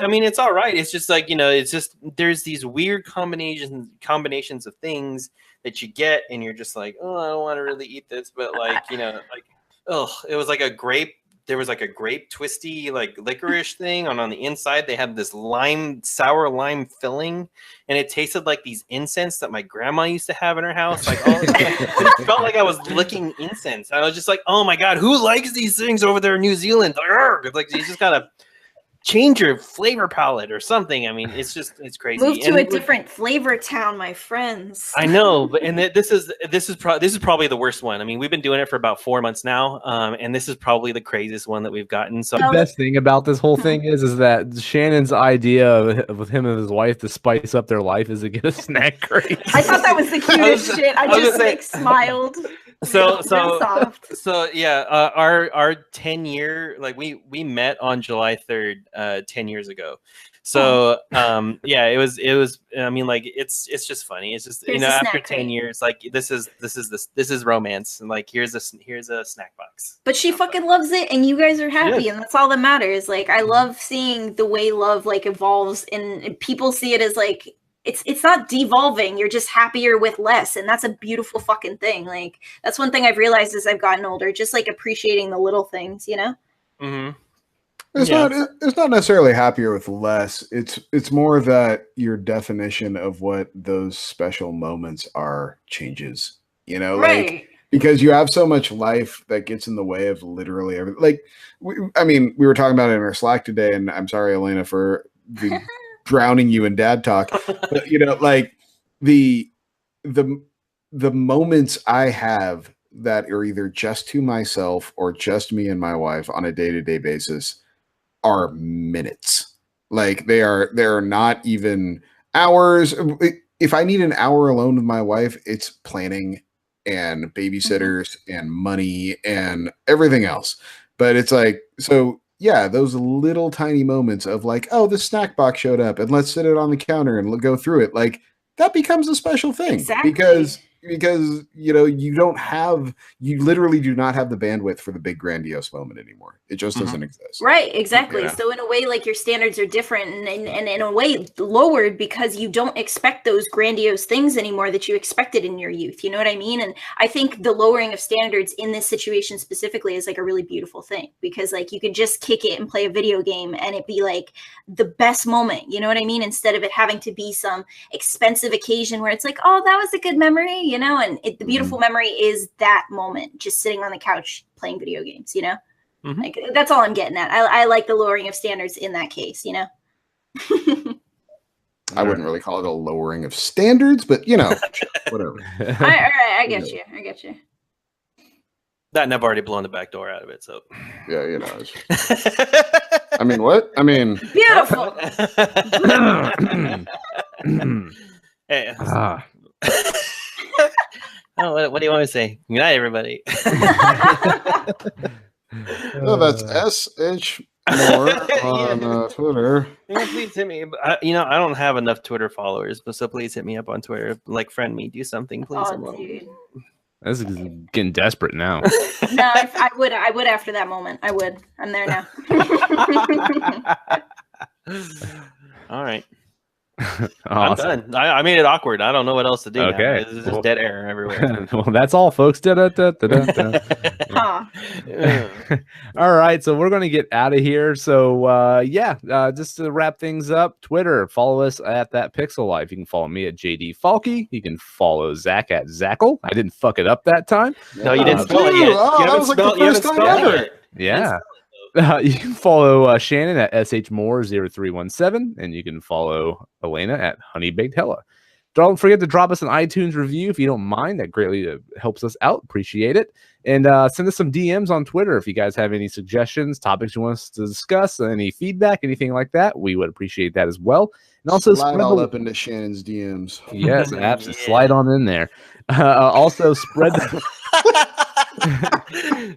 Speaker 4: I mean, it's all right. It's just like, it's just, there's these weird combinations of things that you get, and you're just like, oh, I don't want to really eat this, but like, like, it was like a grape. There was like a grape twisty, like, licorice thing on the inside. They had this sour lime filling, and it tasted like these incense that my grandma used to have in her house. Like, it felt like I was licking incense. I was just like, oh my God, who likes these things over there in New Zealand? Like, you just gotta change your flavor palette or something. I mean, it's crazy.
Speaker 3: Move to a different flavor town, my friends.
Speaker 4: I know, but this is probably the worst one. I mean, we've been doing it for about 4 months now, and this is probably the craziest one that we've gotten. So
Speaker 1: the best thing about this whole thing is that Shannon's idea with him and his wife to spice up their life is to get a snack crate.
Speaker 3: I thought that was the cutest shit. I just smiled.
Speaker 4: So yeah, our 10-year, like, we met on July 3rd, 10 years ago. So yeah, it was. I mean, like, it's just funny. It's just, after 10 years, like, this is romance, and like, here's a snack box.
Speaker 3: But she fucking loves it, and you guys are happy, and that's all that matters. Like, I love seeing the way love, like, evolves, and people see it as like, it's not devolving. You're just happier with less, and that's a beautiful fucking thing. Like, that's one thing I've realized as I've gotten older, just like appreciating the little things,
Speaker 4: Mm-hmm.
Speaker 2: It's not necessarily happier with less. It's more that your definition of what those special moments are changes.
Speaker 3: Right.
Speaker 2: Like, because you have so much life that gets in the way of literally everything. Like, we were talking about it in our Slack today, and I'm sorry, Alaina, for the drowning you in dad talk, but like, the moments I have that are either just to myself or just me and my wife on a day-to-day basis are minutes. Like, they're not even hours. If I need an hour alone with my wife, it's planning and babysitters and money and everything else. But it's like, so yeah, those little tiny moments of like, oh, the snack box showed up, and let's sit it on the counter and go through it. Like, that becomes a special thing.
Speaker 3: Exactly.
Speaker 2: because you literally do not have the bandwidth for the big grandiose moment anymore. It just doesn't exist.
Speaker 3: Right, exactly. So in a way, like, your standards are different, and in a way lowered, because you don't expect those grandiose things anymore that you expected in your youth. You know what I mean? And I think the lowering of standards in this situation specifically is like a really beautiful thing, because like, you could just kick it and play a video game and it be like the best moment. You know what I mean? Instead of it having to be some expensive occasion where it's like, oh, that was a good memory. And the beautiful memory is that moment, just sitting on the couch playing video games, Like, that's all I'm getting at. I like the lowering of standards in that case,
Speaker 2: I wouldn't really call it a lowering of standards, but whatever.
Speaker 3: All right, I get you.
Speaker 4: That, and I've already blown the back door out of it, so
Speaker 2: yeah, I mean, what? I mean,
Speaker 3: beautiful.
Speaker 4: Hey. Oh, what do you want me to say? Good night, everybody.
Speaker 2: Oh, that's SH more on Twitter.
Speaker 4: Yeah, please hit me. I don't have enough Twitter followers, but so please hit me up on Twitter. Like, friend me, do something, please.
Speaker 3: Oh, dude.
Speaker 1: This is getting desperate now.
Speaker 3: No, I would after that moment. I would. I'm there now.
Speaker 4: All right.
Speaker 1: Awesome.
Speaker 4: I'm done. I made it awkward. I don't know what else to do.
Speaker 1: Okay.
Speaker 4: Now. There's just dead air everywhere.
Speaker 1: Well, that's all, folks. All right, so we're going to get out of here. So, just to wrap things up, Twitter, follow us at That Pixel Life. You can follow me at JD Falky. You can follow Zach at Zackle. I didn't fuck it up that time.
Speaker 4: No, you didn't spell it yet.
Speaker 2: That was like the first time ever.
Speaker 1: Yeah. You can follow Shannon at shmore0317, and you can follow Alaina at honeybaked.hella. Don't forget to drop us an iTunes review if you don't mind. That greatly helps us out. Appreciate it. And send us some DMs on Twitter if you guys have any suggestions, topics you want us to discuss, any feedback, anything like that. We would appreciate that as well. And also
Speaker 2: slide all up into Shannon's DMs.
Speaker 1: Yes, absolutely. Slide on in there. Also spread the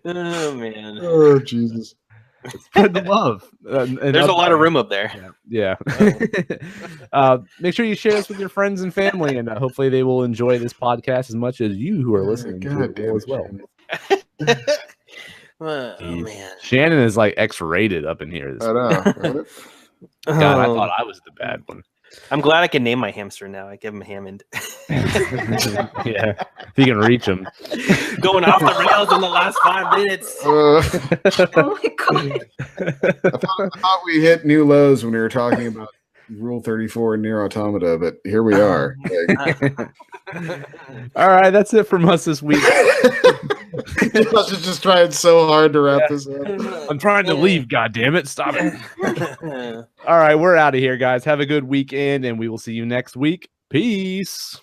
Speaker 4: Oh man.
Speaker 2: Oh Jesus.
Speaker 1: Spread the love.
Speaker 4: There's a lot of room up there.
Speaker 1: Yeah. Make sure you share this with your friends and family, and hopefully they will enjoy this podcast as much as you who are listening to it as well.
Speaker 4: Oh man.
Speaker 1: Shannon is like X-rated up in here.
Speaker 2: I know. Right?
Speaker 1: God, I thought I was the bad one.
Speaker 4: I'm glad I can name my hamster now. I give him Hammond.
Speaker 1: Yeah, if you can reach him.
Speaker 4: Going off the rails in the last 5 minutes.
Speaker 3: Oh my god!
Speaker 2: I thought we hit new lows when we were talking about Rule 34 in Nier Automata, but here we are.
Speaker 1: All right, that's it from us this week.
Speaker 2: Josh is just trying so hard to wrap this up.
Speaker 1: I'm trying to leave, goddammit. Stop it. All right, we're out of here, guys. Have a good weekend, and we will see you next week. Peace.